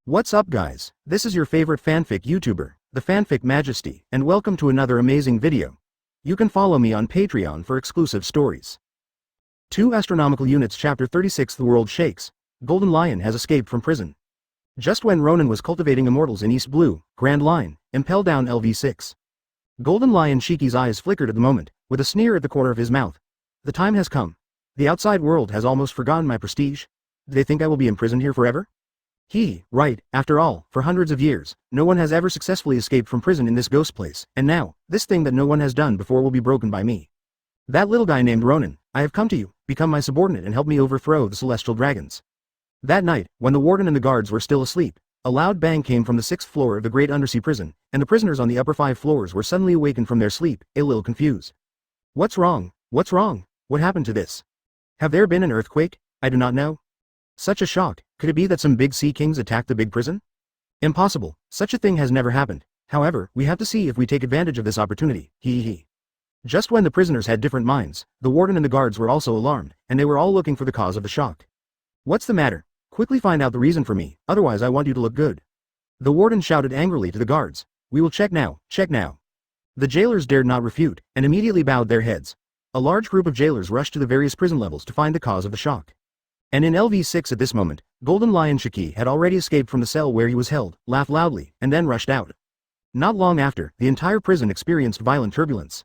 What's up guys, this is your favorite fanfic YouTuber, the Fanfic Majesty, and welcome to another amazing video. You can follow me on Patreon for exclusive stories. 2 Astronomical Units Chapter 36 The World Shakes. Golden Lion has escaped from prison. Just when Ronan was cultivating immortals in East Blue, Grand Line, impel down LV6. Golden Lion Shiki's eyes flickered at the moment, with a sneer at the corner of his mouth. The time has come. The outside world has almost forgotten my prestige. Do they think I will be imprisoned here forever? Right, after all, for hundreds of years, no one has ever successfully escaped from prison in this ghost place, and now, this thing that no one has done before will be broken by me. That little guy named Ronan, I have come to you, become my subordinate and help me overthrow the celestial dragons. That night, when the warden and the guards were still asleep, a loud bang came from the 6th floor of the great undersea prison, and the prisoners on the upper 5 floors were suddenly awakened from their sleep, a little confused. What's wrong? What's wrong? What happened to this? Have there been an earthquake? I do not know. Such a shock, could it be that some big sea kings attacked the big prison? Impossible, such a thing has never happened. However, we have to see if we take advantage of this opportunity, Just when the prisoners had different minds, the warden and the guards were also alarmed, and they were all looking for the cause of the shock. What's the matter? Quickly find out the reason for me, otherwise I want you to look good. The warden shouted angrily to the guards. We will check now, check now. The jailers dared not refute, and immediately bowed their heads. A large group of jailers rushed to the various prison levels to find the cause of the shock. And in LV6 at this moment, Golden Lion Haki had already escaped from the cell where he was held, laughed loudly, and then rushed out. Not long after, the entire prison experienced violent turbulence.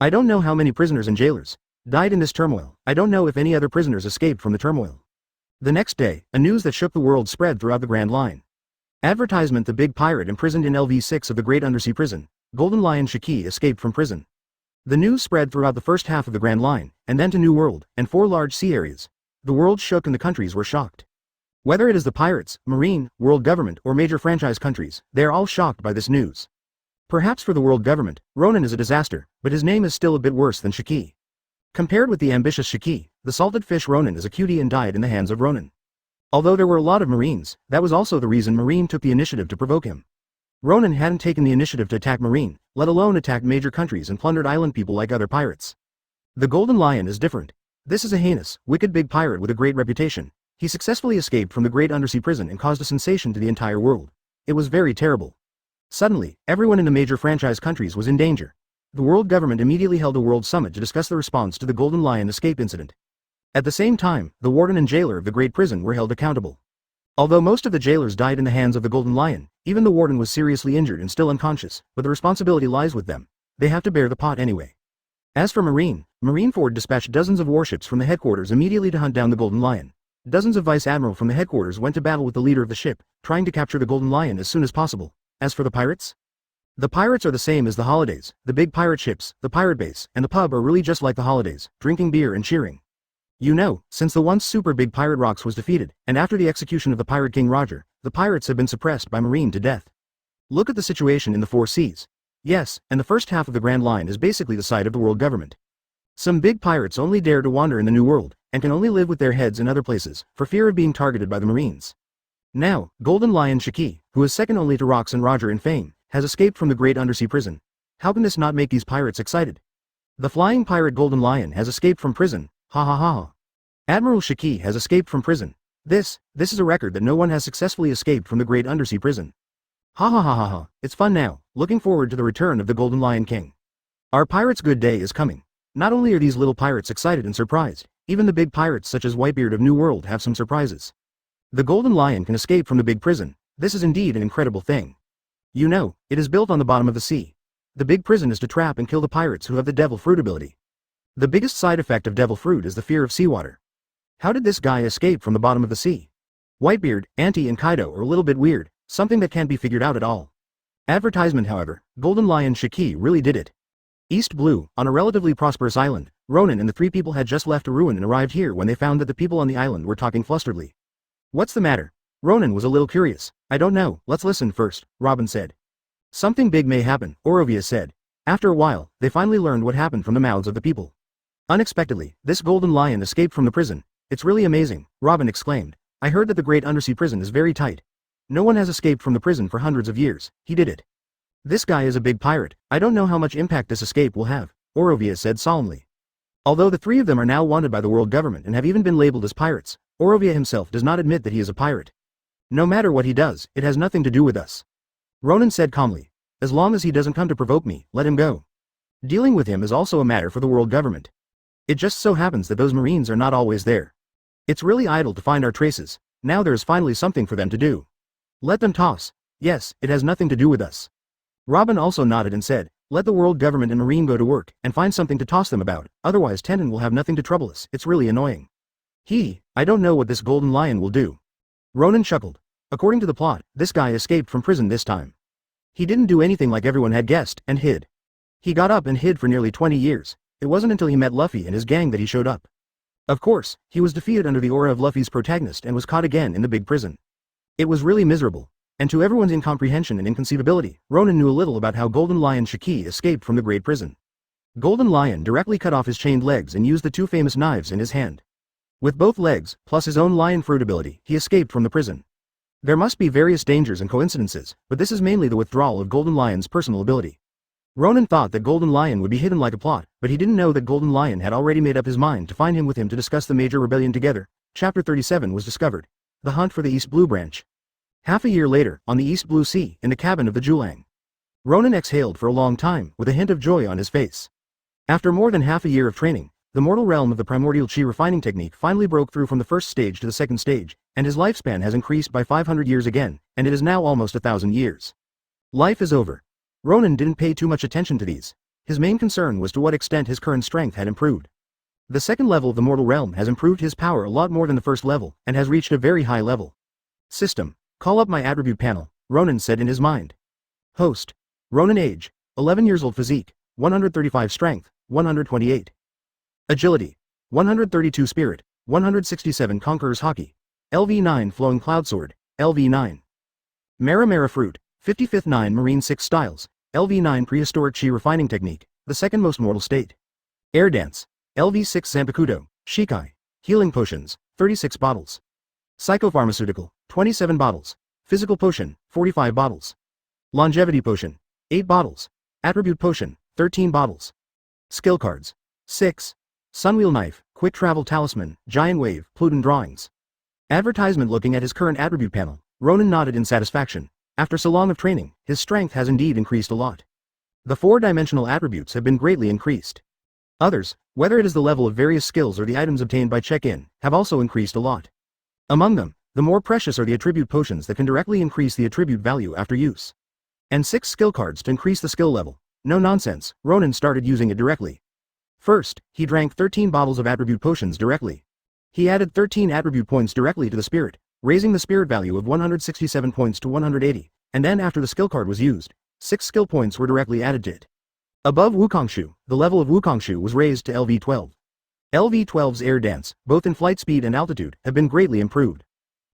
I don't know how many prisoners and jailers died in this turmoil. I don't know if any other prisoners escaped from the turmoil. The next day, a news that shook the world spread throughout the Grand Line. Advertisement: the big pirate imprisoned in LV6 of the great undersea prison, Golden Lion Haki escaped from prison. The news spread throughout the first half of the Grand Line, and then to New World, and 4 large sea areas. The world shook and the countries were shocked. Whether it is the pirates, marine, world government, or major franchise countries, they are all shocked by this news. Perhaps for the world government, Ronan is a disaster, but his name is still a bit worse than Haki. Compared with the ambitious Haki, the salted fish Ronan is a cutie and died in the hands of Ronan. Although there were a lot of marines, that was also the reason Marine took the initiative to provoke him. Ronan hadn't taken the initiative to attack Marine, let alone attack major countries and plundered island people like other pirates. The Golden Lion is different. This is a heinous, wicked big pirate with a great reputation. He successfully escaped from the great undersea prison and caused a sensation to the entire world. It was very terrible. Suddenly, everyone in the major franchise countries was in danger. The world government immediately held a world summit to discuss the response to the Golden Lion escape incident. At the same time, the warden and jailer of the great prison were held accountable. Although most of the jailers died in the hands of the Golden Lion, even the warden was seriously injured and still unconscious, but the responsibility lies with them. They have to bear the pot anyway. As for Marineford dispatched dozens of warships from the headquarters immediately to hunt down the Golden Lion. Dozens of vice admiral from the headquarters went to battle with the leader of the ship, trying to capture the Golden Lion as soon as possible. As for the pirates? The pirates are the same as the holidays. The big pirate ships, the pirate base, and the pub are really just like the holidays, drinking beer and cheering. You know, since the once super big pirate Rox was defeated, and after the execution of the pirate king Roger, the pirates have been suppressed by Marine to death. Look at the situation in the 4 seas. Yes, and the first half of the Grand Line is basically the side of the world government. Some big pirates only dare to wander in the New World, and can only live with their heads in other places, for fear of being targeted by the Marines. Now, Golden Lion Haki, who is second only to Rox and Roger in fame, has escaped from the great undersea prison. How can this not make these pirates excited? The flying pirate Golden Lion has escaped from prison, ha ha ha ha. Admiral Haki has escaped from prison. This is a record that no one has successfully escaped from the great undersea prison. Ha ha ha ha ha, it's fun now, looking forward to the return of the Golden Lion King. Our pirates' good day is coming. Not only are these little pirates excited and surprised, even the big pirates such as Whitebeard of New World have some surprises. The Golden Lion can escape from the big prison. This is indeed an incredible thing. You know, it is built on the bottom of the sea. The big prison is to trap and kill the pirates who have the Devil Fruit ability. The biggest side effect of Devil Fruit is the fear of seawater. How did this guy escape from the bottom of the sea? Whitebeard, Auntie and Kaido are a little bit weird, something that can't be figured out at all. Advertisement however, Golden Lion Haki really did it. East Blue, on a relatively prosperous island, Ronan and the 3 people had just left a ruin and arrived here when they found that the people on the island were talking flusteredly. What's the matter? Ronan was a little curious. I don't know, let's listen first, Robin said. Something big may happen, Orovia said. After a while, they finally learned what happened from the mouths of the people. Unexpectedly, this Golden Lion escaped from the prison. It's really amazing, Robin exclaimed. I heard that the great undersea prison is very tight. No one has escaped from the prison for hundreds of years. He did it. This guy is a big pirate. I don't know how much impact this escape will have, Orovia said solemnly. Although the 3 of them are now wanted by the world government and have even been labeled as pirates, Orovia himself does not admit that he is a pirate. No matter what he does, it has nothing to do with us. Ronan said calmly. As long as he doesn't come to provoke me, let him go. Dealing with him is also a matter for the world government. It just so happens that those Marines are not always there. It's really idle to find our traces. Now there is finally something for them to do. Let them toss. Yes, it has nothing to do with us. Robin also nodded and said, let the world government and Marine go to work and find something to toss them about, otherwise Tendon will have nothing to trouble us. It's really annoying. I don't know what this golden lion will do. Ronan chuckled. According to the plot, this guy escaped from prison this time. He didn't do anything like everyone had guessed and hid. He got up and hid for nearly 20 years. It wasn't until he met Luffy and his gang that he showed up. Of course, he was defeated under the aura of Luffy's protagonist and was caught again in the big prison. It was really miserable. And to everyone's incomprehension and inconceivability, Ronan knew a little about how Golden Lion Shiki escaped from the Great Prison. Golden Lion directly cut off his chained legs and used the two famous knives in his hand. With both legs, plus his own lion fruit ability, he escaped from the prison. There must be various dangers and coincidences, but this is mainly the withdrawal of Golden Lion's personal ability. Ronan thought that Golden Lion would be hidden like a plot, but he didn't know that Golden Lion had already made up his mind to find him with him to discuss the major rebellion together. Chapter 37 was discovered. The hunt for the East Blue Branch. Half a year later, on the East Blue Sea, in the cabin of the Julang. Ronan exhaled for a long time, with a hint of joy on his face. After more than half a year of training, the mortal realm of the primordial chi refining technique finally broke through from the first stage to the second stage, and his lifespan has increased by 500 years again, and it is now almost 1,000 years. Life is over. Ronan didn't pay too much attention to these. His main concern was to what extent his current strength had improved. The second level of the mortal realm has improved his power a lot more than the first level, and has reached a very high level. System. Call up my attribute panel, Ronan said in his mind. Host. Ronan age, 11 years old physique, 135 strength, 128. Agility. 132 spirit, 167 Conqueror's Haki. LV9 flowing cloud sword, LV9. Mera-mera Fruit, 55th 9 Marine 6 styles, LV9 prehistoric chi refining technique, the second most mortal state. Air dance, LV6 Zanpakuto, Shikai. Healing potions, 36 bottles. Psychopharmaceutical, 27 bottles. Physical potion, 45 bottles. Longevity potion, 8 bottles. Attribute potion, 13 bottles. Skill cards, 6. Sunwheel knife, quick travel talisman, giant wave, Pluton drawings. Advertisement. Looking at his current attribute panel, Ronan nodded in satisfaction. After so long of training, his strength has indeed increased a lot. The 4-dimensional attributes have been greatly increased. Others, whether it is the level of various skills or the items obtained by check-in, have also increased a lot. Among them, the more precious are the attribute potions that can directly increase the attribute value after use. And 6 skill cards to increase the skill level. No nonsense, Ronan started using it directly. First, he drank 13 bottles of attribute potions directly. He added 13 attribute points directly to the spirit, raising the spirit value of 167 points to 180, and then after the skill card was used, 6 skill points were directly added to it. Above Wukongshu, the level of Wukongshu was raised to LV12. LV12's air dance, both in flight speed and altitude, have been greatly improved.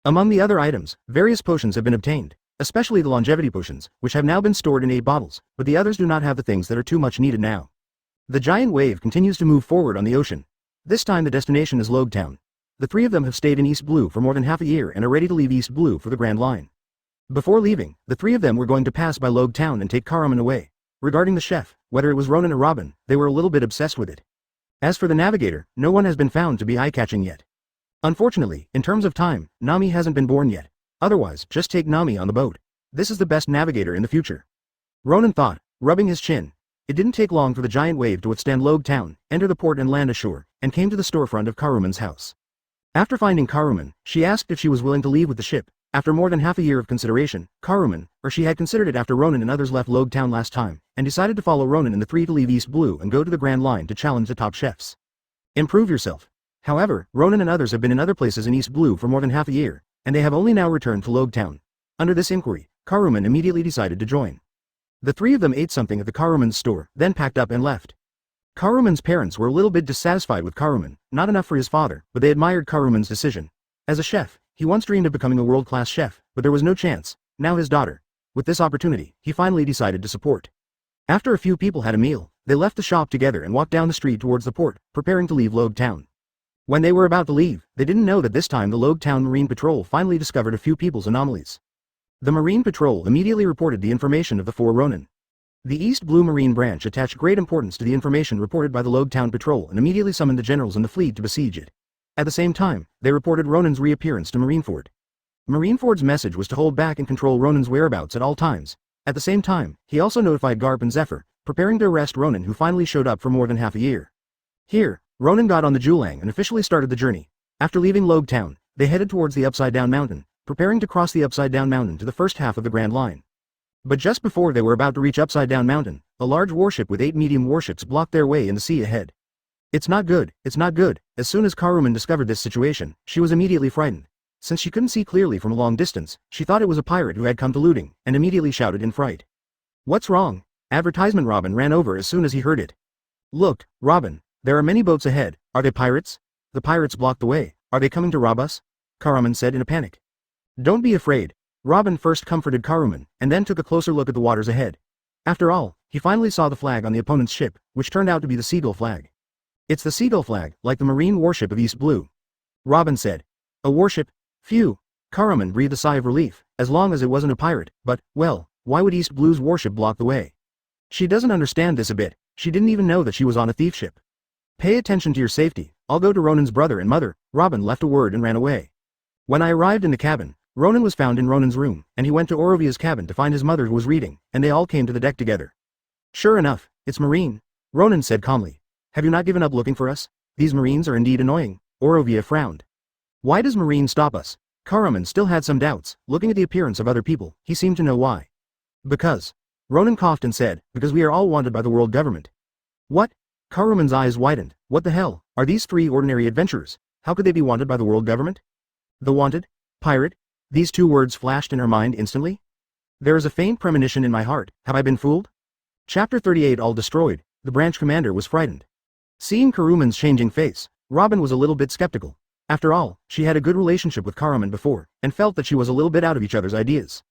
Among the other items, various potions have been obtained, especially the longevity potions, which have now been stored in 8 bottles, but the others do not have the things that are too much needed now. The giant wave continues to move forward on the ocean. This time the destination is Logetown. The 3 of them have stayed in East Blue for more than half a year and are ready to leave East Blue for the Grand Line. Before leaving, the 3 of them were going to pass by Logetown and take Caruman away. Regarding the chef, whether it was Ronan or Robin, they were a little bit obsessed with it. As for the navigator, no one has been found to be eye-catching yet. Unfortunately, in terms of time, Nami hasn't been born yet. Otherwise, just take Nami on the boat. This is the best navigator in the future. Ronan thought, rubbing his chin. It didn't take long for the giant wave to withstand Logetown, enter the port and land ashore, and came to the storefront of Caruman's house. After finding Caruman, she asked if she was willing to leave with the ship. After more than half a year of consideration, Caruman, or she had considered it after Ronan and others left Logetown last time, and decided to follow Ronan and the 3 to leave East Blue and go to the Grand Line to challenge the top chefs. Improve yourself. However, Ronan and others have been in other places in East Blue for more than half a year, and they have only now returned to Logetown. Under this inquiry, Caruman immediately decided to join. The 3 of them ate something at the Caruman's store, then packed up and left. Caruman's parents were a little bit dissatisfied with Caruman, not enough for his father, but they admired Caruman's decision. As a chef, he once dreamed of becoming a world-class chef, but there was no chance. Now his daughter. With this opportunity, he finally decided to support. After a few people had a meal, they left the shop together and walked down the street towards the port, preparing to leave Logetown. When they were about to leave, they didn't know that this time the Logetown Marine Patrol finally discovered a few people's anomalies. The Marine Patrol immediately reported the information of the 4 Ronin. The East Blue Marine Branch attached great importance to the information reported by the Logetown Patrol and immediately summoned the generals in the fleet to besiege it. At the same time, they reported Ronan's reappearance to Marineford. Marineford's message was to hold back and control Ronan's whereabouts at all times. At the same time, he also notified Garp and Zephyr, preparing to arrest Ronan, who finally showed up for more than half a year. Here, Ronan got on the Julang and officially started the journey. After leaving Logue Town, they headed towards the Upside Down Mountain, preparing to cross the Upside Down Mountain to the first half of the Grand Line. But just before they were about to reach Upside Down Mountain, a large warship with 8 medium warships blocked their way in the sea ahead. It's not good, it's not good. As soon as Karuman discovered this situation, she was immediately frightened. Since she couldn't see clearly from a long distance, she thought it was a pirate who had come to looting, and immediately shouted in fright. What's wrong? Advertisement. Robin ran over as soon as he heard it. Look, Robin, there are many boats ahead. Are they pirates? The pirates blocked the way. Are they coming to rob us? Karuman said in a panic. Don't be afraid. Robin first comforted Karuman, and then took a closer look at the waters ahead. After all, he finally saw the flag on the opponent's ship, which turned out to be the Seagull flag. It's the Seagull flag, like the Marine warship of East Blue. Robin said. A warship? Phew. Karuman breathed a sigh of relief, as long as it wasn't a pirate, but, well, why would East Blue's warship block the way? She doesn't understand this a bit. She didn't even know that she was on a thief ship. Pay attention to your safety. I'll go to Ronan's brother and mother. Robin left a word and ran away. When I arrived in the cabin, Ronan was found in Ronan's room, and he went to Orovia's cabin to find his mother who was reading, and they all came to the deck together. Sure enough, it's Marine, Ronan said calmly. Have you not given up looking for us? These Marines are indeed annoying. Orovia frowned. Why does Marine stop us? Karuman still had some doubts. Looking at the appearance of other people, he seemed to know why. Because. Ronan coughed and said, because we are all wanted by the world government. What? Karuman's eyes widened. What the hell? Are these 3 ordinary adventurers? How could they be wanted by the world government? The wanted? Pirate? These 2 words flashed in her mind instantly. There is a faint premonition in my heart. Have I been fooled? Chapter 38. All destroyed. The branch commander was frightened. Seeing Karuman's changing face, Robin was a little bit skeptical. After all, she had a good relationship with Karuman before, and felt that she was a little bit out of each other's ideas.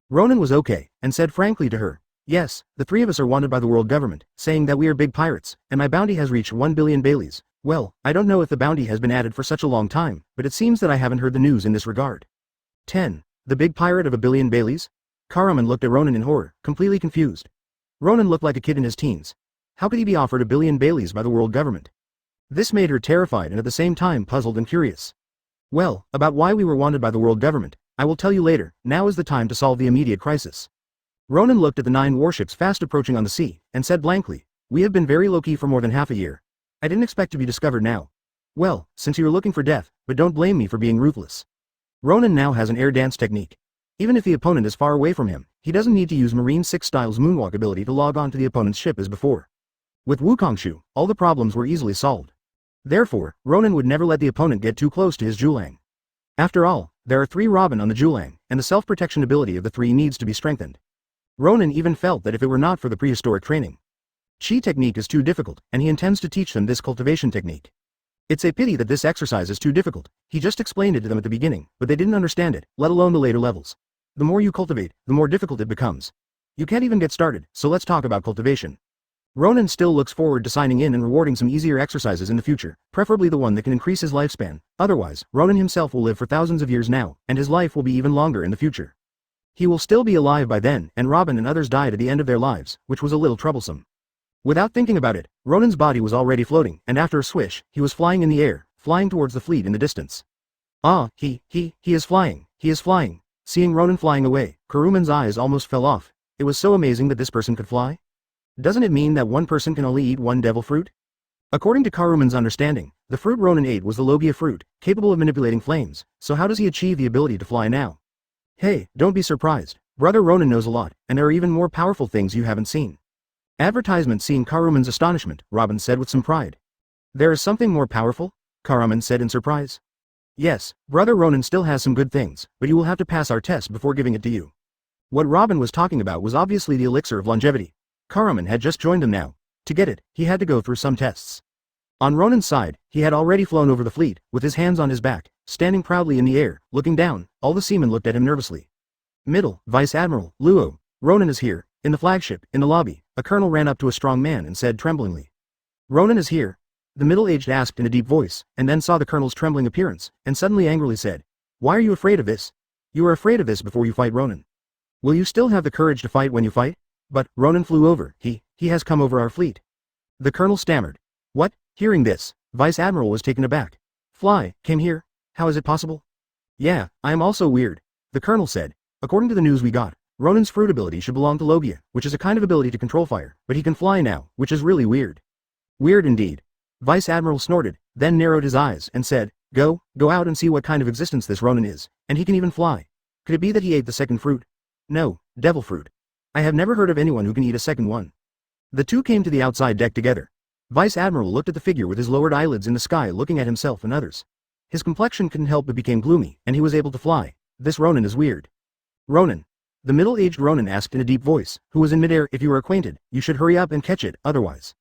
Ronan was okay, and said frankly to her, yes, the 3 of us are wanted by the world government, saying that we are big pirates, and my bounty has reached 1 billion Baileys. Well, I don't know if the bounty has been added for such a long time, but it seems that I haven't heard the news in this regard. 10. The big pirate of 1 billion Baileys? Karuman looked at Ronan in horror, completely confused. Ronan looked like a kid in his teens. How could he be offered 1 billion Baileys by the world government? This made her terrified and at the same time puzzled and curious. Well, about why we were wanted by the world government, I will tell you later. Now is the time to solve the immediate crisis. Ronan looked at the 9 warships fast approaching on the sea, and said blankly, we have been very low-key for more than half a year. I didn't expect to be discovered now. Well, since you were looking for death, but don't blame me for being ruthless. Ronan now has an air dance technique. Even if the opponent is far away from him, he doesn't need to use Marine 6 Style's moonwalk ability to log on to the opponent's ship as before. With Wukongshu, all the problems were easily solved. Therefore, Ronan would never let the opponent get too close to his Julang. After all, there are 3 Robin on the Julang, and the self-protection ability of the 3 needs to be strengthened. Ronan even felt that if it were not for the prehistoric training, Chi technique is too difficult, and he intends to teach them this cultivation technique. It's a pity that this exercise is too difficult. He just explained it to them at the beginning, but they didn't understand it, let alone the later levels. The more you cultivate, the more difficult it becomes. You can't even get started, so let's talk about cultivation. Ronan still looks forward to signing in and rewarding some easier exercises in the future, preferably the one that can increase his lifespan. Otherwise, Ronan himself will live for thousands of years now, and his life will be even longer in the future. He will still be alive by then, and Robin and others died at the end of their lives, which was a little troublesome. Without thinking about it, Ronan's body was already floating, and after a swish, he was flying in the air, flying towards the fleet in the distance. Ah, he is flying, he is flying. Seeing Ronan flying away, Karuman's eyes almost fell off. It was so amazing that this person could fly. Doesn't it mean that one person can only eat 1 devil fruit? According to Karuman's understanding, the fruit Ronan ate was the Logia fruit, capable of manipulating flames, so how does he achieve the ability to fly now? Hey, don't be surprised. Brother Ronan knows a lot, and there are even more powerful things you haven't seen. Advertisement. Seeing Karuman's astonishment, Robin said with some pride. There is something more powerful? Karuman said in surprise. Yes, Brother Ronan still has some good things, but you will have to pass our test before giving it to you. What Robin was talking about was obviously the Elixir of Longevity. Karuman had just joined them now. To get it, he had to go through some tests. On Ronan's side, he had already flown over the fleet, with his hands on his back, standing proudly in the air, looking down. All the seamen looked at him nervously. Middle, Vice Admiral, Luo, Ronan is here. In the flagship, in the lobby, a colonel ran up to a strong man and said tremblingly. Ronan is here. The middle-aged asked in a deep voice, and then saw the colonel's trembling appearance, and suddenly angrily said, why are you afraid of this? You are afraid of this before you fight Ronan. Will you still have the courage to fight when you fight? But, Ronan flew over, he has come over our fleet. The colonel stammered. What? Hearing this, Vice Admiral was taken aback. Fly, came here? How is it possible? Yeah, I am also weird. The colonel said. According to the news we got, Ronan's fruit ability should belong to Lobia, which is a kind of ability to control fire, but he can fly now, which is really weird. Weird indeed. Vice Admiral snorted, then narrowed his eyes and said, go out and see what kind of existence this Ronan is, and he can even fly. Could it be that he ate the second fruit? No, devil fruit. I have never heard of anyone who can eat a second one. The two came to the outside deck together. Vice Admiral looked at the figure with his lowered eyelids in the sky looking at himself and others. His complexion couldn't help but became gloomy, and he was able to fly. This Ronan is weird. Ronan. The middle-aged Ronan asked in a deep voice, who was in midair. If you are acquainted, you should hurry up and catch it, otherwise.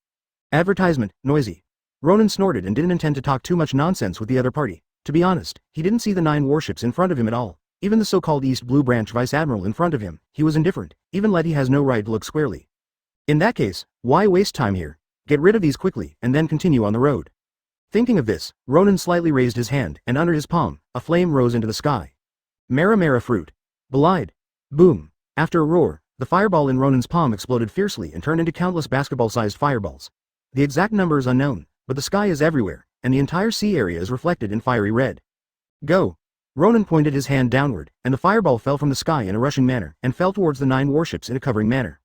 Advertisement, noisy. Ronan snorted and didn't intend to talk too much nonsense with the other party. To be honest, he didn't see the 9 warships in front of him at all. Even the so-called East Blue Branch Vice Admiral in front of him, he was indifferent. Even Letty has no right to look squarely. In that case, why waste time here? Get rid of these quickly, and then continue on the road. Thinking of this, Ronan slightly raised his hand, and under his palm, a flame rose into the sky. Mera-mera Fruit. Belied. Boom. After a roar, the fireball in Ronan's palm exploded fiercely and turned into countless basketball-sized fireballs. The exact number is unknown, but the sky is everywhere, and the entire sea area is reflected in fiery red. Go. Ronan pointed his hand downward, and the fireball fell from the sky in a rushing manner, and fell towards the 9 warships in a covering manner.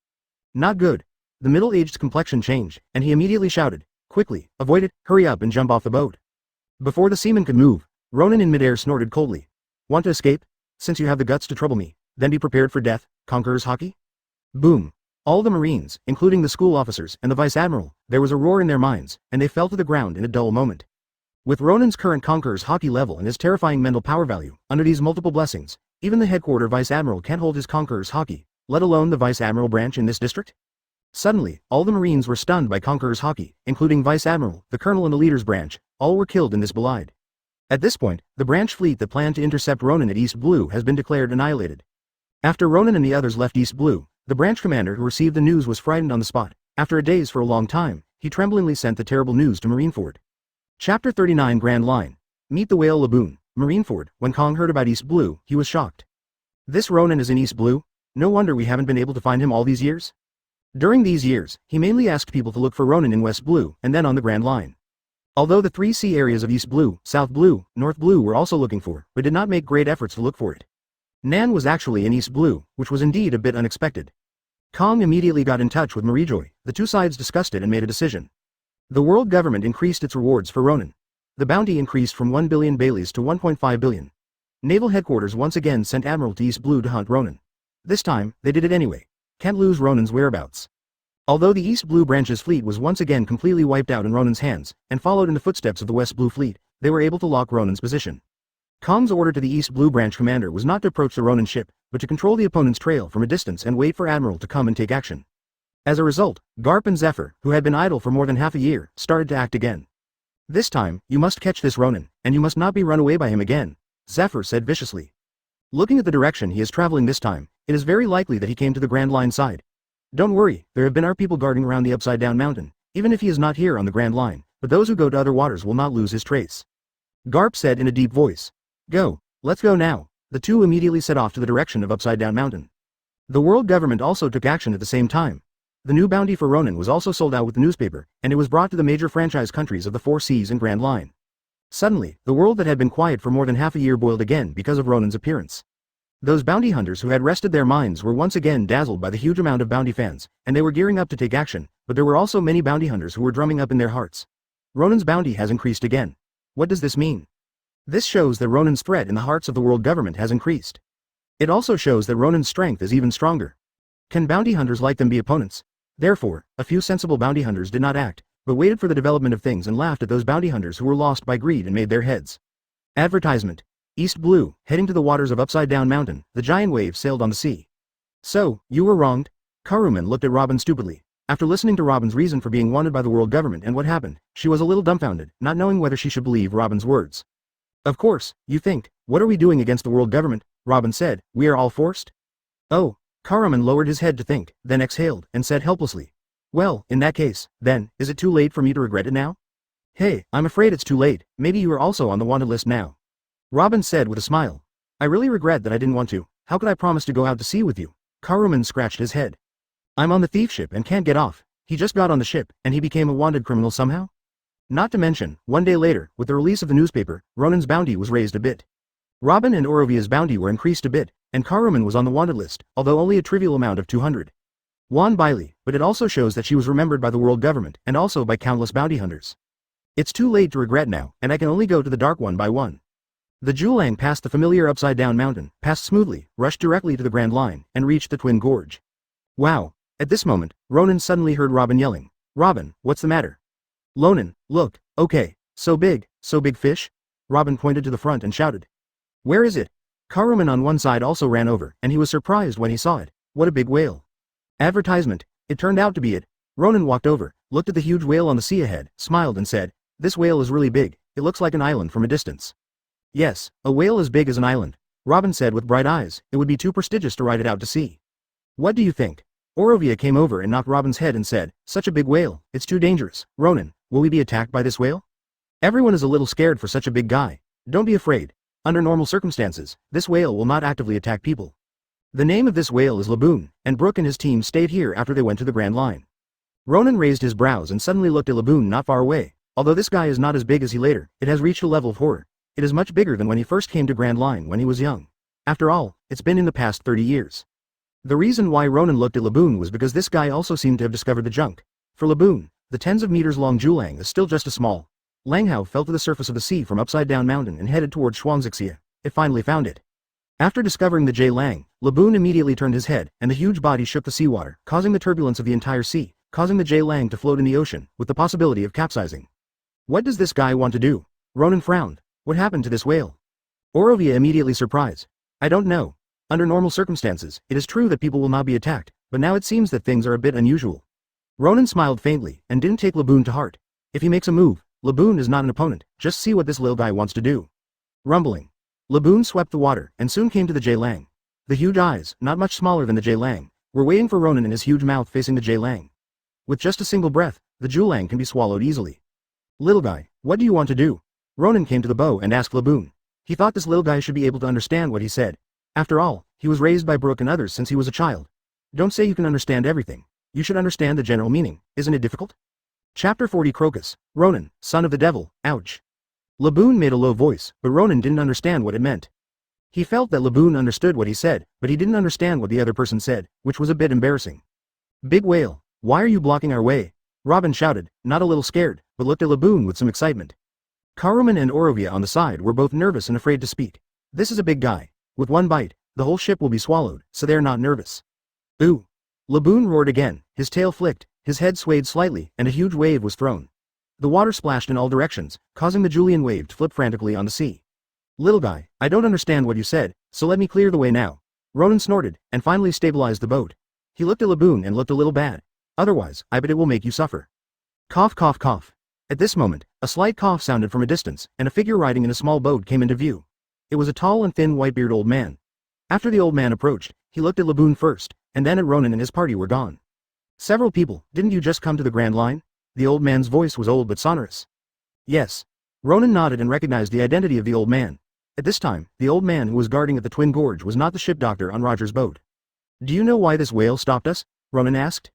Not good. The middle-aged's complexion changed, and he immediately shouted, quickly, avoid it, hurry up and jump off the boat. Before the seaman could move, Ronan in midair snorted coldly. Want to escape? Since you have the guts to trouble me, then be prepared for death, Conqueror's Haki? Boom. All the Marines, including the school officers and the Vice Admiral, there was a roar in their minds, and they fell to the ground in a dull moment. With Ronan's current Conqueror's Haki level and his terrifying mental power value, under these multiple blessings, even the headquarter Vice Admiral can't hold his Conqueror's Haki, let alone the Vice Admiral branch in this district? Suddenly, all the Marines were stunned by Conqueror's Haki, including Vice Admiral, the Colonel and the Leader's branch. All were killed in this Belied. At this point, the branch fleet that planned to intercept Ronan at East Blue has been declared annihilated. After Ronan and the others left East Blue, the branch commander who received the news was frightened on the spot. After a daze for a long time, he tremblingly sent the terrible news to Marineford. Chapter 39 Grand Line. Meet the Whale Laboon. Marineford. When Kong heard about East Blue, he was shocked. This Ronan is in East Blue? No wonder we haven't been able to find him all these years. During these years, he mainly asked people to look for Ronan in West Blue, and then on the Grand Line. Although the 3 sea areas of East Blue, South Blue, North Blue were also looking for, but did not make great efforts to look for it. Nan was actually in East Blue, which was indeed a bit unexpected. Kong immediately got in touch with Marie-Joy. The two sides discussed it and made a decision. The world government increased its rewards for Ronan. The bounty increased from 1 billion Baileys to 1.5 billion. Naval headquarters once again sent Admiral to East Blue to hunt Ronan. This time, they did it anyway. Can't lose Ronan's whereabouts. Although the East Blue branch's fleet was once again completely wiped out in Ronan's hands, and followed in the footsteps of the West Blue fleet, they were able to lock Ronan's position. Kong's order to the East Blue branch commander was not to approach the Ronan ship, but to control the opponent's trail from a distance and wait for Admiral to come and take action. As a result, Garp and Zephyr, who had been idle for more than half a year, started to act again. This time, you must catch this Ronan, and you must not be run away by him again, Zephyr said viciously. Looking at the direction he is traveling this time, it is very likely that he came to the Grand Line side. Don't worry, there have been our people guarding around the upside-down mountain, even if he is not here on the Grand Line, but those who go to other waters will not lose his trace. Garp said in a deep voice. Go, let's go now. The two immediately set off to the direction of upside-down mountain. The world government also took action at the same time. The new bounty for Ronan was also sold out with the newspaper, and it was brought to the major franchise countries of the 4 Seas and Grand Line. Suddenly, the world that had been quiet for more than half a year boiled again because of Ronan's appearance. Those bounty hunters who had rested their minds were once again dazzled by the huge amount of bounty fans, and they were gearing up to take action, but there were also many bounty hunters who were drumming up in their hearts. Ronan's bounty has increased again. What does this mean? This shows that Ronan's threat in the hearts of the world government has increased. It also shows that Ronan's strength is even stronger. Can bounty hunters like them be opponents? Therefore, a few sensible bounty hunters did not act, but waited for the development of things and laughed at those bounty hunters who were lost by greed and made their heads. Advertisement. East Blue, heading to the waters of Upside Down Mountain, the giant wave sailed on the sea. So, you were wronged? Karuman looked at Robin stupidly. After listening to Robin's reason for being wanted by the world government and what happened, she was a little dumbfounded, not knowing whether she should believe Robin's words. Of course, you think, what are we doing against the world government? Robin said, we are all forced? Oh, Karuman lowered his head to think, then exhaled, and said helplessly. Well, in that case, then, is it too late for me to regret it now? Hey, I'm afraid it's too late, maybe you are also on the wanted list now. Robin said with a smile. I really regret that I didn't want to. How could I promise to go out to sea with you? Karuman scratched his head. I'm on the thief ship and can't get off. He just got on the ship, and he became a wanted criminal somehow? Not to mention, one day later, with the release of the newspaper, Ronan's bounty was raised a bit. Robin and Orovia's bounty were increased a bit, and Karuman was on the wanted list, although only a trivial amount of 200. Won Bailey, but it also shows that she was remembered by the world government and also by countless bounty hunters. It's too late to regret now, and I can only go to the dark one by one. The Julang passed the familiar upside-down mountain, passed smoothly, rushed directly to the Grand Line, and reached the Twin Gorge. Wow! At this moment, Ronan suddenly heard Robin yelling. Robin, what's the matter? Ronan, look, okay, so big fish? Robin pointed to the front and shouted. Where is it? Karuman on one side also ran over, and he was surprised when he saw it. What a big whale. Advertisement. It turned out to be it. Ronan walked over, looked at the huge whale on the sea ahead, smiled and said, this whale is really big, it looks like an island from a distance. Yes, a whale as big as an island, Robin said with bright eyes, it would be too prestigious to ride it out to sea. What do you think? Orovia came over and knocked Robin's head and said, such a big whale, it's too dangerous. Ronan, will we be attacked by this whale? Everyone is a little scared for such a big guy. Don't be afraid. Under normal circumstances, this whale will not actively attack people. The name of this whale is Laboon, and Brook and his team stayed here after they went to the Grand Line. Ronan raised his brows and suddenly looked at Laboon not far away. Although this guy is not as big as he later, it has reached a level of horror. It is much bigger than when he first came to Grand Line when he was young. After all, it's been in the past 30 years. The reason why Ronan looked at Laboon was because this guy also seemed to have discovered the junk. For Laboon, the tens of meters long Julang is still just a small. Langhao fell to the surface of the sea from upside down mountain and headed towards Shuangzixia. It finally found it. After discovering the J Lang, Laboon immediately turned his head, and the huge body shook the seawater, causing the turbulence of the entire sea, causing the J Lang to float in the ocean, with the possibility of capsizing. What does this guy want to do? Ronan frowned. What happened to this whale? Orovia immediately surprised. I don't know. Under normal circumstances, it is true that people will not be attacked, but now it seems that things are a bit unusual. Ronan smiled faintly, and didn't take Laboon to heart. If he makes a move, Laboon is not an opponent, just see what this little guy wants to do. Rumbling. Laboon swept the water, and soon came to the J Lang. The huge eyes, not much smaller than the J Lang, were waiting for Ronan in his huge mouth facing the J Lang. With just a single breath, the Julang can be swallowed easily. Little guy, what do you want to do? Ronan came to the bow and asked Laboon. He thought this little guy should be able to understand what he said. After all, he was raised by Brook and others since he was a child. Don't say you can understand everything. You should understand the general meaning, isn't it difficult? Chapter 40 Crocus, Ronan, son of the devil, ouch. Laboon made a low voice, but Ronan didn't understand what it meant. He felt that Laboon understood what he said, but he didn't understand what the other person said, which was a bit embarrassing. Big whale, why are you blocking our way? Robin shouted, not a little scared, but looked at Laboon with some excitement. Karuman and Orovia on the side were both nervous and afraid to speak. This is a big guy. With one bite, the whole ship will be swallowed, so they're not nervous. Ooh! Laboon roared again, his tail flicked, his head swayed slightly, and a huge wave was thrown. The water splashed in all directions, causing the Julian wave to flip frantically on the sea. Little guy, I don't understand what you said, so let me clear the way now. Ronan snorted, and finally stabilized the boat. He looked at Laboon and looked a little bad. Otherwise, I bet it will make you suffer. Cough cough cough. At this moment, a slight cough sounded from a distance, and a figure riding in a small boat came into view. It was a tall and thin white-bearded old man. After the old man approached, he looked at Laboon first, and then at Ronan and his party were gone. Several people, didn't you just come to the Grand Line? The old man's voice was old but sonorous. Yes. Ronan nodded and recognized the identity of the old man. At this time, the old man who was guarding at the Twin Gorge was not the ship doctor on Roger's boat. Do you know why this whale stopped us? Ronan asked.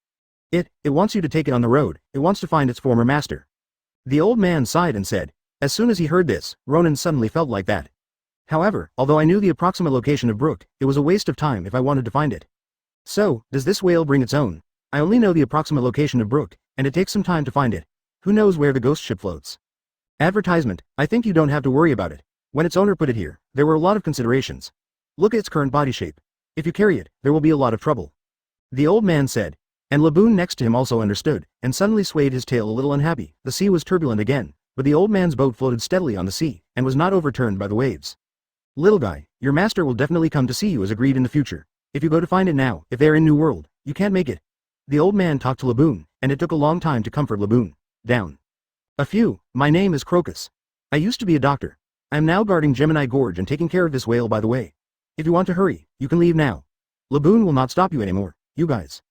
It wants you to take it on the road, it wants to find its former master. The old man sighed and said. As soon as he heard this, Ronan suddenly felt like that. However, although I knew the approximate location of Brook, it was a waste of time if I wanted to find it. So, does this whale bring its own? I only know the approximate location of Brook, and it takes some time to find it. Who knows where the ghost ship floats? Advertisement, I think you don't have to worry about it. When its owner put it here, there were a lot of considerations. Look at its current body shape. If you carry it, there will be a lot of trouble. The old man said. And Laboon next to him also understood, and suddenly swayed his tail a little unhappy. The sea was turbulent again, but the old man's boat floated steadily on the sea, and was not overturned by the waves. Little guy, your master will definitely come to see you as agreed in the future. If you go to find it now, if they're in New World, you can't make it. The old man talked to Laboon, and it took a long time to comfort Laboon. Down. My name is Crocus. I used to be a doctor. I am now guarding Gemini Gorge and taking care of this whale by the way. If you want to hurry, you can leave now. Laboon will not stop you anymore, you guys.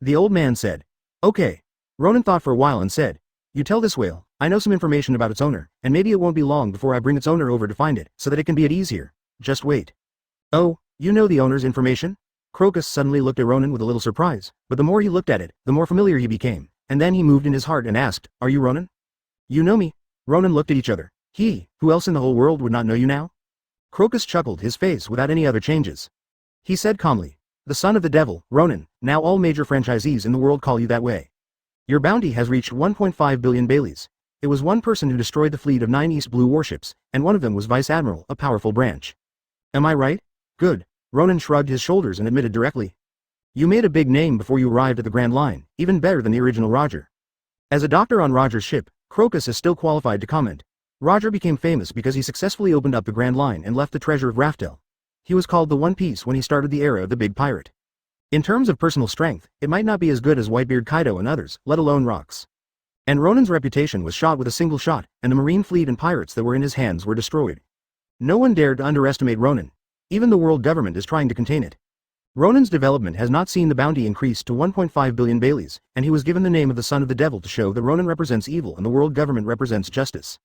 The old man said. Okay. Ronan thought for a while and said. You tell this whale, I know some information about its owner, and maybe it won't be long before I bring its owner over to find it, so that it can be at ease here. Just wait. Oh, you know the owner's information? Crocus suddenly looked at Ronan with a little surprise, but the more he looked at it, the more familiar he became, and then he moved in his heart and asked, Are you Ronan? You know me? Ronan looked at each other. Who else in the whole world would not know you now? Crocus chuckled his face without any other changes. He said calmly, "The son of the devil, Ronan, now all major franchisees in the world call you that way. Your bounty has reached 1.5 billion Baileys. It was one person who destroyed the fleet of 9 East Blue warships, and one of them was Vice Admiral, a powerful branch. Am I right? Good." Ronan shrugged his shoulders and admitted directly. "You made a big name before you arrived at the Grand Line, even better than the original Roger." As a doctor on Roger's ship, Crocus is still qualified to comment. Roger became famous because he successfully opened up the Grand Line and left the treasure of Raftel. He was called the One Piece when he started the era of the Big Pirate. In terms of personal strength, it might not be as good as Whitebeard Kaido and others, let alone Rox. And Ronan's reputation was shot with a single shot, and the marine fleet and pirates that were in his hands were destroyed. No one dared to underestimate Ronan. Even the world government is trying to contain it. Ronan's development has not seen the bounty increase to 1.5 billion Baileys, and he was given the name of the son of the devil to show that Ronan represents evil and the world government represents justice.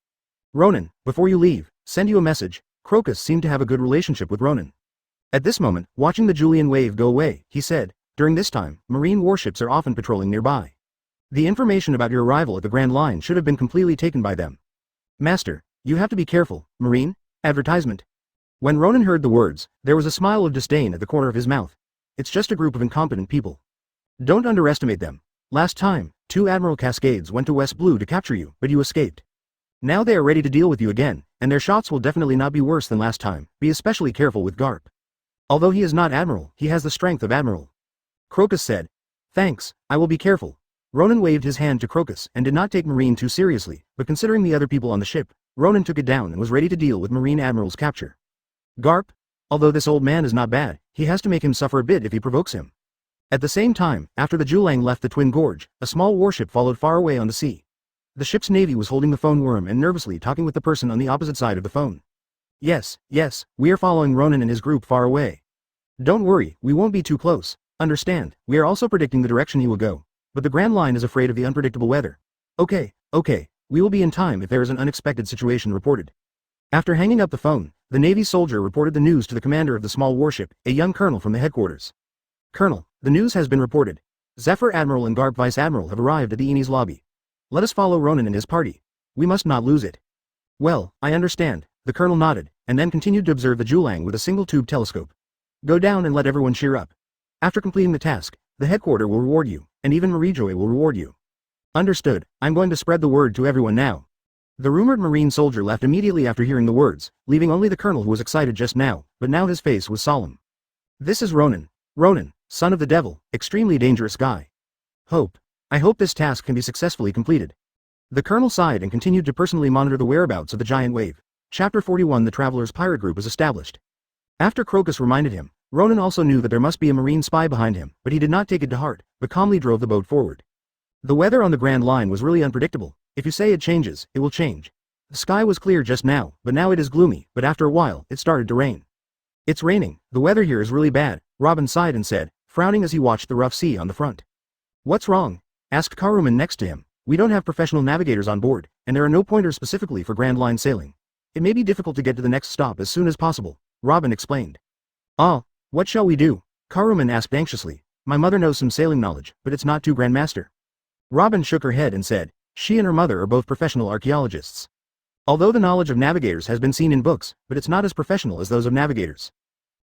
"Ronan, before you leave, send you a message." Crocus seemed to have a good relationship with Ronan. At this moment, watching the Julian wave go away, he said, "During this time, marine warships are often patrolling nearby. The information about your arrival at the Grand Line should have been completely taken by them. Master, you have to be careful. Marine? Advertisement." When Ronan heard the words, there was a smile of disdain at the corner of his mouth. It's just a group of incompetent people. Don't underestimate them. Last time, 2 Admiral Cascades went to West Blue to capture you, but you escaped. Now they are ready to deal with you again, and their shots will definitely not be worse than last time. Be especially careful with Garp. Although he is not Admiral, he has the strength of Admiral. Crocus said. "Thanks, I will be careful." Ronan waved his hand to Crocus and did not take Marine too seriously, but considering the other people on the ship, Ronan took it down and was ready to deal with Marine Admiral's capture. Garp? Although this old man is not bad, he has to make him suffer a bit if he provokes him. At the same time, after the Julang left the Twin Gorge, a small warship followed far away on the sea. The ship's navy was holding the phone worm and nervously talking with the person on the opposite side of the phone. Yes, we are following Ronan and his group far away. Don't worry, we won't be too close. Understand, we are also predicting the direction he will go. But the Grand Line is afraid of the unpredictable weather. Okay, we will be in time if there is an unexpected situation reported. After hanging up the phone, the Navy soldier reported the news to the commander of the small warship, a young colonel from the headquarters. "Colonel, the news has been reported. Zephyr Admiral and Garp Vice Admiral have arrived at the Eni's lobby. Let us follow Ronan and his party. We must not lose it." "Well, I understand," the colonel nodded, and then continued to observe the Julang with a single-tube telescope. "Go down and let everyone cheer up. After completing the task, the headquarter will reward you, and even Marijoy will reward you." "Understood, I'm going to spread the word to everyone now." The rumored marine soldier left immediately after hearing the words, leaving only the colonel who was excited just now, but now his face was solemn. "This is Ronan. Ronan, son of the devil, extremely dangerous guy. I hope this task can be successfully completed." The colonel sighed and continued to personally monitor the whereabouts of the giant wave. Chapter 41 The Traveler's Pirate Group was established. After Crocus reminded him, Ronan also knew that there must be a marine spy behind him, but he did not take it to heart, but calmly drove the boat forward. The weather on the Grand Line was really unpredictable. If you say it changes, it will change. The sky was clear just now, but now it is gloomy, but after a while, it started to rain. "It's raining, the weather here is really bad," Robin sighed and said, frowning as he watched the rough sea on the front. "What's wrong?" asked Karuman next to him. "We don't have professional navigators on board, and there are no pointers specifically for Grand Line sailing. It may be difficult to get to the next stop as soon as possible," Robin explained. "Ah, what shall we do?" Karuman asked anxiously. "My mother knows some sailing knowledge, but it's not too grandmaster." Robin shook her head and said, she and her mother are both professional archaeologists. Although the knowledge of navigators has been seen in books, but it's not as professional as those of navigators.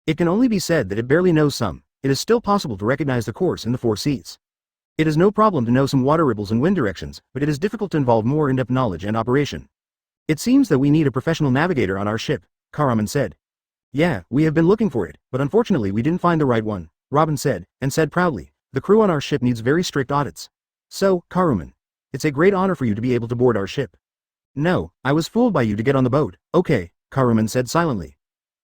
It can only be said that it barely knows some. It is still possible to recognize the course in the 4 seas. It is no problem to know some water ripples and wind directions, but it is difficult to involve more in-depth knowledge and operation. "It seems that we need a professional navigator on our ship," Karuman said. "Yeah, we have been looking for it, but unfortunately we didn't find the right one," Robin said, and said proudly, "The crew on our ship needs very strict audits. So, Karuman, it's a great honor for you to be able to board our ship." "No, I was fooled by you to get on the boat." "Okay," Karuman said silently.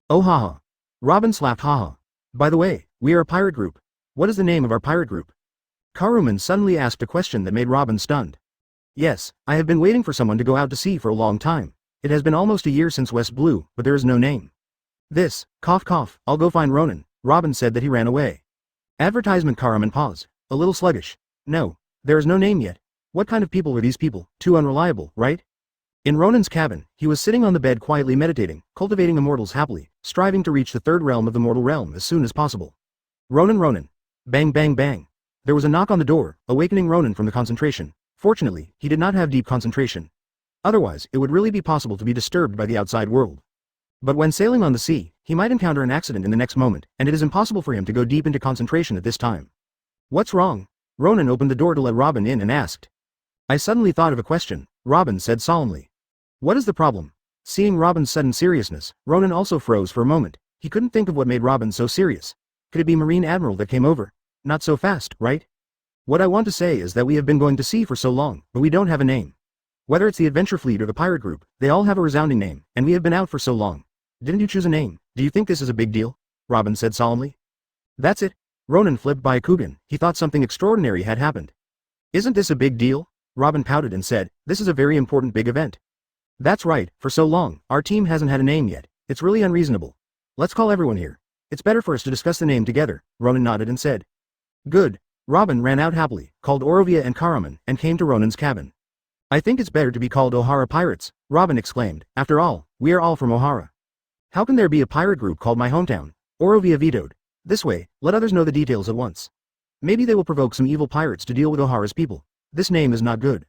"Oh haha." Robin slapped haha. "By the way, we are a pirate group. What is the name of our pirate group?" Karuman suddenly asked a question that made Robin stunned. "Yes, I have been waiting for someone to go out to sea for a long time. It has been almost a year since West Blue, but there is no name." "This, cough, I'll go find Ronan." Robin said that he ran away. Advertisement. Karuman paused, a little sluggish. "No, there is no name yet. What kind of people are these people? Too unreliable, right?" In Ronan's cabin, he was sitting on the bed quietly meditating, cultivating immortals happily, striving to reach the 3rd realm of the mortal realm as soon as possible. Ronan. Bang bang bang. There was a knock on the door, awakening Ronan from the concentration. Fortunately, he did not have deep concentration. Otherwise, it would really be possible to be disturbed by the outside world. But when sailing on the sea, he might encounter an accident in the next moment, and it is impossible for him to go deep into concentration at this time. What's wrong? Ronan opened the door to let Robin in and asked. I suddenly thought of a question, Robin said solemnly. What is the problem? Seeing Robin's sudden seriousness, Ronan also froze for a moment. He couldn't think of what made Robin so serious. Could it be Marine Admiral that came over? Not so fast, right? What I want to say is that we have been going to sea for so long, but we don't have a name. Whether it's the adventure fleet or the pirate group, they all have a resounding name, and we have been out for so long. Didn't you choose a name? Do you think this is a big deal? Robin said solemnly. That's it. Ronan flipped by Kugan. He thought something extraordinary had happened. Isn't this a big deal? Robin pouted and said, this is a very important big event. That's right, for so long, our team hasn't had a name yet. It's really unreasonable. Let's call everyone here. It's better for us to discuss the name together, Ronan nodded and said. Good. Robin ran out happily, called Orovia and Karaman, and came to Ronan's cabin. I think it's better to be called Ohara Pirates, Robin exclaimed. After all, we are all from Ohara. How can there be a pirate group called my hometown? Orovia vetoed. This way, let others know the details at once. Maybe they will provoke some evil pirates to deal with Ohara's people. This name is not good.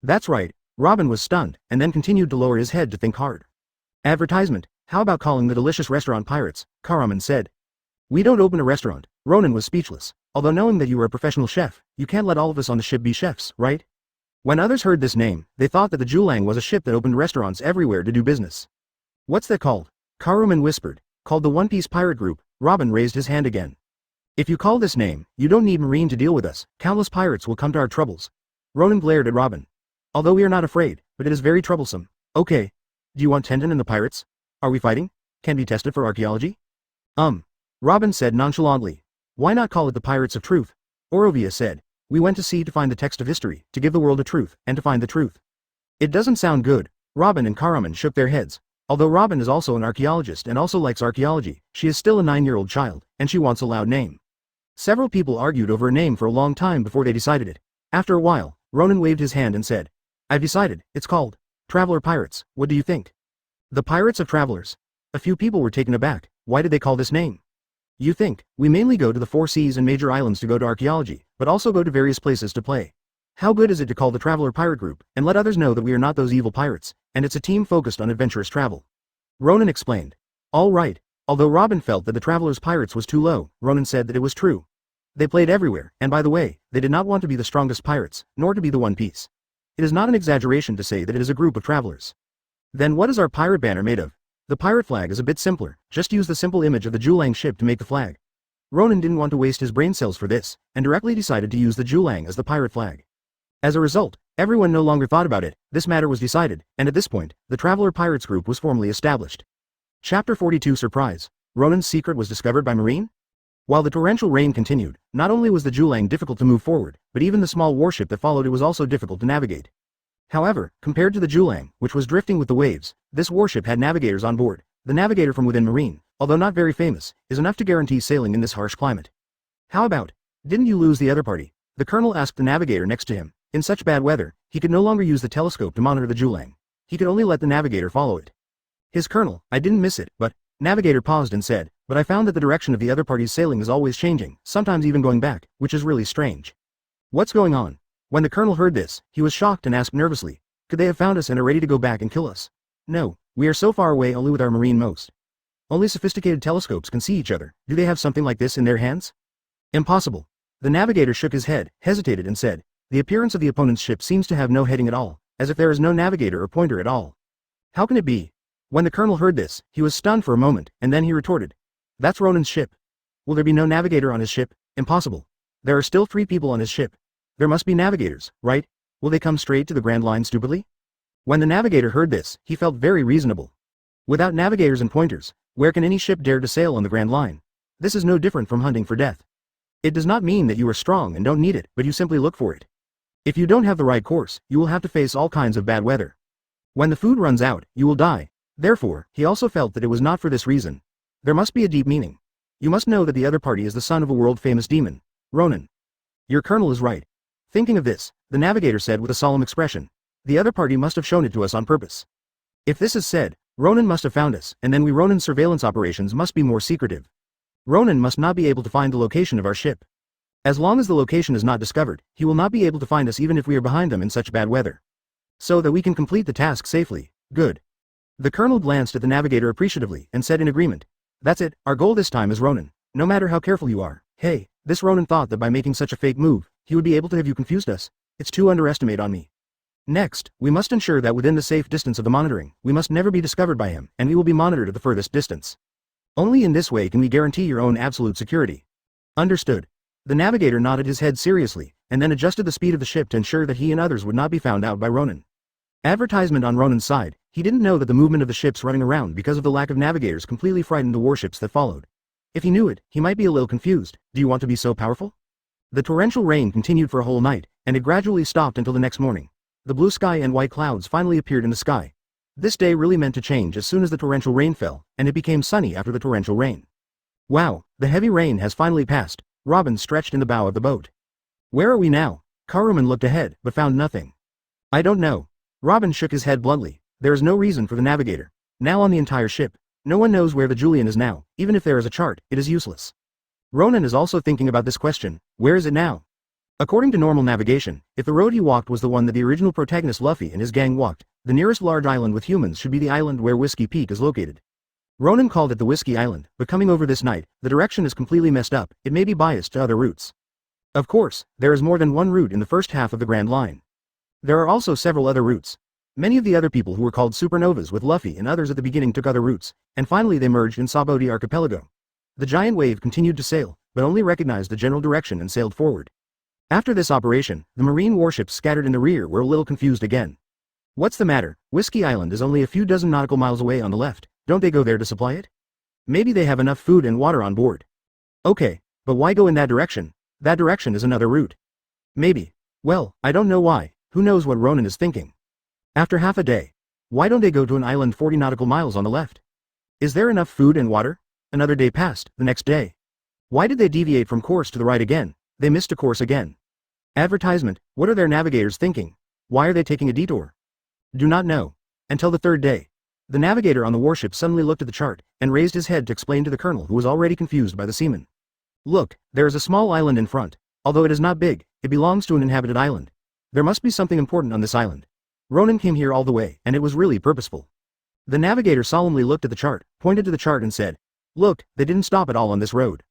That's right. Robin was stunned, and then continued to lower his head to think hard. Advertisement. How about calling the delicious restaurant Pirates? Karaman said. We don't open a restaurant. Ronan was speechless. Although knowing that you are a professional chef, you can't let all of us on the ship be chefs, right? When others heard this name, they thought that the Julang was a ship that opened restaurants everywhere to do business. What's that called? Karaman whispered. Called the One Piece Pirate Group. Robin raised his hand again. If you call this name, you don't need Marine to deal with us. Countless pirates will come to our troubles. Ronan glared at Robin. Although we are not afraid, but it is very troublesome. Okay. Do you want Tendon and the pirates? Are we fighting? Can be tested for archaeology? Robin said nonchalantly. Why not call it the Pirates of Truth? Orovia said. We went to sea to find the text of history, to give the world a truth, and to find the truth. It doesn't sound good. Robin and Karaman shook their heads. Although Robin is also an archaeologist and also likes archaeology, she is still a 9-year-old child, and she wants a loud name. Several people argued over a name for a long time before they decided it. After a while, Ronan waved his hand and said, I've decided, it's called Traveler Pirates. What do you think? The Pirates of Travelers. A few people were taken aback. Why did they call this name? You think, we mainly go to the 4 seas and major islands to go to archaeology, but also go to various places to play. How good is it to call the Traveler Pirate Group, and let others know that we are not those evil pirates, and it's a team focused on adventurous travel? Ronan explained. All right. Although Robin felt that the Travelers Pirates was too low, Ronan said that it was true. They played everywhere, and by the way, they did not want to be the strongest pirates, nor to be the One Piece. It is not an exaggeration to say that it is a group of travelers. Then what is our pirate banner made of? The pirate flag is a bit simpler, just use the simple image of the Julang ship to make the flag. Ronan didn't want to waste his brain cells for this, and directly decided to use the Julang as the pirate flag. As a result, everyone no longer thought about it, this matter was decided, and at this point, the Traveler Pirates group was formally established. Chapter 42 Surprise. Ronan's secret was discovered by Marine? While the torrential rain continued, not only was the Julang difficult to move forward, but even the small warship that followed it was also difficult to navigate. However, compared to the Julang, which was drifting with the waves, this warship had navigators on board. The navigator from within Marine, although not very famous, is enough to guarantee sailing in this harsh climate. How about, didn't you lose the other party? The colonel asked the navigator next to him. In such bad weather, he could no longer use the telescope to monitor the Julang. He could only let the navigator follow it. His colonel, I didn't miss it, but, navigator paused and said, but I found that the direction of the other party's sailing is always changing, sometimes even going back, which is really strange. What's going on? When the colonel heard this, he was shocked and asked nervously, could they have found us and are ready to go back and kill us? No, we are so far away only with our marine most. Only sophisticated telescopes can see each other. Do they have something like this in their hands? Impossible. The navigator shook his head, hesitated and said, the appearance of the opponent's ship seems to have no heading at all, as if there is no navigator or pointer at all. How can it be? When the colonel heard this, he was stunned for a moment, and then he retorted. That's Ronan's ship. Will there be no navigator on his ship? Impossible. There are still 3 people on his ship. There must be navigators, right? Will they come straight to the Grand Line stupidly? When the navigator heard this, he felt very reasonable. Without navigators and pointers, where can any ship dare to sail on the Grand Line? This is no different from hunting for death. It does not mean that you are strong and don't need it, but you simply look for it. If you don't have the right course, you will have to face all kinds of bad weather. When the food runs out, you will die. Therefore, he also felt that it was not for this reason. There must be a deep meaning. You must know that the other party is the son of a world-famous demon, Ronan. Your colonel is right. Thinking of this, the navigator said with a solemn expression, the other party must have shown it to us on purpose. If this is said, Ronan must have found us, and then Ronan's surveillance operations must be more secretive. Ronan must not be able to find the location of our ship. As long as the location is not discovered, he will not be able to find us even if we are behind them in such bad weather. So that we can complete the task safely. Good. The colonel glanced at the navigator appreciatively and said in agreement. That's it, our goal this time is Ronan. No matter how careful you are. Hey, this Ronan thought that by making such a fake move, he would be able to have you confused us. It's too underestimate on me. Next, we must ensure that within the safe distance of the monitoring, we must never be discovered by him, and we will be monitored at the furthest distance. Only in this way can we guarantee your own absolute security. Understood. The navigator nodded his head seriously, and then adjusted the speed of the ship to ensure that he and others would not be found out by Ronan. Advertisement on Ronan's side, he didn't know that the movement of the ships running around because of the lack of navigators completely frightened the warships that followed. If he knew it, he might be a little confused. Do you want to be so powerful? The torrential rain continued for a whole night, and it gradually stopped until the next morning. The blue sky and white clouds finally appeared in the sky. This day really meant to change as soon as the torrential rain fell, and it became sunny after the torrential rain. Wow, the heavy rain has finally passed. Robin stretched in the bow of the boat. Where are we now? Karuman looked ahead, but found nothing. I don't know. Robin shook his head bluntly. There is no reason for the navigator. Now on the entire ship, no one knows where the Julian is now. Even if there is a chart, it is useless. Ronan is also thinking about this question. Where is it now? According to normal navigation, if the road he walked was the one that the original protagonist Luffy and his gang walked, the nearest large island with humans should be the island where Whiskey Peak is located. Ronan called it the Whiskey Island, but coming over this night, the direction is completely messed up. It may be biased to other routes. Of course, there is more than one route in the first half of the Grand Line. There are also several other routes. Many of the other people who were called supernovas with Luffy and others at the beginning took other routes, and finally they merged in Saboti Archipelago. The giant wave continued to sail, but only recognized the general direction and sailed forward. After this operation, the marine warships scattered in the rear were a little confused again. What's the matter? Whiskey Island is only a few dozen nautical miles away on the left. Don't they go there to supply it? Maybe they have enough food and water on board. Okay, but why go in that direction? That direction is another route. Maybe. Well, I don't know why. Who knows what Ronan is thinking? After half a day. Why don't they go to an island 40 nautical miles on the left? Is there enough food and water? Another day passed, the next day. Why did they deviate from course to the right again? They missed a course again. Advertisement, what are their navigators thinking? Why are they taking a detour? Do not know. Until the third day. The navigator on the warship suddenly looked at the chart, and raised his head to explain to the colonel who was already confused by the seaman. Look, there is a small island in front. Although it is not big, it belongs to an inhabited island. There must be something important on this island. Ronan came here all the way, and it was really purposeful. The navigator solemnly looked at the chart, pointed to the chart and said, Look, they didn't stop at all on this road.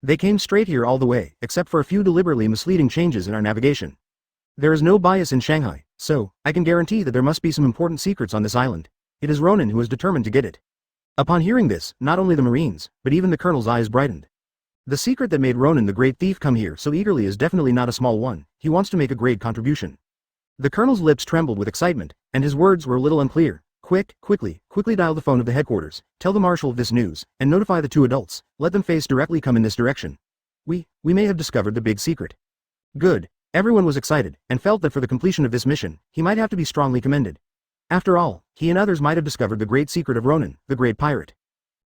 They came straight here all the way, except for a few deliberately misleading changes in our navigation. There is no bias in Shanghai, so, I can guarantee that there must be some important secrets on this island. It is Ronan who is determined to get it. Upon hearing this, not only the Marines, but even the colonel's eyes brightened. The secret that made Ronan the great thief come here so eagerly is definitely not a small one. He wants to make a great contribution. The colonel's lips trembled with excitement, and his words were a little unclear. Quickly dial the phone of the headquarters, tell the marshal of this news, and notify the two adults, let them face directly come in this direction. We may have discovered the big secret. Good. Everyone was excited, and felt that for the completion of this mission, he might have to be strongly commended. After all, he and others might have discovered the great secret of Ronan, the great pirate.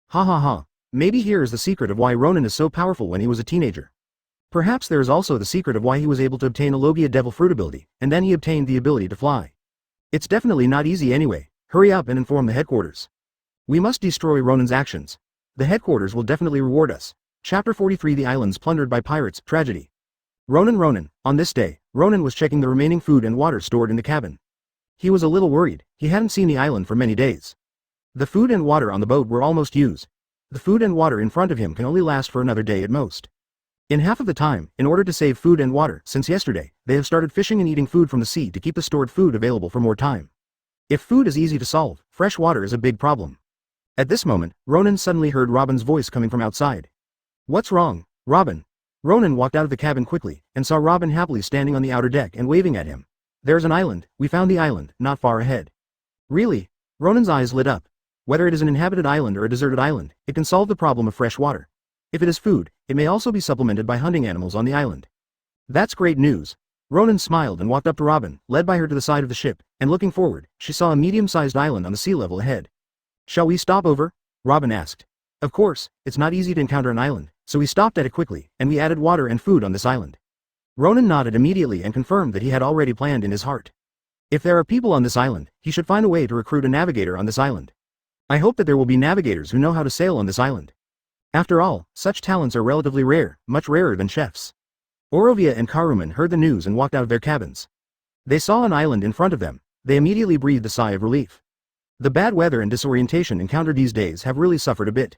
Ha. Maybe here is the secret of why Ronan is so powerful when he was a teenager. Perhaps there is also the secret of why he was able to obtain a Logia Devil Fruit ability, and then he obtained the ability to fly. It's definitely not easy anyway. Hurry up and inform the headquarters. We must destroy Ronan's actions. The headquarters will definitely reward us. Chapter 43 The Islands Plundered by Pirates, Tragedy. Ronan. On this day, Ronan was checking the remaining food and water stored in the cabin. He was a little worried. He hadn't seen the island for many days. The food and water on the boat were almost used. The food and water in front of him can only last for another day at most. In half of the time, in order to save food and water, since yesterday, they have started fishing and eating food from the sea to keep the stored food available for more time. If food is easy to solve, fresh water is a big problem. At this moment, Ronan suddenly heard Robin's voice coming from outside. What's wrong, Robin? Ronan walked out of the cabin quickly, and saw Robin happily standing on the outer deck and waving at him. There's an island, we found the island, not far ahead. Really? Ronan's eyes lit up. Whether it is an inhabited island or a deserted island, it can solve the problem of fresh water. If it is food, it may also be supplemented by hunting animals on the island. That's great news. Ronan smiled and walked up to Robin, led by her to the side of the ship, and looking forward, she saw a medium-sized island on the sea level ahead. Shall we stop over? Robin asked. Of course, it's not easy to encounter an island, so we stopped at it quickly, and we added water and food on this island. Ronan nodded immediately and confirmed that he had already planned in his heart. If there are people on this island, he should find a way to recruit a navigator on this island. I hope that there will be navigators who know how to sail on this island. After all, such talents are relatively rare, much rarer than chefs. Orovia and Karuman heard the news and walked out of their cabins. They saw an island in front of them. They immediately breathed a sigh of relief. The bad weather and disorientation encountered these days have really suffered a bit.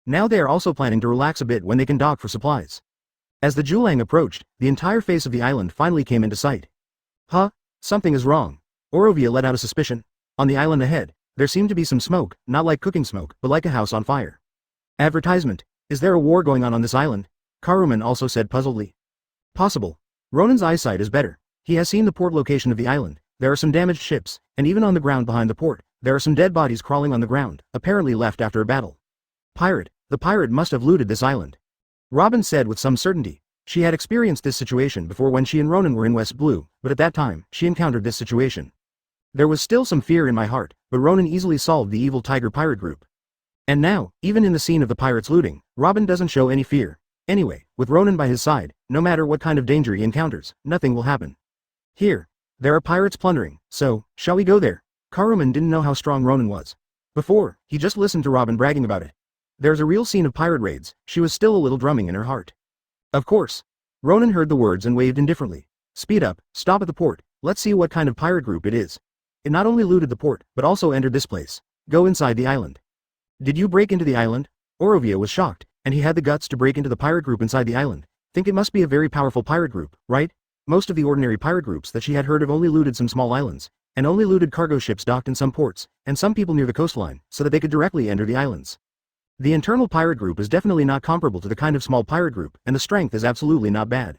Now they are also planning to relax a bit when they can dock for supplies. As the Julang approached, the entire face of the island finally came into sight. Huh? Something is wrong. Orovia let out a suspicion. On the island ahead, there seemed to be some smoke, not like cooking smoke, but like a house on fire. Advertisement. Is there a war going on this island? Karuman also said puzzledly. Possible. Ronan's eyesight is better. He has seen the port location of the island. There are some damaged ships, and even on the ground behind the port, there are some dead bodies crawling on the ground, apparently left after a battle. Pirate. The pirate must have looted this island. Robin said with some certainty. She had experienced this situation before when she and Ronan were in West Blue, but at that time, she encountered this situation. There was still some fear in my heart, but Ronan easily solved the evil tiger pirate group. And now, even in the scene of the pirates looting, Robin doesn't show any fear. Anyway, with Ronan by his side, no matter what kind of danger he encounters, nothing will happen. Here. There are pirates plundering, so, shall we go there? Karuman didn't know how strong Ronan was. Before, he just listened to Robin bragging about it. There's a real scene of pirate raids, she was still a little drumming in her heart. Of course. Ronan heard the words and waved indifferently. Speed up, stop at the port, let's see what kind of pirate group it is. It not only looted the port, but also entered this place. Go inside the island. Did you break into the island? Orovia was shocked, and he had the guts to break into the pirate group inside the island. Think it must be a very powerful pirate group, right? Most of the ordinary pirate groups that she had heard of only looted some small islands, and only looted cargo ships docked in some ports, and some people near the coastline, so that they could directly enter the islands. The internal pirate group is definitely not comparable to the kind of small pirate group, and the strength is absolutely not bad.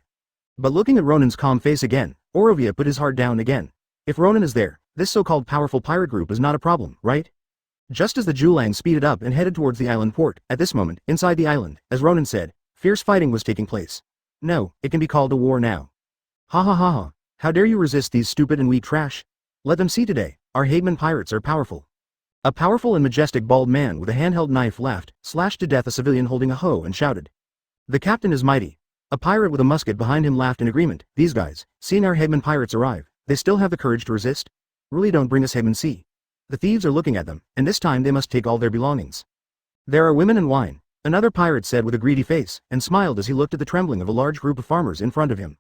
But looking at Ronan's calm face again, Orovia put his heart down again. If Ronan is there, this so-called powerful pirate group is not a problem, right? Just as the Julang speeded up and headed towards the island port, at this moment, inside the island, as Ronan said, fierce fighting was taking place. No, it can be called a war now. Ha ha ha ha, how dare you resist these stupid and weak trash? Let them see today, our Hegman Pirates are powerful. A powerful and majestic bald man with a handheld knife laughed, slashed to death a civilian holding a hoe and shouted. The captain is mighty. A pirate with a musket behind him laughed in agreement. These guys, seeing our Hegman Pirates arrive, they still have the courage to resist? Really don't bring us Hegman see. The thieves are looking at them, and this time they must take all their belongings. There are women and wine, another pirate said with a greedy face, and smiled as he looked at the trembling of a large group of farmers in front of him.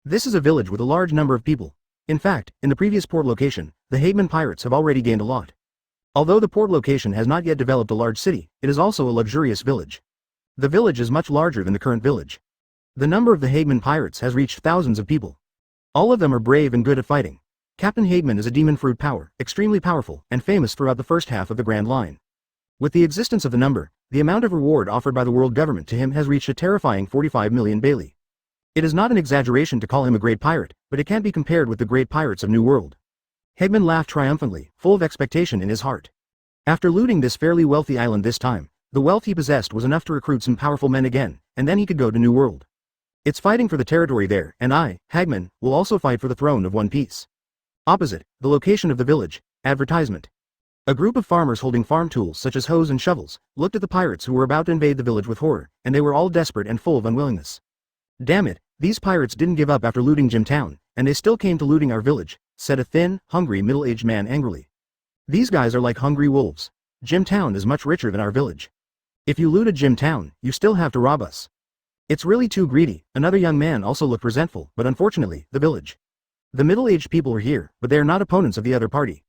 This is a village with a large number of people. In fact, in the previous port location, the Hegman Pirates have already gained a lot. Although the port location has not yet developed a large city, it is also a luxurious village. The village is much larger than the current village. The number of the Hegman Pirates has reached thousands of people. All of them are brave and good at fighting. Captain Hegman is a demon fruit power, extremely powerful, and famous throughout the first half of the Grand Line. With the existence of the number, the amount of reward offered by the world government to him has reached a terrifying 45 million Bailey. It is not an exaggeration to call him a great pirate, but it can't be compared with the great pirates of New World. Hegman laughed triumphantly, full of expectation in his heart. After looting this fairly wealthy island this time, the wealth he possessed was enough to recruit some powerful men again, and then he could go to New World. It's fighting for the territory there, and I, Hegman, will also fight for the throne of One Piece. Opposite, the location of the village, advertisement. A group of farmers holding farm tools such as hoes and shovels, looked at the pirates who were about to invade the village with horror, and they were all desperate and full of unwillingness. Damn it, these pirates didn't give up after looting Jim Town, and they still came to looting our village, said a thin, hungry middle-aged man angrily. These guys are like hungry wolves. Jim Town is much richer than our village. If you looted Jim Town, you still have to rob us. It's really too greedy. Another young man also looked resentful, but unfortunately, the village. The middle-aged people are here, but they are not opponents of the other party.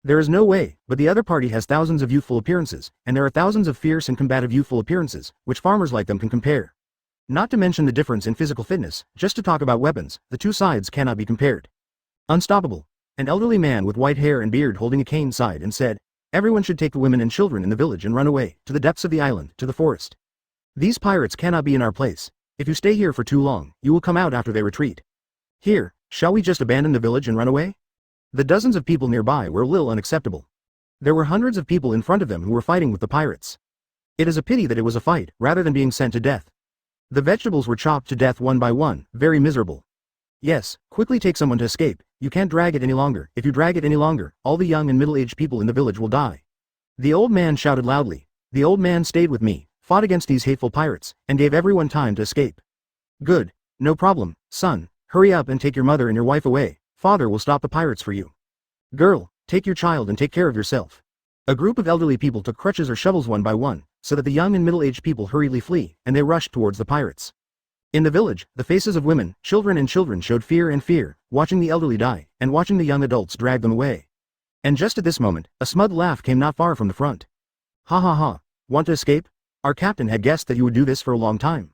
There is no way, but the other party has thousands of youthful appearances, and there are thousands of fierce and combative youthful appearances, which farmers like them can compare. Not to mention the difference in physical fitness, just to talk about weapons, the two sides cannot be compared. Unstoppable. An elderly man with white hair and beard holding a cane sighed and said, everyone should take the women and children in the village and run away, to the depths of the island, to the forest. These pirates cannot be in our place. If you stay here for too long, you will come out after they retreat. Here, shall we just abandon the village and run away? The dozens of people nearby were a little unacceptable. There were hundreds of people in front of them who were fighting with the pirates. It is a pity that it was a fight, rather than being sent to death. The vegetables were chopped to death one by one, very miserable. Yes, quickly take someone to escape, you can't drag it any longer. If you drag it any longer, all the young and middle-aged people in the village will die. The old man shouted loudly. The old man stayed with me, fought against these hateful pirates, and gave everyone time to escape. Good. No problem, son, hurry up and take your mother and your wife away, father will stop the pirates for you. Girl, take your child and take care of yourself. A group of elderly people took crutches or shovels one by one, so that the young and middle-aged people hurriedly flee, and they rushed towards the pirates. In the village, the faces of women, children showed fear and fear, watching the elderly die, and watching the young adults drag them away. And just at this moment, a smug laugh came not far from the front. Ha ha ha. Want to escape? Our captain had guessed that you would do this for a long time.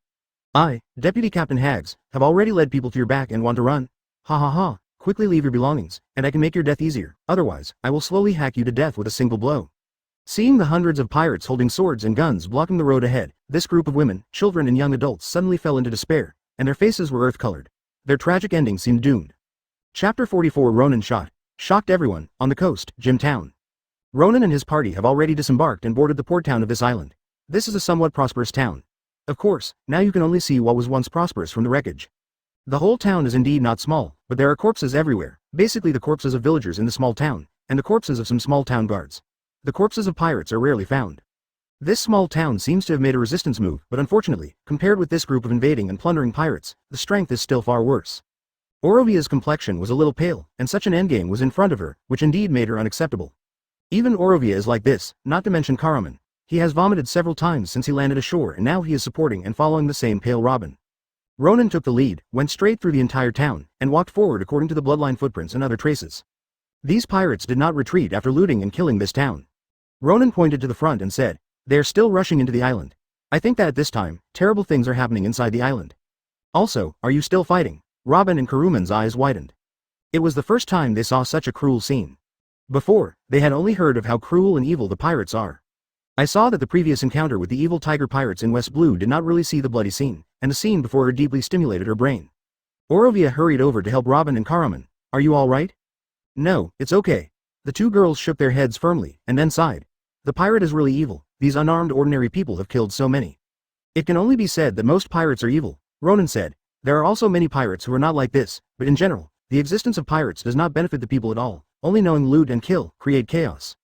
I, Deputy Captain Hags, have already led people to your back and want to run. Ha ha ha. Quickly leave your belongings, and I can make your death easier, otherwise, I will slowly hack you to death with a single blow. Seeing the hundreds of pirates holding swords and guns blocking the road ahead, this group of women, children and young adults suddenly fell into despair, and their faces were earth-colored. Their tragic ending seemed doomed. Chapter 44 Ronan shocked everyone, on the coast, Jim Town. Ronan and his party have already disembarked and boarded the port town of this island. This is a somewhat prosperous town. Of course, now you can only see what was once prosperous from the wreckage. The whole town is indeed not small, but there are corpses everywhere, basically the corpses of villagers in the small town, and the corpses of some small town guards. The corpses of pirates are rarely found. This small town seems to have made a resistance move, but unfortunately, compared with this group of invading and plundering pirates, the strength is still far worse. Orovia's complexion was a little pale, and such an endgame was in front of her, which indeed made her unacceptable. Even Orovia is like this, not to mention Karaman. He has vomited several times since he landed ashore and now he is supporting and following the same pale Robin. Ronan took the lead, went straight through the entire town, and walked forward according to the bloodline footprints and other traces. These pirates did not retreat after looting and killing this town. Ronan pointed to the front and said, "They are still rushing into the island. I think that at this time, terrible things are happening inside the island. Also, are you still fighting?" Robin and Karuman's eyes widened. It was the first time they saw such a cruel scene. Before, they had only heard of how cruel and evil the pirates are. I saw that the previous encounter with the evil tiger pirates in West Blue did not really see the bloody scene, and the scene before her deeply stimulated her brain. Orovia hurried over to help Robin and Karaman. "Are you all right?" "No, it's okay." The two girls shook their heads firmly, and then sighed. "The pirate is really evil. These unarmed ordinary people have killed so many." "It can only be said that most pirates are evil," Ronan said. "There are also many pirates who are not like this, but in general, the existence of pirates does not benefit the people at all, only knowing loot and kill, create chaos."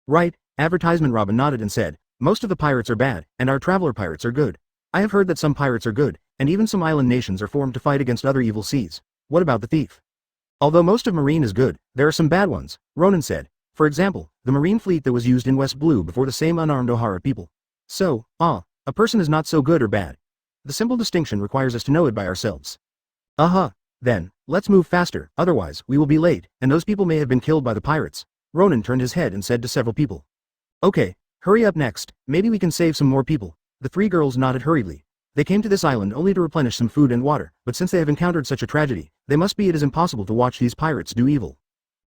"Right." Advertisement Robin nodded and said, "Most of the pirates are bad, and our traveler pirates are good. I have heard that some pirates are good, and even some island nations are formed to fight against other evil seas. What about the thief?" "Although most of Marine is good, there are some bad ones," Ronan said. "For example, the Marine fleet that was used in West Blue before the same unarmed Ohara people. So, a person is not so good or bad. The simple distinction requires us to know it by ourselves." Then, let's move faster, otherwise, we will be late, and those people may have been killed by the pirates." Ronan turned his head and said to several people. "Okay, hurry up next, maybe we can save some more people." The three girls nodded hurriedly. They came to this island only to replenish some food and water, but since they have encountered such a tragedy, it is impossible to watch these pirates do evil.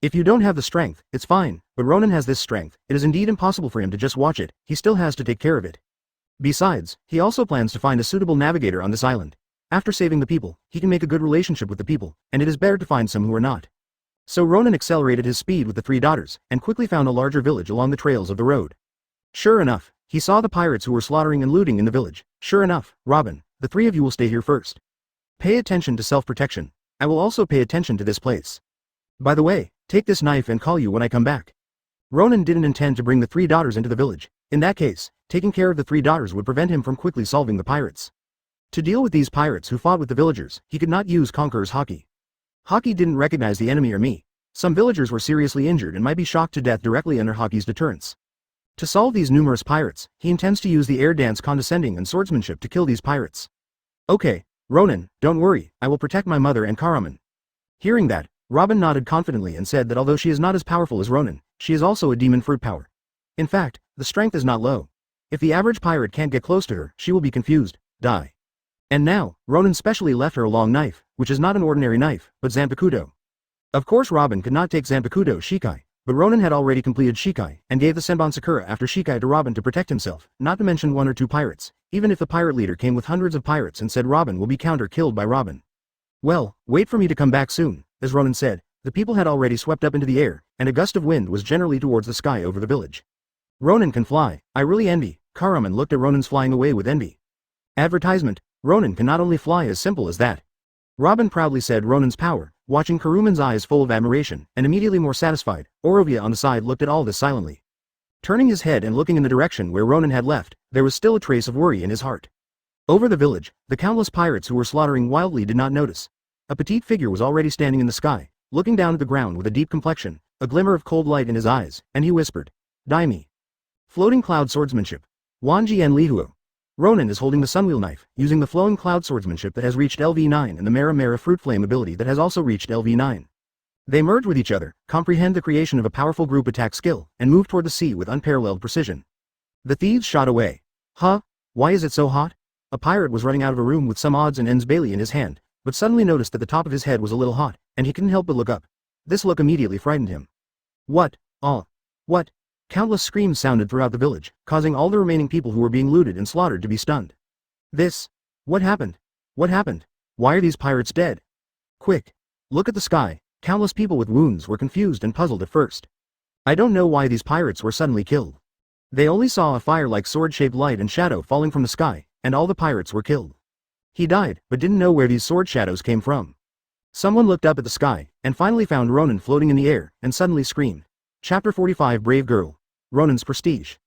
"If you don't have the strength, it's fine, but Ronan has this strength, it is indeed impossible for him to just watch it, he still has to take care of it. Besides, he also plans to find a suitable navigator on this island. After saving the people, he can make a good relationship with the people, and it is better to find some who are not." So Ronan accelerated his speed with the three daughters, and quickly found a larger village along the trails of the road. Sure enough, he saw the pirates who were slaughtering and looting in the village. "Sure enough, Robin, the three of you will stay here first. Pay attention to self-protection. I will also pay attention to this place. By the way, take this knife and call you when I come back." Ronan didn't intend to bring the three daughters into the village. In that case, taking care of the three daughters would prevent him from quickly solving the pirates. To deal with these pirates who fought with the villagers, he could not use Conqueror's Haki. Haki didn't recognize the enemy or me. Some villagers were seriously injured and might be shocked to death directly under Haki's deterrence. To solve these numerous pirates, he intends to use the air dance condescending and swordsmanship to kill these pirates. "Okay, Ronan, don't worry, I will protect my mother and Karaman." Hearing that, Robin nodded confidently and said that although she is not as powerful as Ronan, she is also a demon fruit power. In fact, the strength is not low. If the average pirate can't get close to her, she will be confused, die. And now, Ronan specially left her a long knife, which is not an ordinary knife, but Zanpakuto. Of course Robin could not take Zanpakuto Shikai, but Ronan had already completed Shikai, and gave the Senbon Sakura after Shikai to Robin to protect himself, not to mention one or two pirates, even if the pirate leader came with hundreds of pirates and said Robin will be counter-killed by Robin. "Well, wait for me to come back soon," as Ronan said. The people had already swept up into the air, and a gust of wind was generally towards the sky over the village. "Ronan can fly, I really envy." Karaman looked at Ronan's flying away with envy. Advertisement, Ronan can not only fly as simple as that. Robin proudly said Ronan's power, watching Karuman's eyes full of admiration, and immediately more satisfied. Orovia on the side looked at all this silently. Turning his head and looking in the direction where Ronan had left, there was still a trace of worry in his heart. Over the village, the countless pirates who were slaughtering wildly did not notice. A petite figure was already standing in the sky, looking down at the ground with a deep complexion, a glimmer of cold light in his eyes, and he whispered, "Die me." Floating cloud swordsmanship. Wanji and Lihuo. Ronan is holding the sunwheel knife, using the flowing cloud swordsmanship that has reached LV9 and the Mera-mera Fruit flame ability that has also reached LV9. They merge with each other, comprehend the creation of a powerful group attack skill, and move toward the sea with unparalleled precision. The thieves shot away. Huh? Why is it so hot? A pirate was running out of a room with some odds and ends Bailey in his hand, but suddenly noticed that the top of his head was a little hot, and he couldn't help but look up. This look immediately frightened him. What? Oh. What? Countless screams sounded throughout the village, causing all the remaining people who were being looted and slaughtered to be stunned. This? What happened? What happened? Why are these pirates dead? Quick! Look at the sky. Countless people with wounds were confused and puzzled at first. I don't know why these pirates were suddenly killed. They only saw a fire-like sword-shaped light and shadow falling from the sky, and all the pirates were killed. He died, but didn't know where these sword shadows came from. Someone looked up at the sky, and finally found Ronan floating in the air, and suddenly screamed. Chapter 45 Brave Girl. Ronan's Prestige.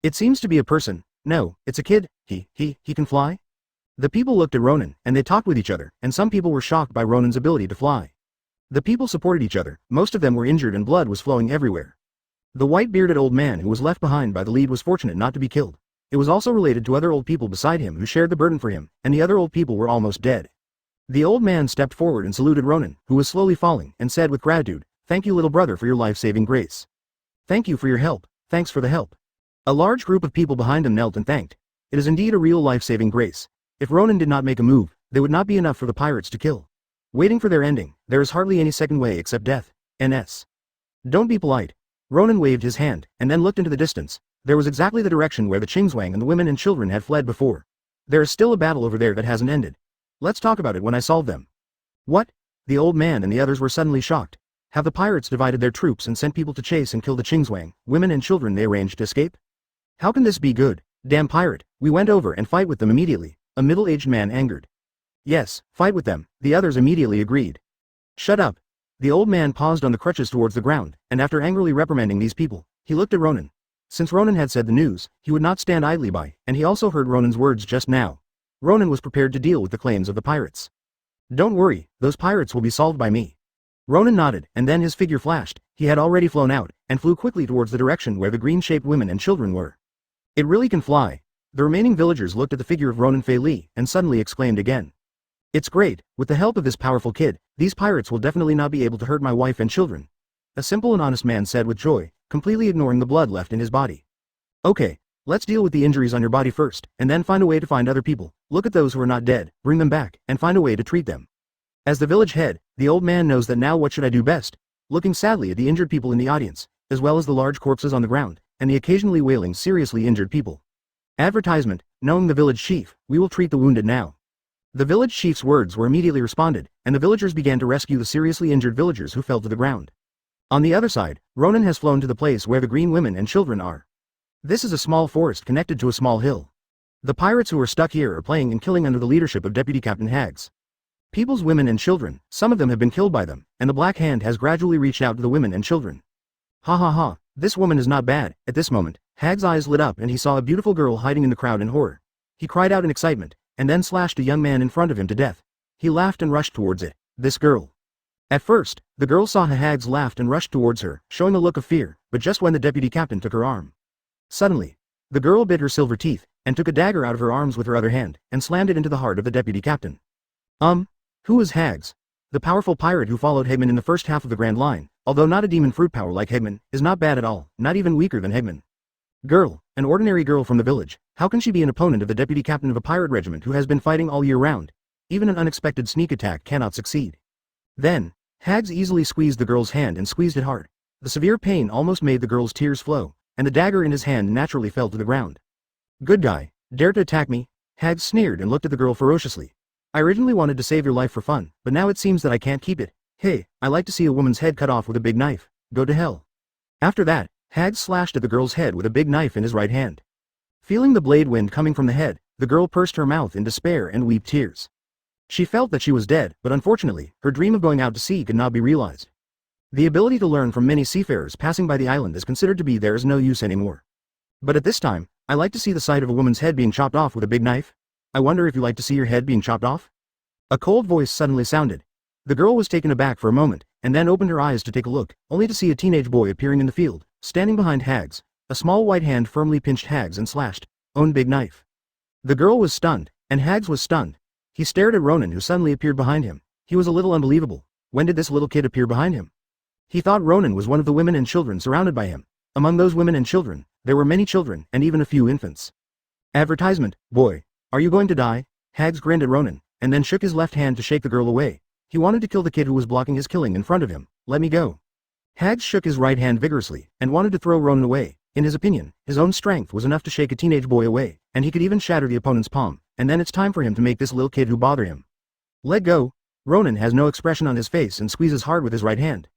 It seems to be a person. No, it's a kid. He can fly? The people looked at Ronan, and they talked with each other, and some people were shocked by Ronan's ability to fly. The people supported each other, most of them were injured and blood was flowing everywhere. The white-bearded old man who was left behind by the lead was fortunate not to be killed. It was also related to other old people beside him who shared the burden for him, and the other old people were almost dead. The old man stepped forward and saluted Ronan, who was slowly falling, and said with gratitude, "Thank you, little brother, for your life-saving grace. Thank you for your help. Thanks for the help." A large group of people behind him knelt and thanked. It is indeed a real life-saving grace. If Ronan did not make a move, they would not be enough for the pirates to kill. Waiting for their ending, there is hardly any second way except death. NS. Don't be polite. Ronan waved his hand, and then looked into the distance. There was exactly the direction where the Qingzhuang and the women and children had fled before. There is still a battle over there that hasn't ended. Let's talk about it when I solve them. What? The old man and the others were suddenly shocked. Have the pirates divided their troops and sent people to chase and kill the Qingzhuang, women and children they arranged to escape? How can this be good? Damn pirate, we went over and fight with them immediately, a middle-aged man angered. Yes, fight with them, the others immediately agreed. Shut up. The old man paused on the crutches towards the ground, and after angrily reprimanding these people, he looked at Ronan. Since Ronan had said the news, he would not stand idly by, and he also heard Ronan's words just now. Ronan was prepared to deal with the claims of the pirates. Don't worry, those pirates will be solved by me. Ronan nodded, and then his figure flashed. He had already flown out, and flew quickly towards the direction where the green-shaped women and children were. It really can fly. The remaining villagers looked at the figure of Ronan Fei Li, and suddenly exclaimed again. It's great, with the help of this powerful kid, these pirates will definitely not be able to hurt my wife and children. A simple and honest man said with joy, completely ignoring the blood left in his body. Okay, let's deal with the injuries on your body first, and then find a way to find other people. Look at those who are not dead, bring them back, and find a way to treat them. As the village head, the old man knows that now what should I do best? Looking sadly at the injured people in the audience, as well as the large corpses on the ground, and the occasionally wailing seriously injured people. Advertisement, knowing the village chief, we will treat the wounded now. The village chief's words were immediately responded, and the villagers began to rescue the seriously injured villagers who fell to the ground. On the other side, Ronan has flown to the place where the green women and children are. This is a small forest connected to a small hill. The pirates who are stuck here are playing and killing under the leadership of Deputy Captain Hags. People's women and children, some of them have been killed by them, and the Black Hand has gradually reached out to the women and children. Ha ha ha, this woman is not bad. At this moment, Hag's eyes lit up and he saw a beautiful girl hiding in the crowd in horror. He cried out in excitement, and then slashed a young man in front of him to death. He laughed and rushed towards it. This girl. At first, the girl saw Hags laughed and rushed towards her, showing a look of fear, but just when the deputy captain took her arm. Suddenly, the girl bit her silver teeth, and took a dagger out of her arms with her other hand, and slammed it into the heart of the deputy captain. Who is Hags? The powerful pirate who followed Hegman in the first half of the Grand Line, although not a demon fruit power like Hegman, is not bad at all, not even weaker than Hegman. Girl, an ordinary girl from the village, how can she be an opponent of the deputy captain of a pirate regiment who has been fighting all year round? Even an unexpected sneak attack cannot succeed. Then, Hags easily squeezed the girl's hand and squeezed it hard. The severe pain almost made the girl's tears flow, and the dagger in his hand naturally fell to the ground. Good guy, dare to attack me? Hags sneered and looked at the girl ferociously. I originally wanted to save your life for fun, but now it seems that I can't keep it. Hey, I like to see a woman's head cut off with a big knife. Go to hell. After that, Hags slashed at the girl's head with a big knife in his right hand. Feeling the blade wind coming from the head, the girl pursed her mouth in despair and wept tears. She felt that she was dead, but unfortunately, her dream of going out to sea could not be realized. The ability to learn from many seafarers passing by the island is considered to be there is no use anymore. But at this time, I like to see the sight of a woman's head being chopped off with a big knife. I wonder if you like to see your head being chopped off? A cold voice suddenly sounded. The girl was taken aback for a moment, and then opened her eyes to take a look, only to see a teenage boy appearing in the field, standing behind Hags. A small white hand firmly pinched Hags and slashed, "Own big knife." The girl was stunned, and Hags was stunned. He stared at Ronan who suddenly appeared behind him. He was a little unbelievable. When did this little kid appear behind him? He thought Ronan was one of the women and children surrounded by him. Among those women and children, there were many children and even a few infants. Advertisement, boy. Are you going to die? Hags grinned at Ronan, and then shook his left hand to shake the girl away. He wanted to kill the kid who was blocking his killing in front of him. Let me go. Hags shook his right hand vigorously, and wanted to throw Ronan away. In his opinion, his own strength was enough to shake a teenage boy away, and he could even shatter the opponent's palm, and then it's time for him to make this little kid who bother him. Let go. Ronan has no expression on his face and squeezes hard with his right hand.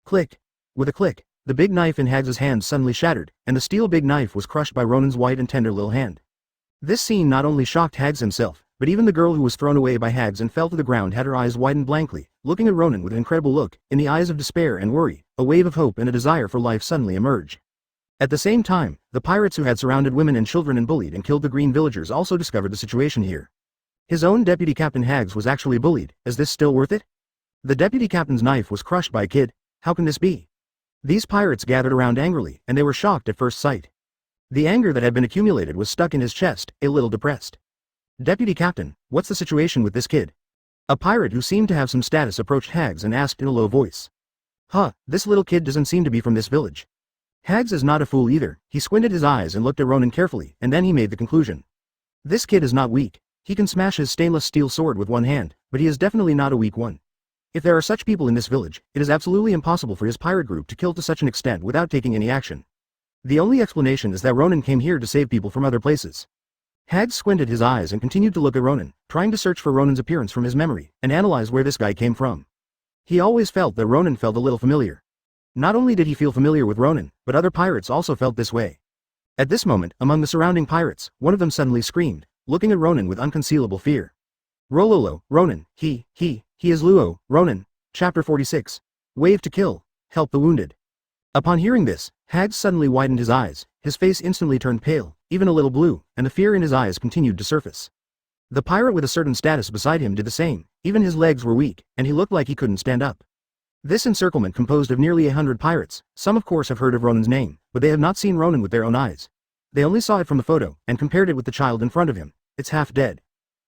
Click. With a click, the big knife in Hags' hand suddenly shattered, and the steel big knife was crushed by Ronan's white and tender little hand. This scene not only shocked Hags himself, but even the girl who was thrown away by Hags and fell to the ground had her eyes widened blankly, looking at Ronan with an incredible look. In the eyes of despair and worry, a wave of hope and a desire for life suddenly emerged. At the same time, the pirates who had surrounded women and children and bullied and killed the green villagers also discovered the situation here. His own deputy captain Hags was actually bullied. Is this still worth it? The deputy captain's knife was crushed by a kid. How can this be? These pirates gathered around angrily, and they were shocked at first sight. The anger that had been accumulated was stuck in his chest, a little depressed. Deputy captain, what's the situation with this kid? A pirate who seemed to have some status approached Hags and asked in a low voice. This little kid doesn't seem to be from this village. Hags is not a fool either. He squinted his eyes and looked at Ronan carefully, and then he made the conclusion. This kid is not weak. He can smash his stainless steel sword with one hand, but he is definitely not a weak one. If there are such people in this village, it is absolutely impossible for his pirate group to kill to such an extent without taking any action. The only explanation is that Ronan came here to save people from other places. Hags squinted his eyes and continued to look at Ronan, trying to search for Ronan's appearance from his memory, and analyze where this guy came from. He always felt that Ronan felt a little familiar. Not only did he feel familiar with Ronan, but other pirates also felt this way. At this moment, among the surrounding pirates, one of them suddenly screamed, looking at Ronan with unconcealable fear. Rololo, Ronan, he is Luo, Ronan. Chapter 46. Wave to kill, help the wounded. Upon hearing this, Hags suddenly widened his eyes, his face instantly turned pale, even a little blue, and the fear in his eyes continued to surface. The pirate with a certain status beside him did the same, even his legs were weak, and he looked like he couldn't stand up. This encirclement composed of nearly 100 pirates. Some of course have heard of Ronan's name, but they have not seen Ronan with their own eyes. They only saw it from the photo, and compared it with the child in front of him. It's half dead.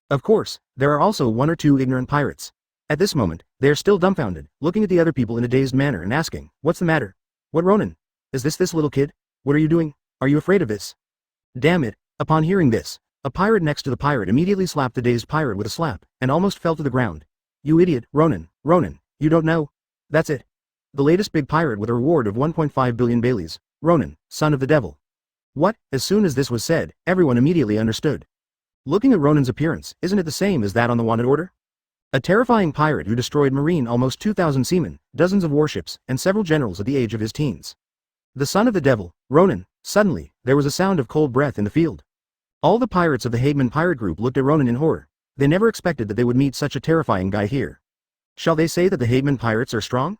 Of course, there are also one or two ignorant pirates. At this moment, they are still dumbfounded, looking at the other people in a dazed manner and asking, what's the matter? What Ronan? Is this little kid? What are you doing? Are you afraid of this? Damn it. Upon hearing this, a pirate next to the pirate immediately slapped the dazed pirate with a slap, and almost fell to the ground. You idiot, Ronan, you don't know? That's it. The latest big pirate with a reward of 1.5 billion Baileys, Ronan, son of the devil. What? As soon as this was said, everyone immediately understood. Looking at Ronan's appearance, isn't it the same as that on the wanted order? A terrifying pirate who destroyed marine almost 2,000 seamen, dozens of warships, and several generals at the age of his teens. The son of the devil, Ronan. Suddenly, there was a sound of cold breath in the field. All the pirates of the Hegman Pirate group looked at Ronan in horror. They never expected that they would meet such a terrifying guy here. Shall they say that the Hegman Pirates are strong?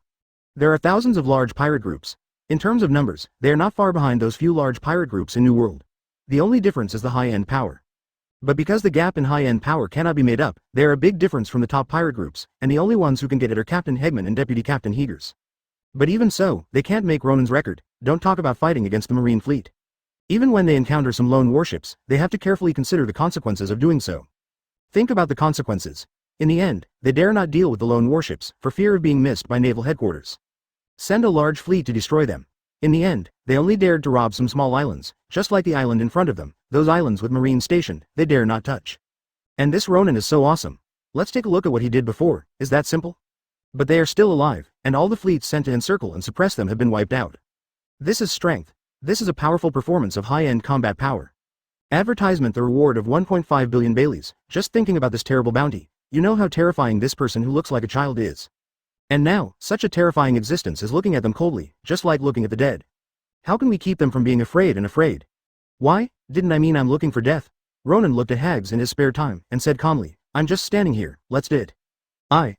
There are thousands of large pirate groups. In terms of numbers, they are not far behind those few large pirate groups in New World. The only difference is the high-end power. But because the gap in high-end power cannot be made up, they are a big difference from the top pirate groups, and the only ones who can get it are Captain Hegman and Deputy Captain Hegers. But even so, they can't make Ronan's record. Don't talk about fighting against the marine fleet. Even when they encounter some lone warships, they have to carefully consider the consequences of doing so. Think about the consequences. In the end, they dare not deal with the lone warships, for fear of being missed by naval headquarters. Send a large fleet to destroy them. In the end, they only dared to rob some small islands, just like the island in front of them. Those islands with marines stationed, they dare not touch. And this Ronan is so awesome. Let's take a look at what he did before. Is that simple? But they are still alive, and all the fleets sent to encircle and suppress them have been wiped out. This is strength. This is a powerful performance of high-end combat power. Advertisement: the reward of 1.5 billion Baileys. Just thinking about this terrible bounty, you know how terrifying this person who looks like a child is. And now, such a terrifying existence is looking at them coldly, just like looking at the dead. How can we keep them from being afraid and afraid? Why? Didn't I mean I'm looking for death? Ronan looked at Hags in his spare time, and said calmly, I'm just standing here, let's do it. I.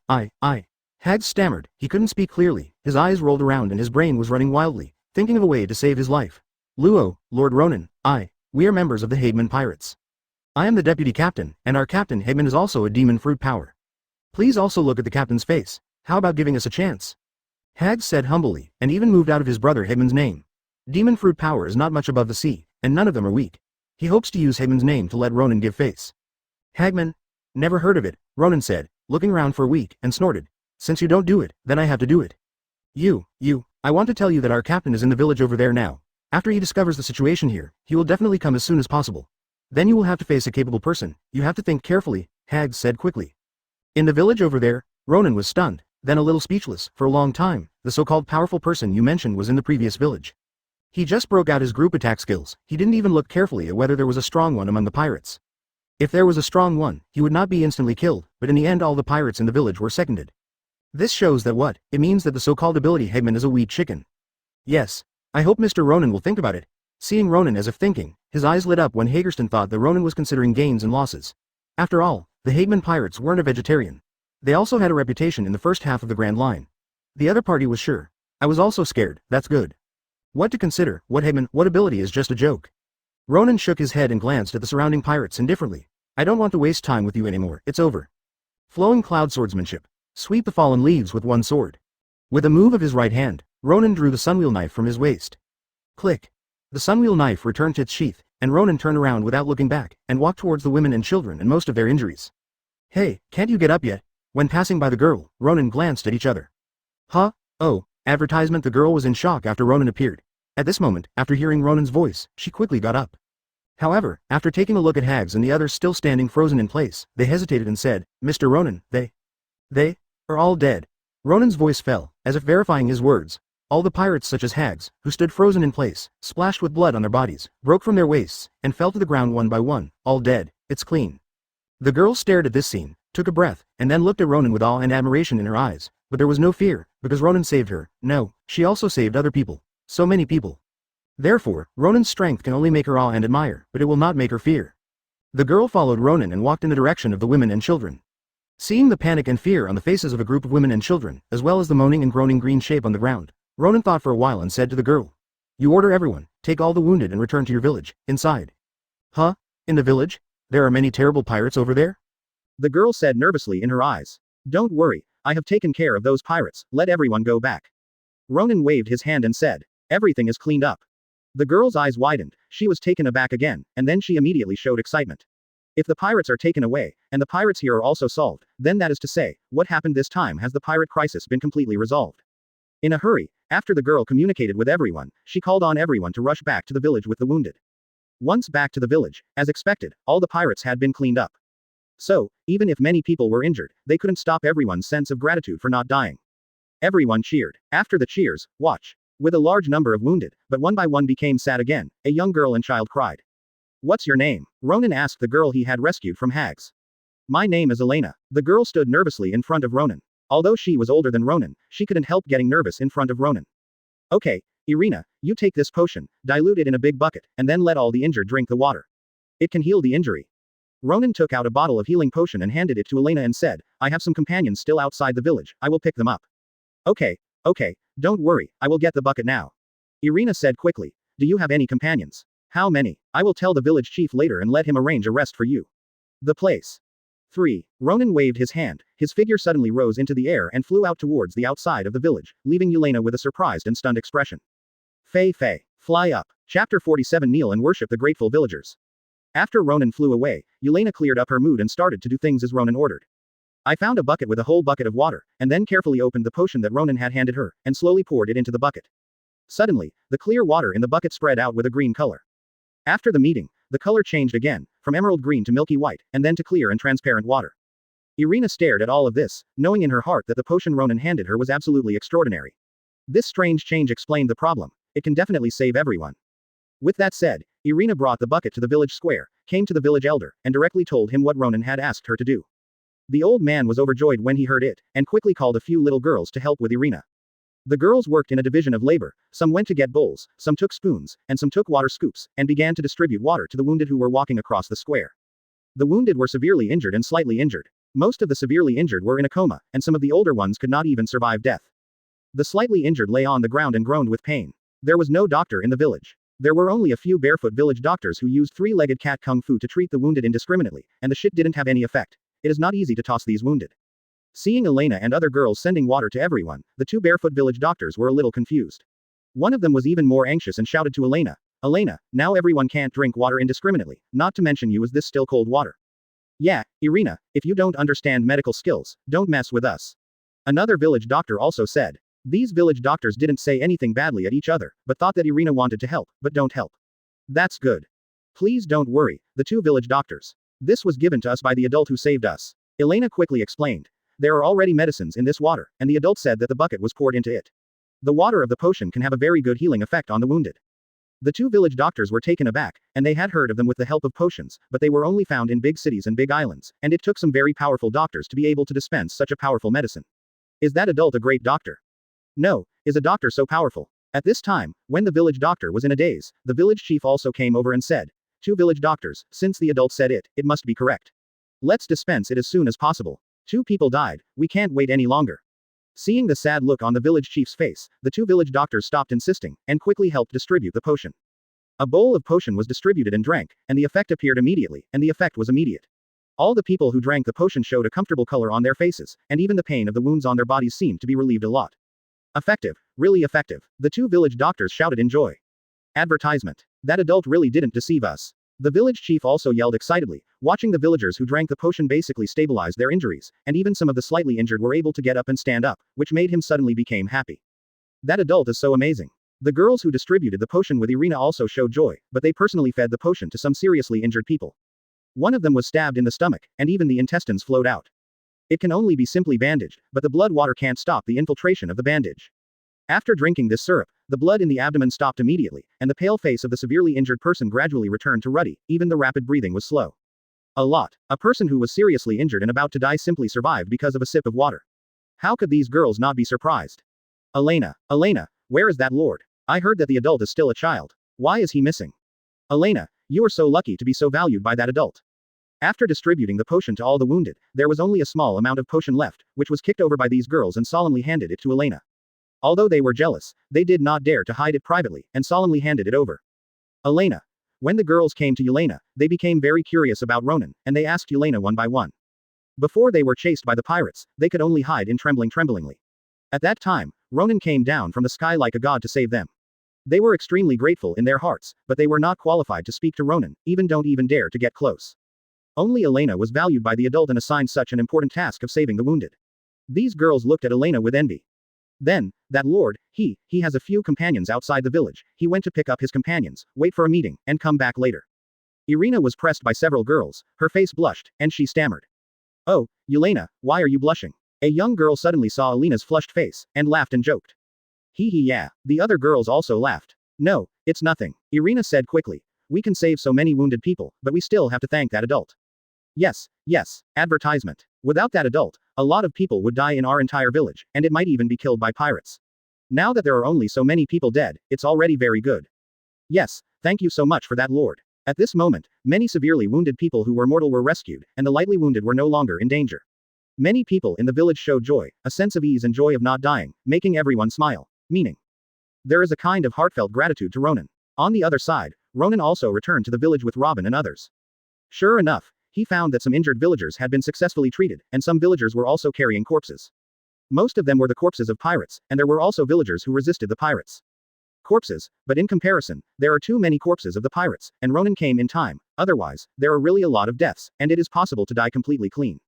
Hags stammered, he couldn't speak clearly, his eyes rolled around and his brain was running wildly, thinking of a way to save his life. Luo, Lord Ronan, we are members of the Hegman Pirates. I am the deputy captain, and our captain Hegman is also a demon fruit power. Please also look at the captain's face. How about giving us a chance? Hags said humbly, and even moved out of his brother Hegman's name. Demon fruit power is not much above the sea, and none of them are weak. He hopes to use Hegman's name to let Ronan give face. Hegman? Never heard of it, Ronan said, looking around for a week, and snorted. Since you don't do it, then I have to do it. I want to tell you that our captain is in the village over there now. After he discovers the situation here, he will definitely come as soon as possible. Then you will have to face a capable person, you have to think carefully, Hags said quickly. In the village over there, Ronan was stunned, then a little speechless. For a long time, the so-called powerful person you mentioned was in the previous village. He just broke out his group attack skills, he didn't even look carefully at whether there was a strong one among the pirates. If there was a strong one, he would not be instantly killed, but in the end all the pirates in the village were seconded. This shows that what? It means that the so-called ability Hegman is a weak chicken. Yes. I hope Mr. Ronan will think about it. Seeing Ronan as if thinking, his eyes lit up when Hagerston thought that Ronan was considering gains and losses. After all, the Hegman Pirates weren't a vegetarian. They also had a reputation in the first half of the Grand Line. The other party was sure. I was also scared, that's good. What to consider, what Hegman, what ability is just a joke? Ronan shook his head and glanced at the surrounding pirates indifferently. I don't want to waste time with you anymore, it's over. Flowing cloud swordsmanship. Sweep the fallen leaves with one sword. With a move of his right hand, Ronan drew the sunwheel knife from his waist. Click. The sunwheel knife returned to its sheath, and Ronan turned around without looking back, and walked towards the women and children and most of their injuries. Hey, can't you get up yet? When passing by the girl, Ronan glanced at each other. Huh? Oh, advertisement. The girl was in shock after Ronan appeared. At this moment, after hearing Ronan's voice, she quickly got up. However, after taking a look at Hags and the others still standing frozen in place, they hesitated and said, Mr. Ronan, they are all dead. Ronan's voice fell, as if verifying his words. All the pirates such as Hags, who stood frozen in place, splashed with blood on their bodies, broke from their waists, and fell to the ground one by one, all dead. It's clean. The girl stared at this scene, took a breath, and then looked at Ronan with awe and admiration in her eyes, but there was no fear, because Ronan saved her. No, she also saved other people. So many people. Therefore, Ronan's strength can only make her awe and admire, but it will not make her fear. The girl followed Ronan and walked in the direction of the women and children. Seeing the panic and fear on the faces of a group of women and children, as well as the moaning and groaning green shape on the ground, Ronan thought for a while and said to the girl, You order everyone, take all the wounded and return to your village, inside. Huh? In the village? There are many terrible pirates over there? The girl said nervously in her eyes. Don't worry, I have taken care of those pirates, let everyone go back. Ronan waved his hand and said, Everything is cleaned up. The girl's eyes widened, she was taken aback again, and then she immediately showed excitement. If the pirates are taken away, and the pirates here are also solved, then that is to say, what happened this time has the pirate crisis been completely resolved. In a hurry, after the girl communicated with everyone, she called on everyone to rush back to the village with the wounded. Once back to the village, as expected, all the pirates had been cleaned up. So, even if many people were injured, they couldn't stop everyone's sense of gratitude for not dying. Everyone cheered. After the cheers, watch. With a large number of wounded, but one by one became sad again, a young girl and child cried. What's your name? Ronan asked the girl he had rescued from Hags. My name is Elena. The girl stood nervously in front of Ronan. Although she was older than Ronan, she couldn't help getting nervous in front of Ronan. Okay, Irina, you take this potion, dilute it in a big bucket, and then let all the injured drink the water. It can heal the injury. Ronan took out a bottle of healing potion and handed it to Elena and said, I have some companions still outside the village, I will pick them up. Okay, don't worry, I will get the bucket now. Irina said quickly, do you have any companions? How many? I will tell the village chief later and let him arrange a rest for you. The place. 3. Ronan waved his hand, his figure suddenly rose into the air and flew out towards the outside of the village, leaving Yelena with a surprised and stunned expression. Fei, fly up. Chapter 47 Kneel and worship the grateful villagers. After Ronan flew away, Yelena cleared up her mood and started to do things as Ronan ordered. I found a bucket with a whole bucket of water, and then carefully opened the potion that Ronan had handed her, and slowly poured it into the bucket. Suddenly, the clear water in the bucket spread out with a green color. After the meeting, the color changed again, from emerald green to milky white, and then to clear and transparent water. Irina stared at all of this, knowing in her heart that the potion Ronan handed her was absolutely extraordinary. This strange change explained the problem. It can definitely save everyone. With that said, Irina brought the bucket to the village square, came to the village elder, and directly told him what Ronan had asked her to do. The old man was overjoyed when he heard it, and quickly called a few little girls to help with Irina. The girls worked in a division of labor, some went to get bowls, some took spoons, and some took water scoops, and began to distribute water to the wounded who were walking across the square. The wounded were severely injured and slightly injured. Most of the severely injured were in a coma, and some of the older ones could not even survive death. The slightly injured lay on the ground and groaned with pain. There was no doctor in the village. There were only a few barefoot village doctors who used three-legged cat kung fu to treat the wounded indiscriminately, and the shit didn't have any effect. It is not easy to toss these wounded. Seeing Elena and other girls sending water to everyone, the two barefoot village doctors were a little confused. One of them was even more anxious and shouted to Elena, Elena, now everyone can't drink water indiscriminately, not to mention you is this still cold water. Yeah, Irina, if you don't understand medical skills, don't mess with us. Another village doctor also said. These village doctors didn't say anything badly at each other, but thought that Irina wanted to help, but don't help. That's good. Please don't worry, the two village doctors. This was given to us by the adult who saved us. Elena quickly explained. There are already medicines in this water, and the adult said that the bucket was poured into it. The water of the potion can have a very good healing effect on the wounded. The two village doctors were taken aback, and they had heard of them with the help of potions, but they were only found in big cities and big islands, and it took some very powerful doctors to be able to dispense such a powerful medicine. Is that adult a great doctor? No, is a doctor so powerful? At this time, when the village doctor was in a daze, the village chief also came over and said, two village doctors, since the adult said it, it must be correct. Let's dispense it as soon as possible. Two people died, we can't wait any longer. Seeing the sad look on the village chief's face, the two village doctors stopped insisting, and quickly helped distribute the potion. A bowl of potion was distributed and drank, and the effect appeared immediately, and the effect was immediate. All the people who drank the potion showed a comfortable color on their faces, and even the pain of the wounds on their bodies seemed to be relieved a lot. Effective, really effective, the two village doctors shouted in joy. Advertisement. That adult really didn't deceive us. The village chief also yelled excitedly, watching the villagers who drank the potion basically stabilize their injuries, and even some of the slightly injured were able to get up and stand up, which made him suddenly became happy. That adult is so amazing. The girls who distributed the potion with Irina also showed joy, but they personally fed the potion to some seriously injured people. One of them was stabbed in the stomach, and even the intestines flowed out. It can only be simply bandaged, but the blood water can't stop the infiltration of the bandage. After drinking this syrup, the blood in the abdomen stopped immediately, and the pale face of the severely injured person gradually returned to ruddy, even the rapid breathing was slow. A person who was seriously injured and about to die simply survived because of a sip of water. How could these girls not be surprised? Elena, where is that lord? I heard that the adult is still a child. Why is he missing? Elena, you are so lucky to be so valued by that adult. After distributing the potion to all the wounded, there was only a small amount of potion left, which was kicked over by these girls and solemnly handed it to Elena. Although they were jealous, they did not dare to hide it privately, and solemnly handed it over. Elena. When the girls came to Elena, they became very curious about Ronan, and they asked Elena one by one. Before they were chased by the pirates, they could only hide in tremblingly. At that time, Ronan came down from the sky like a god to save them. They were extremely grateful in their hearts, but they were not qualified to speak to Ronan, don't even dare to get close. Only Elena was valued by the adult and assigned such an important task of saving the wounded. These girls looked at Elena with envy. Then, that lord, he has a few companions outside the village, he went to pick up his companions, wait for a meeting, and come back later. Irina was pressed by several girls, her face blushed, and she stammered. Oh, Elena, why are you blushing? A young girl suddenly saw Elena's flushed face, and laughed and joked. Yeah, the other girls also laughed. No, it's nothing, Irina said quickly. We can save so many wounded people, but we still have to thank that adult. Yes, advertisement. Without that adult, a lot of people would die in our entire village, and it might even be killed by pirates. Now that there are only so many people dead, it's already very good. Yes, thank you so much for that, lord. At this moment, many severely wounded people who were mortal were rescued, and the lightly wounded were no longer in danger. Many people in the village showed joy, a sense of ease and joy of not dying, making everyone smile. Meaning, there is a kind of heartfelt gratitude to Ronan. On the other side, Ronan also returned to the village with Robin and others. Sure enough, he found that some injured villagers had been successfully treated, and some villagers were also carrying corpses. Most of them were the corpses of pirates, and there were also villagers who resisted the pirates. Corpses, but in comparison, there are too many corpses of the pirates, and Ronan came in time, otherwise, there are really a lot of deaths, and it is possible to die completely clean.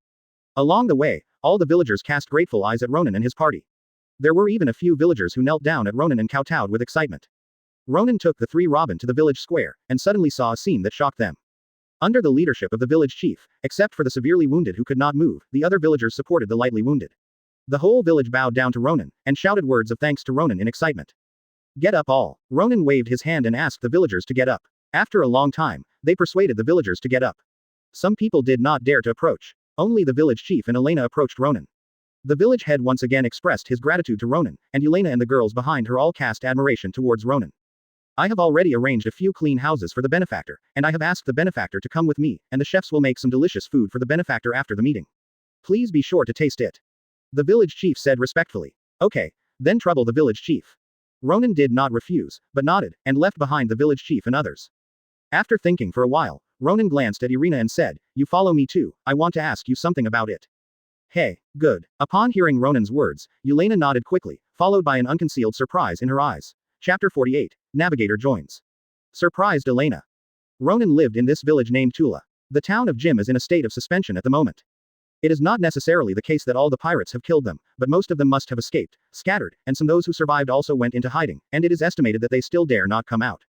Along the way, all the villagers cast grateful eyes at Ronan and his party. There were even a few villagers who knelt down at Ronan and kowtowed with excitement. Ronan took the three Robin to the village square, and suddenly saw a scene that shocked them. Under the leadership of the village chief, except for the severely wounded who could not move, the other villagers supported the lightly wounded. The whole village bowed down to Ronan, and shouted words of thanks to Ronan in excitement. Get up all. Ronan waved his hand and asked the villagers to get up. After a long time, they persuaded the villagers to get up. Some people did not dare to approach. Only the village chief and Elena approached Ronan. The village head once again expressed his gratitude to Ronan, and Elena and the girls behind her all cast admiration towards Ronan. I have already arranged a few clean houses for the benefactor, and I have asked the benefactor to come with me, and the chefs will make some delicious food for the benefactor after the meeting. Please be sure to taste it. The village chief said respectfully. Okay, then trouble the village chief. Ronan did not refuse, but nodded, and left behind the village chief and others. After thinking for a while, Ronan glanced at Irina and said, You follow me too, I want to ask you something about it. Hey, good. Upon hearing Ronan's words, Elena nodded quickly, followed by an unconcealed surprise in her eyes. Chapter 48. Navigator joins. Surprised Elena. Ronan lived in this village named Tula. The town of Jim is in a state of suspension at the moment. It is not necessarily the case that all the pirates have killed them, but most of them must have escaped, scattered, and some those who survived also went into hiding, and it is estimated that they still dare not come out.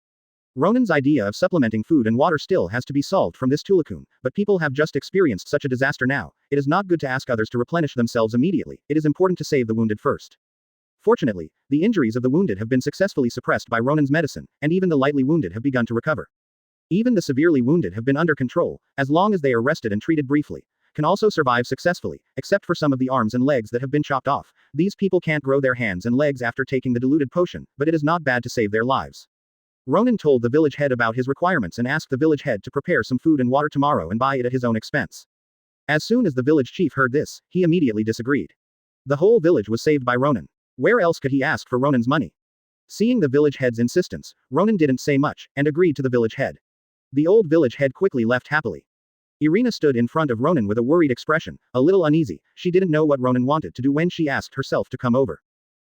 Ronan's idea of supplementing food and water still has to be solved from this tulakun, but people have just experienced such a disaster now. It is not good to ask others to replenish themselves immediately, it is important to save the wounded first. Fortunately, the injuries of the wounded have been successfully suppressed by Ronan's medicine, and even the lightly wounded have begun to recover. Even the severely wounded have been under control, as long as they are rested and treated briefly, can also survive successfully, except for some of the arms and legs that have been chopped off. These people can't grow their hands and legs after taking the diluted potion, but it is not bad to save their lives. Ronan told the village head about his requirements and asked the village head to prepare some food and water tomorrow and buy it at his own expense. As soon as the village chief heard this, he immediately disagreed. The whole village was saved by Ronan. Where else could he ask for Ronan's money? Seeing the village head's insistence, Ronan didn't say much, and agreed to the village head. The old village head quickly left happily. Irina stood in front of Ronan with a worried expression, a little uneasy. She didn't know what Ronan wanted to do when she asked herself to come over.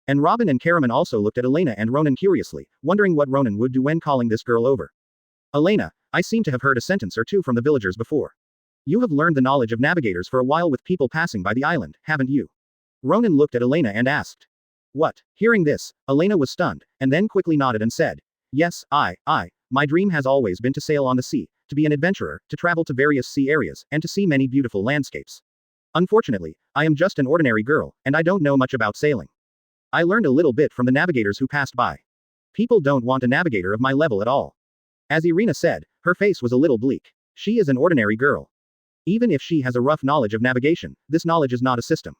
And Robin and Karaman also looked at Elena and Ronan curiously, wondering what Ronan would do when calling this girl over. Elena, I seem to have heard a sentence or two from the villagers before. You have learned the knowledge of navigators for a while with people passing by the island, haven't you? Ronan looked at Elena and asked. What? Hearing this, Elena was stunned, and then quickly nodded and said. Yes, my dream has always been to sail on the sea, to be an adventurer, to travel to various sea areas, and to see many beautiful landscapes. Unfortunately, I am just an ordinary girl, and I don't know much about sailing. I learned a little bit from the navigators who passed by. People don't want a navigator of my level at all. As Irina said, her face was a little bleak. She is an ordinary girl. Even if she has a rough knowledge of navigation, this knowledge is not a system.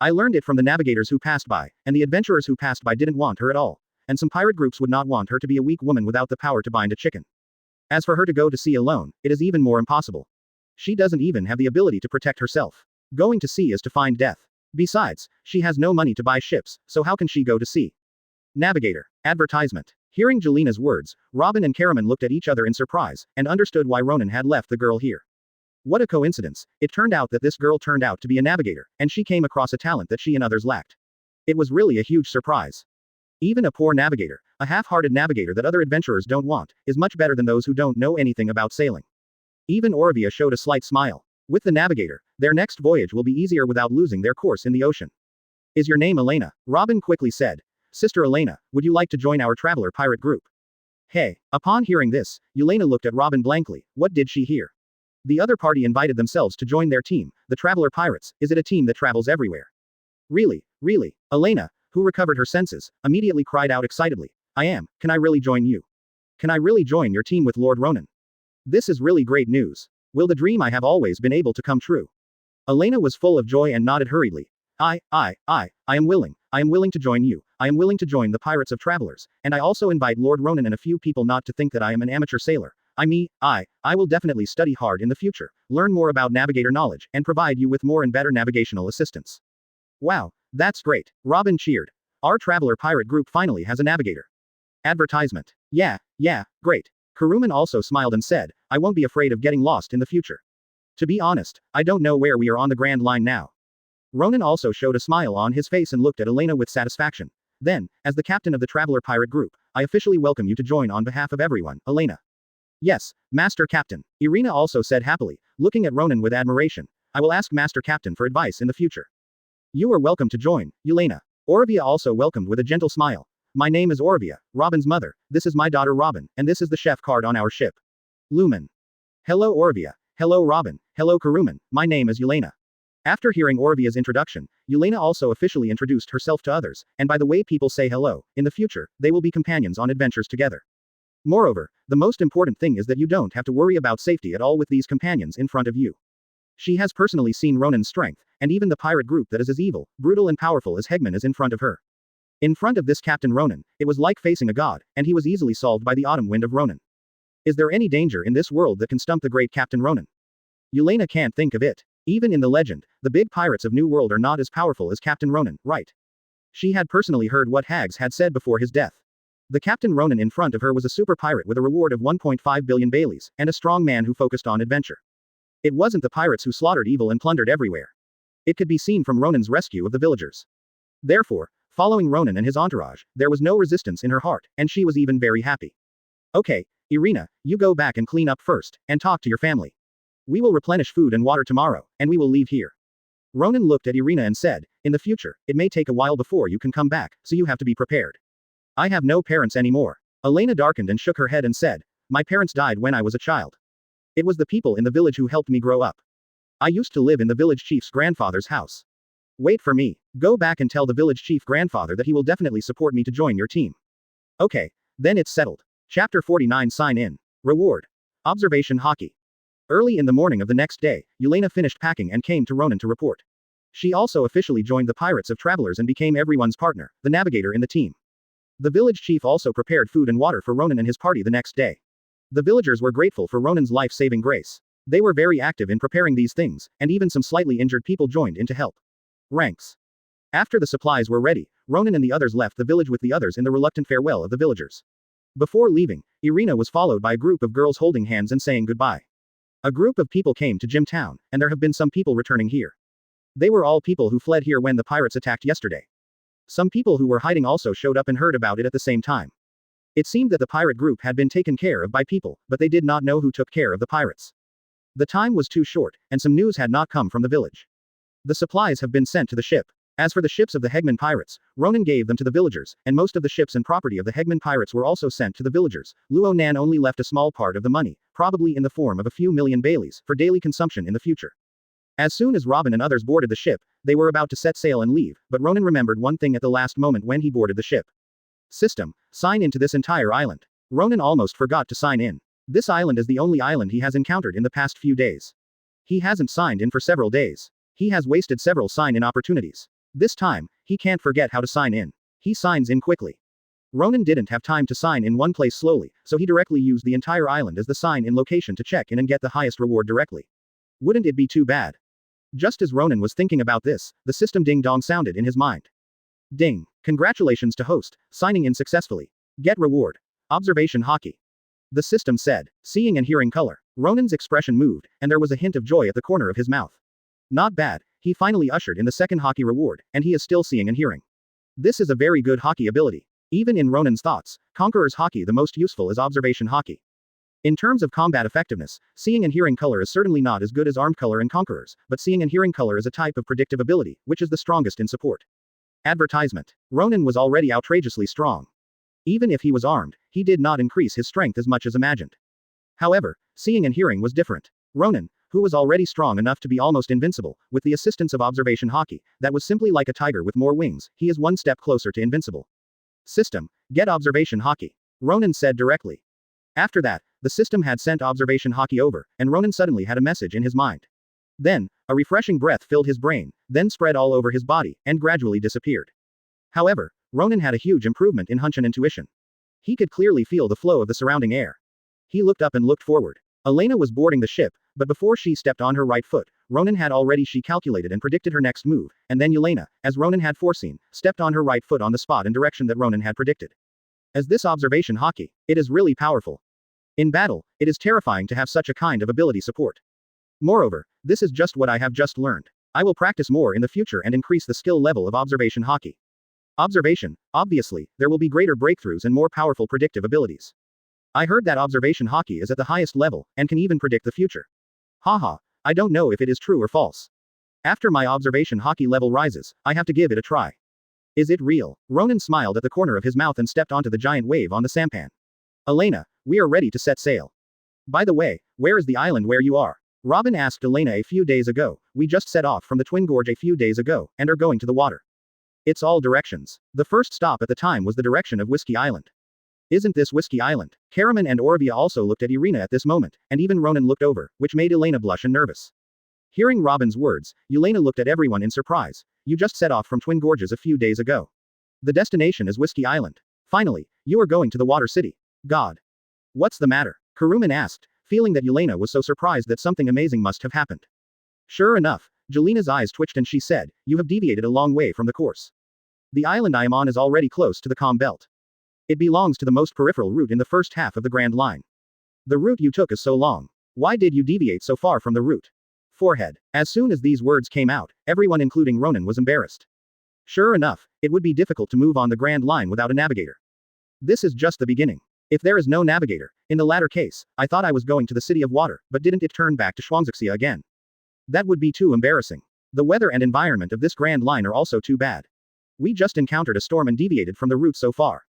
I learned it from the navigators who passed by, and the adventurers who passed by didn't want her at all. And some pirate groups would not want her to be a weak woman without the power to bind a chicken. As for her to go to sea alone, it is even more impossible. She doesn't even have the ability to protect herself. Going to sea is to find death. Besides, she has no money to buy ships, so how can she go to sea? Navigator. Advertisement. Hearing Jelina's words, Robin and Karaman looked at each other in surprise, and understood why Ronan had left the girl here. What a coincidence, it turned out that this girl turned out to be a navigator, and she came across a talent that she and others lacked. It was really a huge surprise. Even a poor navigator, a half-hearted navigator that other adventurers don't want, is much better than those who don't know anything about sailing. Even Orovia showed a slight smile. With the navigator, their next voyage will be easier without losing their course in the ocean. Is your name Elena? Robin quickly said. Sister Elena, would you like to join our traveler pirate group? Hey. Upon hearing this, Elena looked at Robin blankly. What did she hear? The other party invited themselves to join their team, the traveler pirates. Is it a team that travels everywhere? Really? Elena, who recovered her senses, immediately cried out excitedly. I am. Can I really join you? Can I really join your team with Lord Ronan? This is really great news. Will the dream I have always been able to come true? Elena was full of joy and nodded hurriedly. I am willing. I am willing to join you. I am willing to join the Pirates of Travelers, and I also invite Lord Ronan and a few people not to think that I am an amateur sailor. I will definitely study hard in the future, learn more about navigator knowledge, and provide you with more and better navigational assistance. Wow, that's great. Robin cheered. Our traveler pirate group finally has a navigator. Advertisement. Yeah, great. Kuruman also smiled and said, I won't be afraid of getting lost in the future. To be honest, I don't know where we are on the Grand Line now. Ronan also showed a smile on his face and looked at Elena with satisfaction. Then, as the captain of the traveler pirate group, I officially welcome you to join on behalf of everyone, Elena. Yes, Master Captain. Irina also said happily, looking at Ronan with admiration. I will ask Master Captain for advice in the future. You are welcome to join, Elena. Orovia also welcomed with a gentle smile. My name is Orovia, Robin's mother. This is my daughter Robin, and this is the chef card on our ship. Lumen. Hello Orovia. Hello Robin. Hello Kuruman. My name is Elena. After hearing Orovia's introduction, Elena also officially introduced herself to others, and by the way people say hello, in the future, they will be companions on adventures together. Moreover, the most important thing is that you don't have to worry about safety at all with these companions in front of you. She has personally seen Ronan's strength, and even the pirate group that is as evil, brutal and powerful as Hegman is in front of her. In front of this Captain Ronan, it was like facing a god, and he was easily solved by the autumn wind of Ronan. Is there any danger in this world that can stump the great Captain Ronan? Elena can't think of it. Even in the legend, the big pirates of New World are not as powerful as Captain Ronan, right? She had personally heard what Hags had said before his death. The Captain Ronan in front of her was a super pirate with a reward of 1.5 billion Baileys, and a strong man who focused on adventure. It wasn't the pirates who slaughtered evil and plundered everywhere. It could be seen from Ronan's rescue of the villagers. Therefore, following Ronan and his entourage, there was no resistance in her heart, and she was even very happy. Okay, Irina, you go back and clean up first, and talk to your family. We will replenish food and water tomorrow, and we will leave here. Ronan looked at Irina and said, in the future, it may take a while before you can come back, so you have to be prepared. I have no parents anymore. Elena darkened and shook her head and said, my parents died when I was a child. It was the people in the village who helped me grow up. I used to live in the village chief's grandfather's house. Wait for me. Go back and tell the village chief grandfather that he will definitely support me to join your team. Okay. Then it's settled. Chapter 49 Sign in. Reward. Observation Haki. Early in the morning of the next day, Yelena finished packing and came to Ronan to report. She also officially joined the Pirates of Travelers and became everyone's partner, the navigator in the team. The village chief also prepared food and water for Ronan and his party the next day. The villagers were grateful for Ronan's life-saving grace. They were very active in preparing these things, and even some slightly injured people joined in to help. Ranks. After the supplies were ready, Ronan and the others left the village with the others in the reluctant farewell of the villagers. Before leaving, Irina was followed by a group of girls holding hands and saying goodbye. A group of people came to Jim Town, and there have been some people returning here. They were all people who fled here when the pirates attacked yesterday. Some people who were hiding also showed up and heard about it at the same time. It seemed that the pirate group had been taken care of by people, but they did not know who took care of the pirates. The time was too short, and some news had not come from the village. The supplies have been sent to the ship. As for the ships of the Hegman Pirates, Ronan gave them to the villagers, and most of the ships and property of the Hegman Pirates were also sent to the villagers. Luo-nan only left a small part of the money, probably in the form of a few million baileys, for daily consumption in the future. As soon as Robin and others boarded the ship, they were about to set sail and leave, but Ronan remembered one thing at the last moment when he boarded the ship. System. Sign into this entire island. Ronan almost forgot to sign in. This island is the only island he has encountered in the past few days. He hasn't signed in for several days. He has wasted several sign-in opportunities. This time, he can't forget how to sign in. He signs in quickly. Ronan didn't have time to sign in one place slowly, so he directly used the entire island as the sign-in location to check in and get the highest reward directly. Wouldn't it be too bad? Just as Ronan was thinking about this, the system ding-dong sounded in his mind. Ding. Congratulations to host, signing in successfully. Get reward. Observation Haki. The system said, seeing and hearing color. Ronan's expression moved, and there was a hint of joy at the corner of his mouth. Not bad. He finally ushered in the second Haki reward, and he is still seeing and hearing. This is a very good Haki ability. Even in Ronan's thoughts, Conqueror's Haki the most useful is Observation Haki. In terms of combat effectiveness, seeing and hearing color is certainly not as good as armed color and Conqueror's, but seeing and hearing color is a type of predictive ability, which is the strongest in support. Advertisement. Ronan was already outrageously strong. Even if he was armed, he did not increase his strength as much as imagined. However, seeing and hearing was different. Ronan, who was already strong enough to be almost invincible, with the assistance of Observation Haki, that was simply like a tiger with more wings, he is one step closer to invincible. System. Get Observation Haki. Ronan said directly. After that, the system had sent Observation Haki over, and Ronan suddenly had a message in his mind. Then, a refreshing breath filled his brain, then spread all over his body, and gradually disappeared. However, Ronan had a huge improvement in hunch and intuition. He could clearly feel the flow of the surrounding air. He looked up and looked forward. Elena was boarding the ship, but before she stepped on her right foot, Ronan had already calculated and predicted her next move, and then Yelena, as Ronan had foreseen, stepped on her right foot on the spot in direction that Ronan had predicted. As this Observation Haki, it is really powerful. In battle, it is terrifying to have such a kind of ability support. Moreover, this is just what I have just learned. I will practice more in the future and increase the skill level of Observation Haki. Observation. Obviously, there will be greater breakthroughs and more powerful predictive abilities. I heard that Observation Haki is at the highest level, and can even predict the future. Haha, I don't know if it is true or false. After my Observation Haki level rises, I have to give it a try. Is it real? Ronan smiled at the corner of his mouth and stepped onto the giant wave on the sampan. Elena, we are ready to set sail. By the way, where is the island where you are? Robin asked Elena a few days ago. We just set off from the Twin Gorge a few days ago, and are going to the water. It's all directions. The first stop at the time was the direction of Whiskey Island. Isn't this Whiskey Island? Karaman and Orovia also looked at Irina at this moment, and even Ronan looked over, which made Elena blush and nervous. Hearing Robin's words, Elena looked at everyone in surprise. You just set off from Twin Gorges a few days ago. The destination is Whiskey Island. Finally, you are going to the Water City. God. What's the matter? Karuman asked, feeling that Elena was so surprised that something amazing must have happened. Sure enough, Jelina's eyes twitched and she said, you have deviated a long way from the course. The island I am on is already close to the calm belt. It belongs to the most peripheral route in the first half of the Grand Line. The route you took is so long. Why did you deviate so far from the route? Forehead. As soon as these words came out, everyone including Ronan was embarrassed. Sure enough, it would be difficult to move on the Grand Line without a navigator. This is just the beginning. If there is no navigator, in the latter case, I thought I was going to the City of Water, but didn't it turn back to Shuangzixia again? That would be too embarrassing. The weather and environment of this Grand Line are also too bad. We just encountered a storm and deviated from the route so far.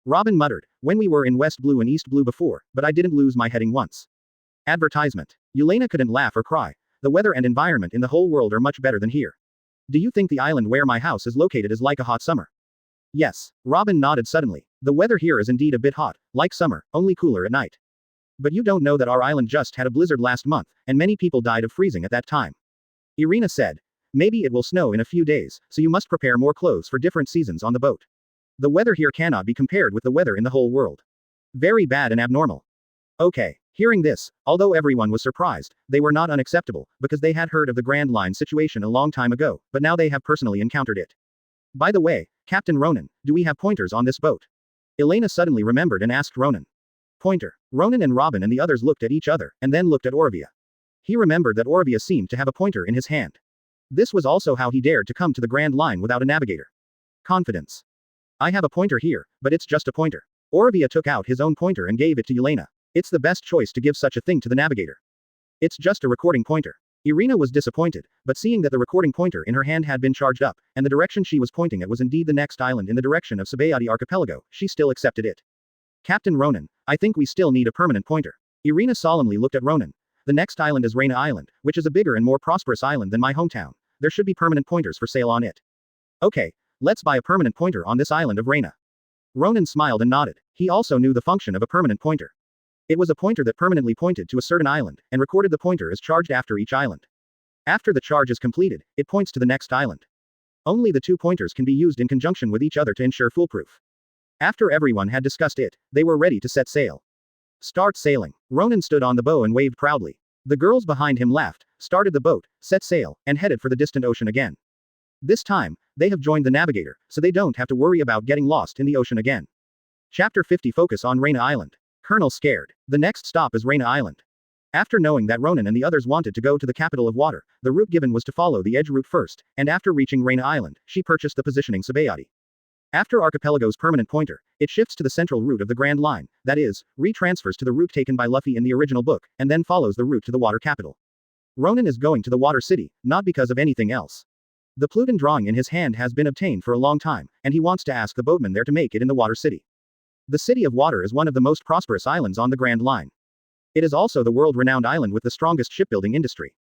Robin muttered, when we were in West Blue and East Blue before, but I didn't lose my heading once. Advertisement. Yelena couldn't laugh or cry. The weather and environment in the whole world are much better than here. Do you think the island where my house is located is like a hot summer? Yes. Robin nodded suddenly. The weather here is indeed a bit hot, like summer, only cooler at night. But you don't know that our island just had a blizzard last month, and many people died of freezing at that time. Irina said. Maybe it will snow in a few days, so you must prepare more clothes for different seasons on the boat. The weather here cannot be compared with the weather in the whole world. Very bad and abnormal. Okay. Hearing this, although everyone was surprised, they were not unacceptable, because they had heard of the Grand Line situation a long time ago, but now they have personally encountered it. By the way, Captain Ronan, do we have pointers on this boat? Elena suddenly remembered and asked Ronan. Pointer. Ronan and Robin and the others looked at each other, and then looked at Orovia. He remembered that Orovia seemed to have a pointer in his hand. This was also how he dared to come to the Grand Line without a navigator. Confidence. I have a pointer here, but it's just a pointer. Orovia took out his own pointer and gave it to Yelena. It's the best choice to give such a thing to the navigator. It's just a recording pointer. Irina was disappointed, but seeing that the recording pointer in her hand had been charged up, and the direction she was pointing at was indeed the next island in the direction of Sabayati Archipelago, she still accepted it. Captain Ronan, I think we still need a permanent pointer. Irina solemnly looked at Ronan. The next island is Raina Island, which is a bigger and more prosperous island than my hometown. There should be permanent pointers for sale on it. Okay, let's buy a permanent pointer on this island of Raina. Ronan smiled and nodded. He also knew the function of a permanent pointer. It was a pointer that permanently pointed to a certain island, and recorded the pointer as charged after each island. After the charge is completed, it points to the next island. Only the two pointers can be used in conjunction with each other to ensure foolproof. After everyone had discussed it, they were ready to set sail. Start sailing. Ronan stood on the bow and waved proudly. The girls behind him laughed, started the boat, set sail, and headed for the distant ocean again. This time, they have joined the navigator, so they don't have to worry about getting lost in the ocean again. Chapter 50 Focus on Raina Island. Colonel scared. The next stop is Raina Island. After knowing that Ronan and the others wanted to go to the capital of water, the route given was to follow the edge route first, and after reaching Raina Island, she purchased the positioning Sabayati. After Archipelago's permanent pointer, it shifts to the central route of the Grand Line, that is, retransfers to the route taken by Luffy in the original book, and then follows the route to the water capital. Ronan is going to the water city, not because of anything else. The Pluton drawing in his hand has been obtained for a long time, and he wants to ask the boatman there to make it in the water city. The City of Water is one of the most prosperous islands on the Grand Line. It is also the world-renowned island with the strongest shipbuilding industry.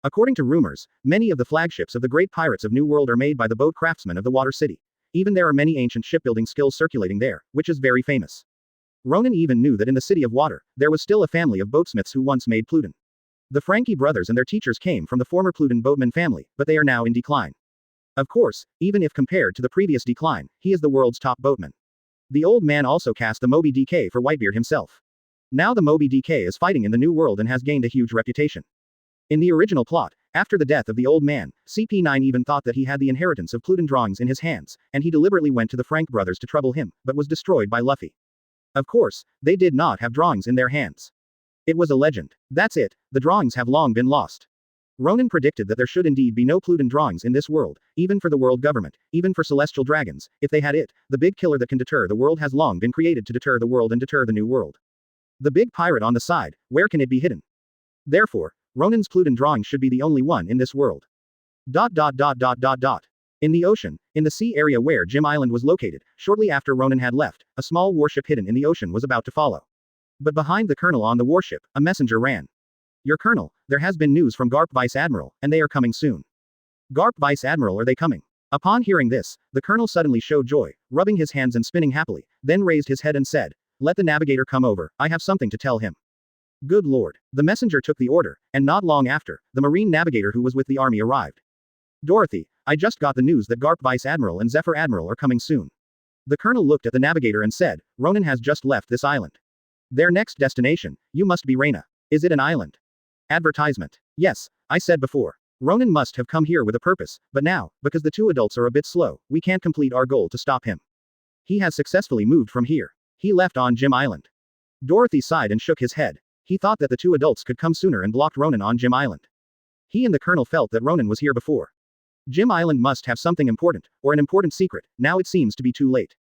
According to rumors, many of the flagships of the great pirates of New World are made by the boat craftsmen of the water city. Even there are many ancient shipbuilding skills circulating there, which is very famous. Ronan even knew that in the City of Water, there was still a family of boatsmiths who once made Pluton. The Frankie brothers and their teachers came from the former Pluton boatman family, but they are now in decline. Of course, even if compared to the previous decline, he is the world's top boatman. The old man also cast the Moby DK for Whitebeard himself. Now the Moby DK is fighting in the New World and has gained a huge reputation. In the original plot, after the death of the old man, CP9 even thought that he had the inheritance of Pluton drawings in his hands, and he deliberately went to the Frank brothers to trouble him, but was destroyed by Luffy. Of course, they did not have drawings in their hands. It was a legend. That's it, the drawings have long been lost. Ronan predicted that there should indeed be no Pluton drawings in this world, even for the world government, even for celestial dragons. If they had it, the big killer that can deter the world has long been created to deter the world and deter the new world. The big pirate on the side, where can it be hidden? Therefore, Ronan's Pluton drawing should be the only one in this world. In the ocean, in the sea area where Jim Island was located, shortly after Ronan had left, a small warship hidden in the ocean was about to follow. But behind the colonel on the warship, a messenger ran. Your colonel, there has been news from Garp Vice Admiral, and they are coming soon. Garp Vice Admiral, are they coming? Upon hearing this, the colonel suddenly showed joy, rubbing his hands and spinning happily, then raised his head and said, let the navigator come over, I have something to tell him. Good lord. The messenger took the order, and not long after, the marine navigator who was with the army arrived. Dorothy, I just got the news that Garp Vice Admiral and Zephyr Admiral are coming soon. The colonel looked at the navigator and said, Ronan has just left this island. Their next destination, you must be Raina. Is it an island? Advertisement. Yes, I said before. Ronan must have come here with a purpose, but now, because the two adults are a bit slow, we can't complete our goal to stop him. He has successfully moved from here. He left on Jim Island. Dorothy sighed and shook his head. He thought that the two adults could come sooner and blocked Ronan on Jim Island. He and the colonel felt that Ronan was here before. Jim Island must have something important, or an important secret. Now it seems to be too late.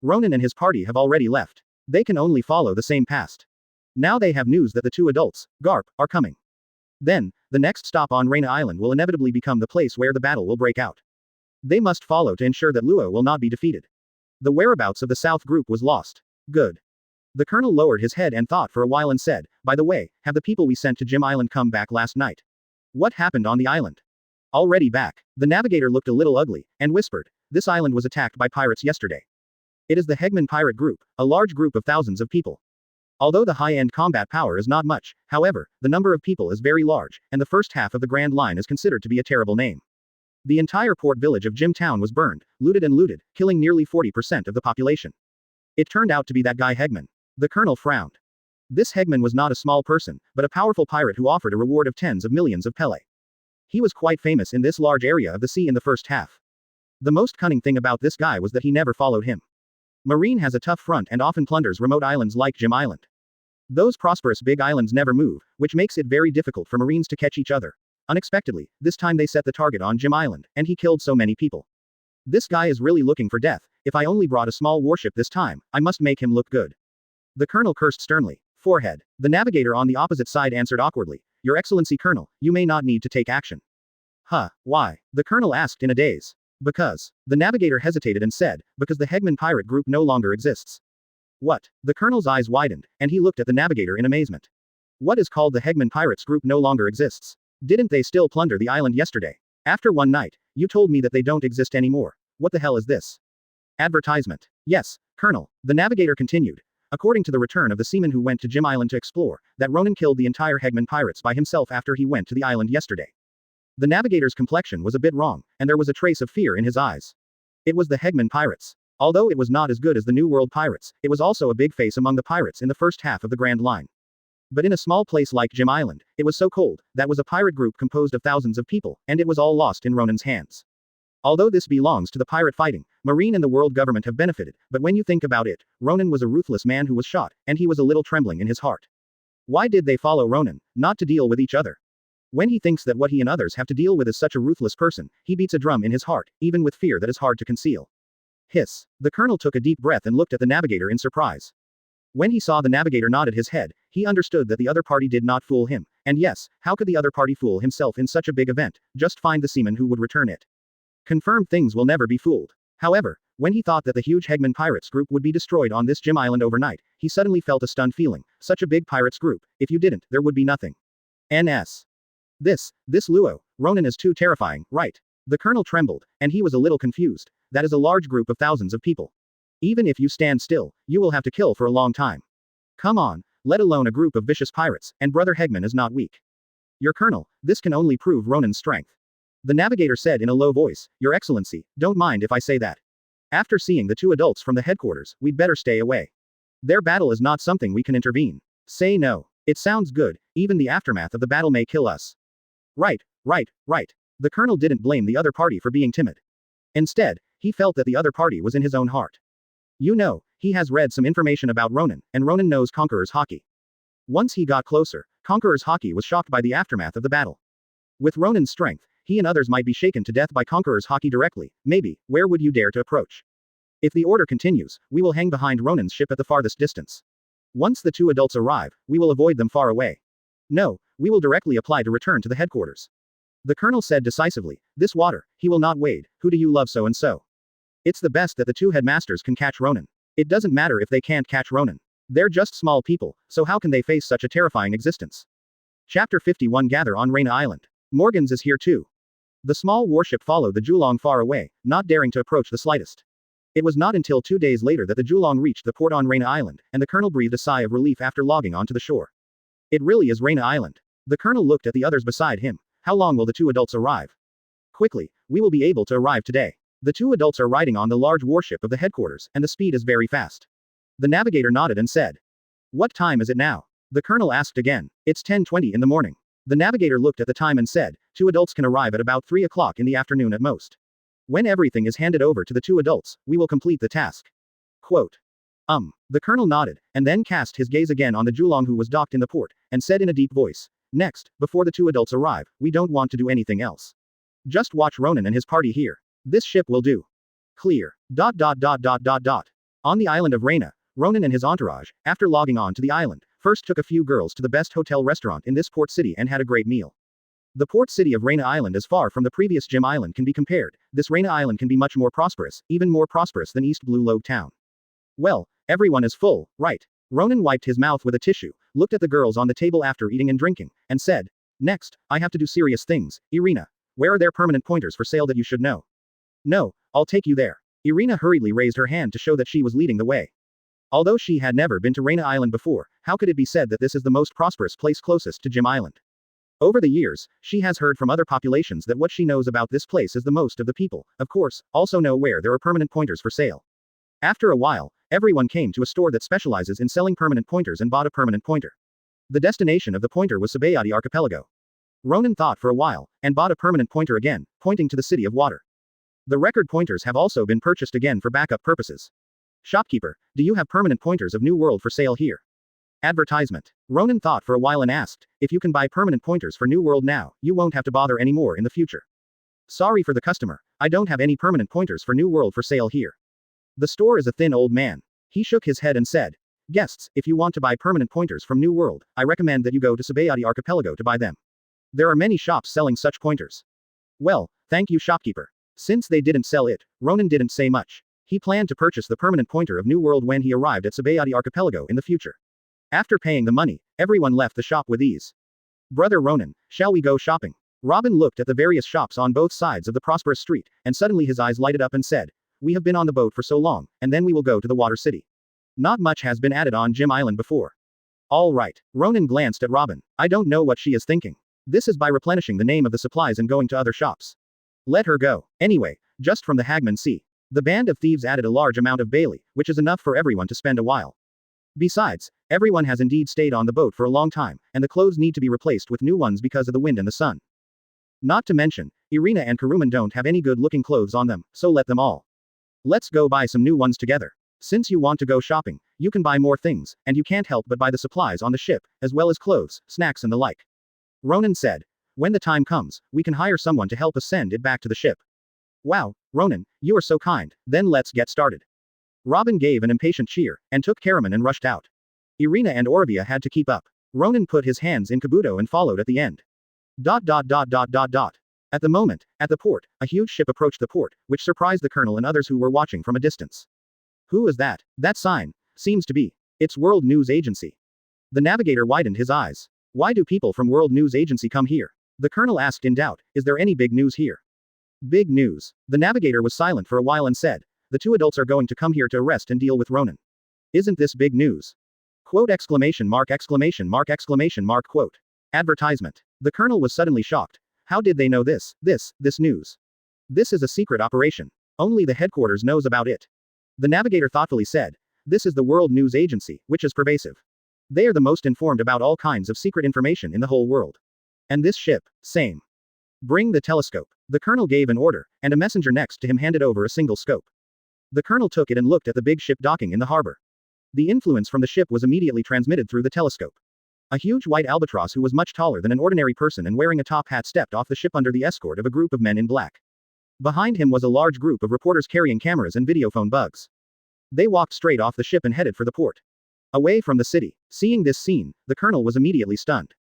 Ronan and his party have already left. They can only follow the same past. Now they have news that the two adults, Garp, are coming. Then, the next stop on Raina Island will inevitably become the place where the battle will break out. They must follow to ensure that Luo will not be defeated. The whereabouts of the South Group was lost. Good. The colonel lowered his head and thought for a while and said, by the way, have the people we sent to Jim Island come back last night? What happened on the island? Already back. The navigator looked a little ugly, and whispered, this island was attacked by pirates yesterday. It is the Hegman Pirate Group, a large group of thousands of people. Although the high-end combat power is not much, however, the number of people is very large, and the first half of the Grand Line is considered to be a terrible name. The entire port village of Jim Town was burned, looted, killing nearly 40% of the population. It turned out to be that guy Hegman. The colonel frowned. This Hegman was not a small person, but a powerful pirate who offered a reward of tens of millions of pele. He was quite famous in this large area of the sea in the first half. The most cunning thing about this guy was that he never followed him. Marine has a tough front and often plunders remote islands like Jim Island. Those prosperous big islands never move, which makes it very difficult for Marines to catch each other. Unexpectedly, this time they set the target on Jim Island, and he killed so many people. This guy is really looking for death. If I only brought a small warship this time, I must make him look good. The colonel cursed sternly. Forehead. The navigator on the opposite side answered awkwardly, Your Excellency Colonel, you may not need to take action. Huh, why? The colonel asked in a daze. Because. The navigator hesitated and said, because the Hegman Pirate Group no longer exists. What? The colonel's eyes widened, and he looked at the navigator in amazement. What is called the Hegman Pirates Group no longer exists? Didn't they still plunder the island yesterday? After one night, you told me that they don't exist anymore. What the hell is this? Advertisement. Yes, Colonel. The navigator continued. According to the return of the seaman who went to Jim Island to explore, that Ronan killed the entire Hegman Pirates by himself after he went to the island yesterday. The navigator's complexion was a bit wrong, and there was a trace of fear in his eyes. It was the Hegman Pirates. Although it was not as good as the New World Pirates, it was also a big face among the pirates in the first half of the Grand Line. But in a small place like Jim Island, it was so cold, that was a pirate group composed of thousands of people, and it was all lost in Ronan's hands. Although this belongs to the pirate fighting, Marine and the world government have benefited, but when you think about it, Ronan was a ruthless man who was shot, and he was a little trembling in his heart. Why did they follow Ronan? Not to deal with each other. When he thinks that what he and others have to deal with is such a ruthless person, he beats a drum in his heart, even with fear that is hard to conceal. Hiss. The colonel took a deep breath and looked at the navigator in surprise. When he saw the navigator nodded his head, he understood that the other party did not fool him, and yes, how could the other party fool himself in such a big event? Just find the seaman who would return it. Confirmed things will never be fooled. However, when he thought that the huge Hegman Pirates group would be destroyed on this Jim Island overnight, he suddenly felt a stunned feeling. Such a big pirates group, if you didn't, there would be nothing. NS. This Luo, Ronan is too terrifying, right? The colonel trembled, and he was a little confused. That is a large group of thousands of people. Even if you stand still, you will have to kill for a long time. Come on, let alone a group of vicious pirates, and Brother Hegman is not weak. Your colonel, this can only prove Ronan's strength. The navigator said in a low voice, Your Excellency, don't mind if I say that. After seeing the two adults from the headquarters, we'd better stay away. Their battle is not something we can intervene. Say no. It sounds good, even the aftermath of the battle may kill us. Right. The colonel didn't blame the other party for being timid. Instead, he felt that the other party was in his own heart. You know, he has read some information about Ronan, and Ronan knows Conqueror's Haki. Once he got closer, Conqueror's Haki was shocked by the aftermath of the battle. With Ronan's strength, he and others might be shaken to death by Conqueror's Haki directly. Maybe, where would you dare to approach? If the order continues, we will hang behind Ronan's ship at the farthest distance. Once the two adults arrive, we will avoid them far away. No, we will directly apply to return to the headquarters. The colonel said decisively, This water, he will not wade. Who do you love so and so? It's the best that the two headmasters can catch Ronan. It doesn't matter if they can't catch Ronan. They're just small people, so how can they face such a terrifying existence? Chapter 51 Gather on Raina Island. Morgans is here too. The small warship followed the Julong far away, not daring to approach the slightest. It was not until 2 days later that the Julong reached the port on Raina Island, and the colonel breathed a sigh of relief after logging onto the shore. It really is Raina Island. The colonel looked at the others beside him. How long will the two adults arrive? Quickly, we will be able to arrive today. The two adults are riding on the large warship of the headquarters, and the speed is very fast. The navigator nodded and said. What time is it now? The colonel asked again. It's 10:20 in the morning. The navigator looked at the time and said, Two adults can arrive at about 3 o'clock in the afternoon at most. When everything is handed over to the two adults, we will complete the task. Quote. The colonel nodded, and then cast his gaze again on the Julong who was docked in the port, and said in a deep voice. Next, before the two adults arrive, we don't want to do anything else. Just watch Ronan and his party here. This ship will do. Clear. On the island of Raina, Ronan and his entourage, after logging on to the island, first took a few girls to the best hotel restaurant in this port city and had a great meal. The port city of Raina Island is far from the previous Gem Island can be compared. This Raina Island can be much more prosperous, even more prosperous than East Blue Log Town. Well, everyone is full, right? Ronan wiped his mouth with a tissue, looked at the girls on the table after eating and drinking, and said, "Next, I have to do serious things. Irina, where are there permanent pointers for sale that you should know?" "No, I'll take you there." Irina hurriedly raised her hand to show that she was leading the way. Although she had never been to Raina Island before, how could it be said that this is the most prosperous place closest to Gem Island? Over the years, she has heard from other populations that what she knows about this place is the most of the people, of course, also know where there are permanent pointers for sale. After a while, everyone came to a store that specializes in selling permanent pointers and bought a permanent pointer. The destination of the pointer was Sabayati Archipelago. Ronan thought for a while, and bought a permanent pointer again, pointing to the city of water. The record pointers have also been purchased again for backup purposes. "Shopkeeper, do you have permanent pointers of New World for sale here?" Advertisement. Ronan thought for a while and asked, "If you can buy permanent pointers for New World now, you won't have to bother anymore in the future." "Sorry for the customer, I don't have any permanent pointers for New World for sale here." The store is a thin old man. He shook his head and said, "Guests, if you want to buy permanent pointers from New World, I recommend that you go to Sabayati Archipelago to buy them. There are many shops selling such pointers." "Well, thank you, shopkeeper." Since they didn't sell it, Ronan didn't say much. He planned to purchase the permanent pointer of New World when he arrived at Sabayati Archipelago in the future. After paying the money, everyone left the shop with ease. "Brother Ronan, shall we go shopping?" Robin looked at the various shops on both sides of the prosperous street, and suddenly his eyes lighted up and said, "We have been on the boat for so long, and then we will go to the water city. Not much has been added on Gem Island before." "All right." Ronan glanced at Robin. "I don't know what she is thinking. This is by replenishing the name of the supplies and going to other shops. Let her go. Anyway, just from the Hegman Sea. The band of thieves added a large amount of Bailey, which is enough for everyone to spend a while. Besides, everyone has indeed stayed on the boat for a long time, and the clothes need to be replaced with new ones because of the wind and the sun. Not to mention, Irina and Karuman don't have any good-looking clothes on them, so let them all. Let's go buy some new ones together. Since you want to go shopping, you can buy more things, and you can't help but buy the supplies on the ship, as well as clothes, snacks and the like." Ronan said. "When the time comes, we can hire someone to help us send it back to the ship." "Wow, Ronan, you are so kind, then let's get started." Robin gave an impatient cheer, and took Karaman and rushed out. Irina and Orovia had to keep up. Ronan put his hands in Kabuto and followed at the end. At the moment, at the port, a huge ship approached the port, which surprised the colonel and others who were watching from a distance. "Who is that? That sign seems to be. It's World News Agency." The navigator widened his eyes. "Why do people from World News Agency come here?" The colonel asked in doubt, "Is there any big news here?" "Big news." The navigator was silent for a while and said, "The two adults are going to come here to arrest and deal with Ronan. Isn't this big news?" Quote exclamation mark exclamation mark exclamation mark quote. Advertisement. The colonel was suddenly shocked. How did they know this news? This is a secret operation. Only the headquarters knows about it. The navigator thoughtfully said, "This is the World News Agency, which is pervasive. They are the most informed about all kinds of secret information in the whole world. And this ship, same. Bring the telescope." The colonel gave an order, and a messenger next to him handed over a single scope. The colonel took it and looked at the big ship docking in the harbor. The influence from the ship was immediately transmitted through the telescope. A huge white albatross who was much taller than an ordinary person and wearing a top hat stepped off the ship under the escort of a group of men in black. Behind him was a large group of reporters carrying cameras and videophone bugs. They walked straight off the ship and headed for the port. Away from the city. Seeing this scene, the colonel was immediately stunned.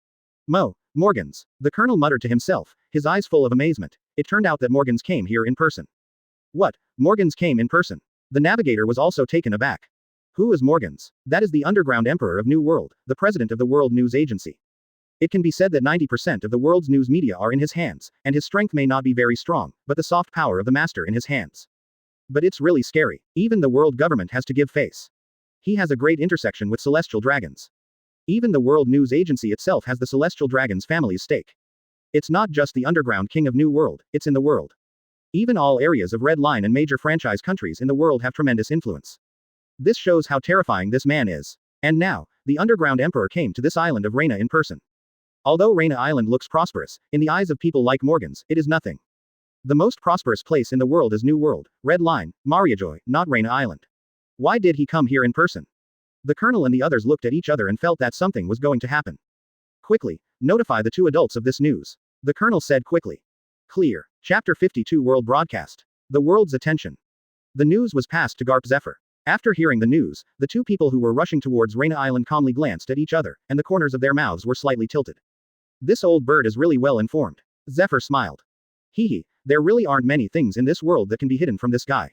Morgans. The colonel muttered to himself, his eyes full of amazement. It turned out that Morgans came here in person. What? Morgans came in person? The navigator was also taken aback. Who is Morgans? That is the underground emperor of New World, the president of the World News Agency. It can be said that 90% of the world's news media are in his hands, and his strength may not be very strong, but the soft power of the master in his hands. But it's really scary. Even the world government has to give face. He has a great intersection with celestial dragons. Even the World News Agency itself has the celestial dragons family's stake. It's not just the underground king of New World, it's in the world. Even all areas of Red Line and major franchise countries in the world have tremendous influence. This shows how terrifying this man is. And now, the underground emperor came to this island of Raina in person. Although Raina Island looks prosperous, in the eyes of people like Morgans, it is nothing. The most prosperous place in the world is New World, Red Line, Mariajoy, not Raina Island. Why did he come here in person? The colonel and the others looked at each other and felt that something was going to happen. Quickly, notify the two adults of this news. The colonel said quickly. Clear. Chapter 52 World Broadcast. The world's attention. The news was passed to Garp Zephyr. After hearing the news, the two people who were rushing towards Raina Island calmly glanced at each other, and the corners of their mouths were slightly tilted. This old bird is really well informed. Zephyr smiled. Hee, there really aren't many things in this world that can be hidden from this guy.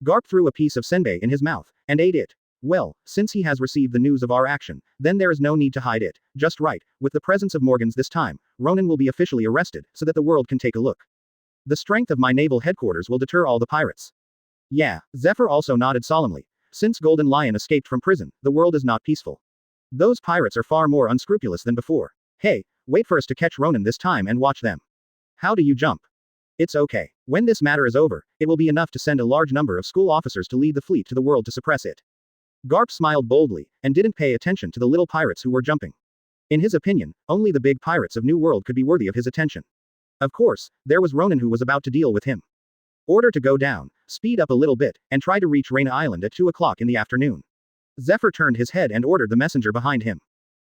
Garp threw a piece of senbei in his mouth, and ate it. Well, since he has received the news of our action, then there is no need to hide it. Just right, with the presence of Morgans this time, Ronan will be officially arrested, so that the world can take a look. The strength of my naval headquarters will deter all the pirates. Yeah, Zephyr also nodded solemnly. Since Golden Lion escaped from prison, the world is not peaceful. Those pirates are far more unscrupulous than before. Hey, wait for us to catch Ronan this time and watch them. How do you jump? It's okay. When this matter is over, it will be enough to send a large number of school officers to lead the fleet to the world to suppress it. Garp smiled boldly, and didn't pay attention to the little pirates who were jumping. In his opinion, only the big pirates of New World could be worthy of his attention. Of course, there was Ronan who was about to deal with him. Order to go down, speed up a little bit, and try to reach Raina Island at 2 o'clock in the afternoon. Zephyr turned his head and ordered the messenger behind him.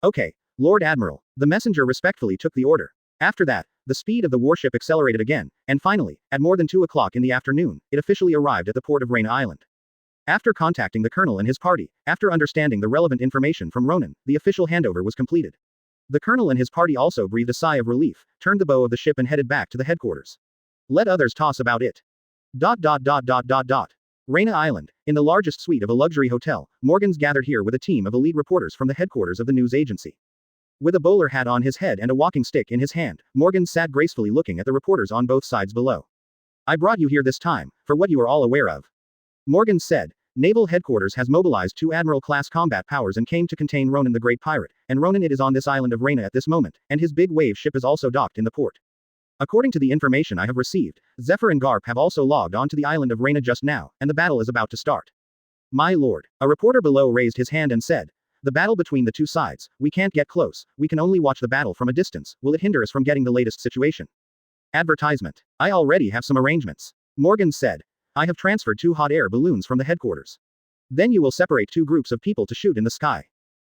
Okay, Lord Admiral. The messenger respectfully took the order. After that, the speed of the warship accelerated again, and finally, at more than 2 o'clock in the afternoon, it officially arrived at the port of Raina Island. After contacting the colonel and his party, after understanding the relevant information from Ronan, the official handover was completed. The colonel and his party also breathed a sigh of relief, turned the bow of the ship and headed back to the headquarters. Let others toss about it. Raina Island, in the largest suite of a luxury hotel, Morgans gathered here with a team of elite reporters from the headquarters of the news agency. With a bowler hat on his head and a walking stick in his hand, Morgans sat gracefully looking at the reporters on both sides below. I brought you here this time, for what you are all aware of. Morgans said, Naval Headquarters has mobilized 2 Admiral-class combat powers and came to contain Ronan the Great Pirate, and Ronan it is on this island of Raina at this moment, and his big wave ship is also docked in the port. According to the information I have received, Zephyr and Garp have also logged onto the island of Raina just now, and the battle is about to start. My lord, a reporter below raised his hand and said, the battle between the two sides, we can't get close, we can only watch the battle from a distance, will it hinder us from getting the latest situation? Advertisement. I already have some arrangements. Morgan said. I have transferred 2 hot air balloons from the headquarters. Then you will separate 2 groups of people to shoot in the sky.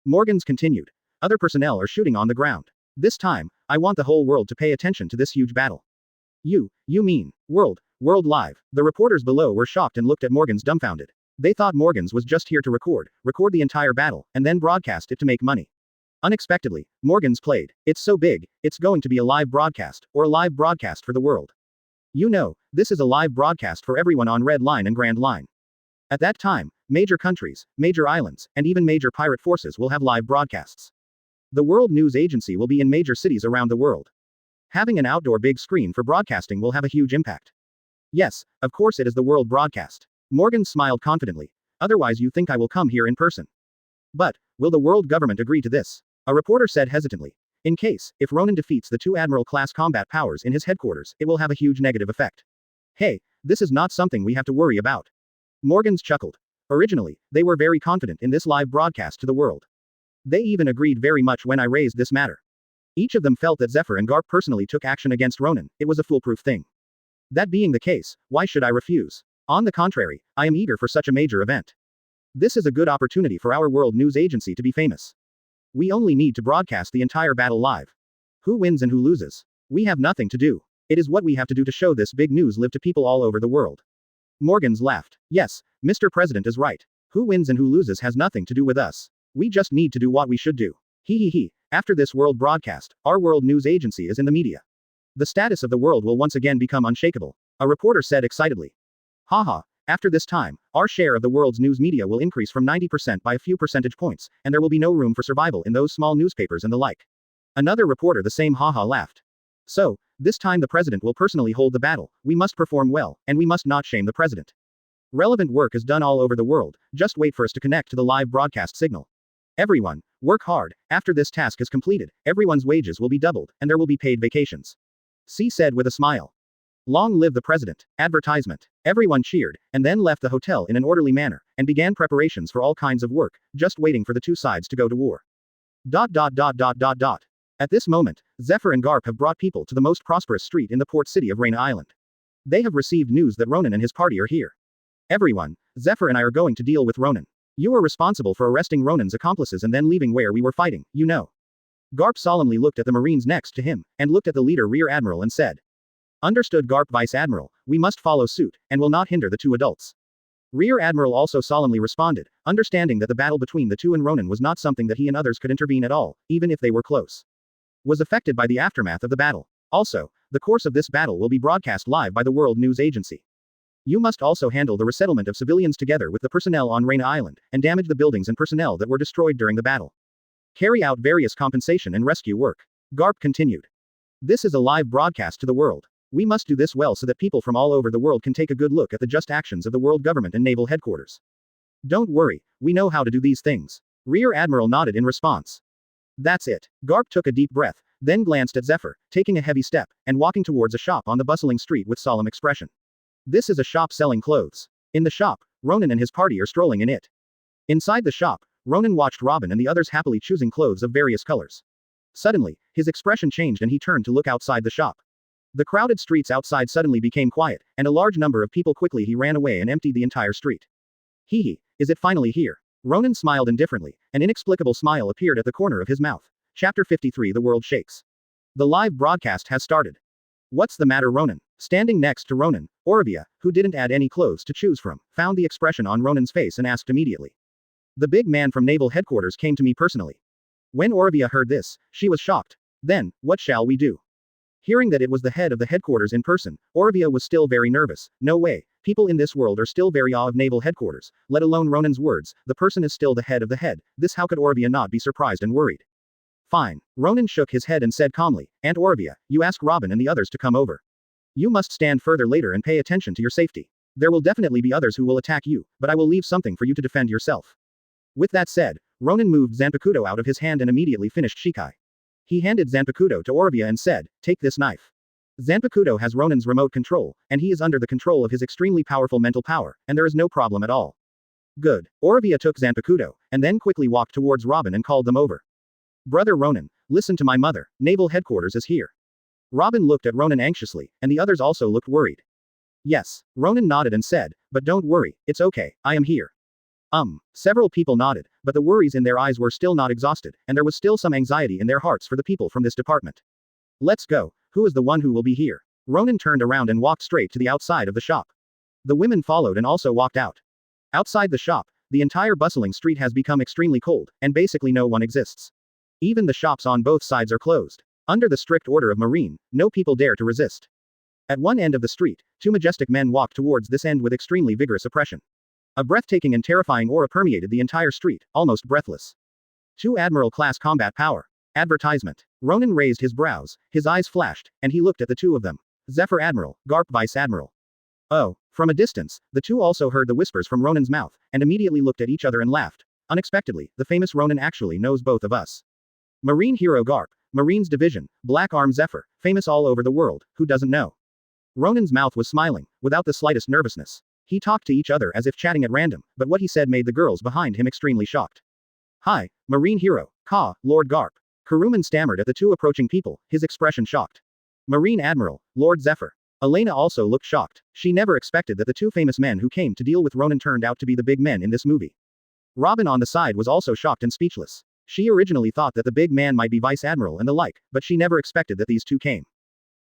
Morgans continued. Other personnel are shooting on the ground. This time, I want the whole world to pay attention to this huge battle. You mean, world live. The reporters below were shocked and looked at Morgans dumbfounded. They thought Morgans was just here to record the entire battle, and then broadcast it to make money. Unexpectedly, Morgans played. It's so big, it's going to be a live broadcast, or a live broadcast for the world. You know, this is a live broadcast for everyone on Red Line and Grand Line. At that time, major countries, major islands, and even major pirate forces will have live broadcasts. The World News Agency will be in major cities around the world. Having an outdoor big screen for broadcasting will have a huge impact. Yes, of course it is the world broadcast. Morgan smiled confidently. Otherwise you think I will come here in person. But, will the world government agree to this? A reporter said hesitantly. In case, if Ronan defeats the 2 Admiral-class combat powers in his headquarters, it will have a huge negative effect. Hey, this is not something we have to worry about. Morgans chuckled. Originally, they were very confident in this live broadcast to the world. They even agreed very much when I raised this matter. Each of them felt that Zephyr and Garp personally took action against Ronan, it was a foolproof thing. That being the case, why should I refuse? On the contrary, I am eager for such a major event. This is a good opportunity for our World News Agency to be famous. We only need to broadcast the entire battle live. Who wins and who loses? We have nothing to do. It is what we have to do to show this big news live to people all over the world. Morgans laughed. Yes, Mr. President is right. Who wins and who loses has nothing to do with us. We just need to do what we should do. After this world broadcast, our World News Agency is in the media. The status of the world will once again become unshakable. A reporter said excitedly. Haha, after this time, our share of the world's news media will increase from 90% by a few percentage points, and there will be no room for survival in those small newspapers and the like. Another reporter the same haha laughed. So, this time the president will personally hold the battle, we must perform well, and we must not shame the president. Relevant work is done all over the world, just wait for us to connect to the live broadcast signal. Everyone, work hard, after this task is completed, everyone's wages will be doubled, and there will be paid vacations. C said with a smile. Long live the president. Advertisement. Everyone cheered, and then left the hotel in an orderly manner, and began preparations for all kinds of work, just waiting for the 2 sides to go to war. At this moment, Zephyr and Garp have brought people to the most prosperous street in the port city of Raina Island. They have received news that Ronan and his party are here. Everyone, Zephyr and I are going to deal with Ronan. You are responsible for arresting Ronan's accomplices and then leaving where we were fighting, you know. Garp solemnly looked at the Marines next to him, and looked at the leader Rear Admiral and said. Understood Garp Vice Admiral, we must follow suit, and will not hinder the 2 adults. Rear Admiral also solemnly responded, understanding that the battle between the 2 and Ronan was not something that he and others could intervene at all, even if they were close. was affected by the aftermath of the battle. Also, the course of this battle will be broadcast live by the World News Agency. You must also handle the resettlement of civilians together with the personnel on Raina Island, and damage the buildings and personnel that were destroyed during the battle. Carry out various compensation and rescue work. Garp continued. This is a live broadcast to the world. We must do this well so that people from all over the world can take a good look at the just actions of the world government and naval headquarters. Don't worry, we know how to do these things. Rear Admiral nodded in response. That's it. Garp took a deep breath, then glanced at Zephyr, taking a heavy step, and walking towards a shop on the bustling street with solemn expression. This is a shop selling clothes. In the shop, Ronan and his party are strolling in it. Inside the shop, Ronan watched Robin and the others happily choosing clothes of various colors. Suddenly, his expression changed and he turned to look outside the shop. The crowded streets outside suddenly became quiet, and a large number of people quickly he ran away and emptied the entire street. Hee, is it finally here? Ronan smiled indifferently. An inexplicable smile appeared at the corner of his mouth. Chapter 53 The World Shakes. The live broadcast has started. What's the matter, Ronan? Standing next to Ronan, Orovia, who didn't add any clothes to choose from, found the expression on Ronan's face and asked immediately. The big man from naval headquarters came to me personally. When Orovia heard this, she was shocked. Then, what shall we do? Hearing that it was the head of the headquarters in person, Orovia was still very nervous. No way, people in this world are still very awe of naval headquarters, let alone Ronan's words, the person is still the head of the head, this how could Orovia not be surprised and worried? Fine. Ronan shook his head and said calmly, Aunt Orovia, you ask Robin and the others to come over. You must stand further later and pay attention to your safety. There will definitely be others who will attack you, but I will leave something for you to defend yourself. With that said, Ronan moved Zanpakuto out of his hand and immediately finished Shikai. He handed Zanpakuto to Orovia and said, take this knife. Zanpakuto has Ronan's remote control, and he is under the control of his extremely powerful mental power, and there is no problem at all. Good. Orovia took Zanpakuto, and then quickly walked towards Robin and called them over. Brother Ronan, listen to my mother, naval headquarters is here. Robin looked at Ronan anxiously, and the others also looked worried. Yes, Ronan nodded and said, but don't worry, it's okay, I am here. Several people nodded, but the worries in their eyes were still not exhausted, and there was still some anxiety in their hearts for the people from this department. Let's go, who is the one who will be here? Ronan turned around and walked straight to the outside of the shop. The women followed and also walked out. Outside the shop, the entire bustling street has become extremely cold, and basically no one exists. Even the shops on both sides are closed. Under the strict order of Marine, no people dare to resist. At one end of the street, two majestic men walked towards this end with extremely vigorous oppression. A breathtaking and terrifying aura permeated the entire street, almost breathless. 2 Admiral-class combat power. Advertisement. Ronan raised his brows, his eyes flashed, and he looked at the two of them. Zephyr Admiral, Garp Vice Admiral. Oh, from a distance, the two also heard the whispers from Ronan's mouth, and immediately looked at each other and laughed. Unexpectedly, the famous Ronan actually knows both of us. Marine hero Garp, Marines Division, Black Arm Zephyr, famous all over the world, who doesn't know? Ronan's mouth was smiling, without the slightest nervousness. He talked to each other as if chatting at random, but what he said made the girls behind him extremely shocked. Hi, Marine Hero, Ka, Lord Garp. Kuruman stammered at the two approaching people, his expression shocked. Marine Admiral, Lord Zephyr. Elena also looked shocked. She never expected that the two famous men who came to deal with Ronan turned out to be the big men in this movie. Robin on the side was also shocked and speechless. She originally thought that the big man might be Vice Admiral and the like, but she never expected that these two came.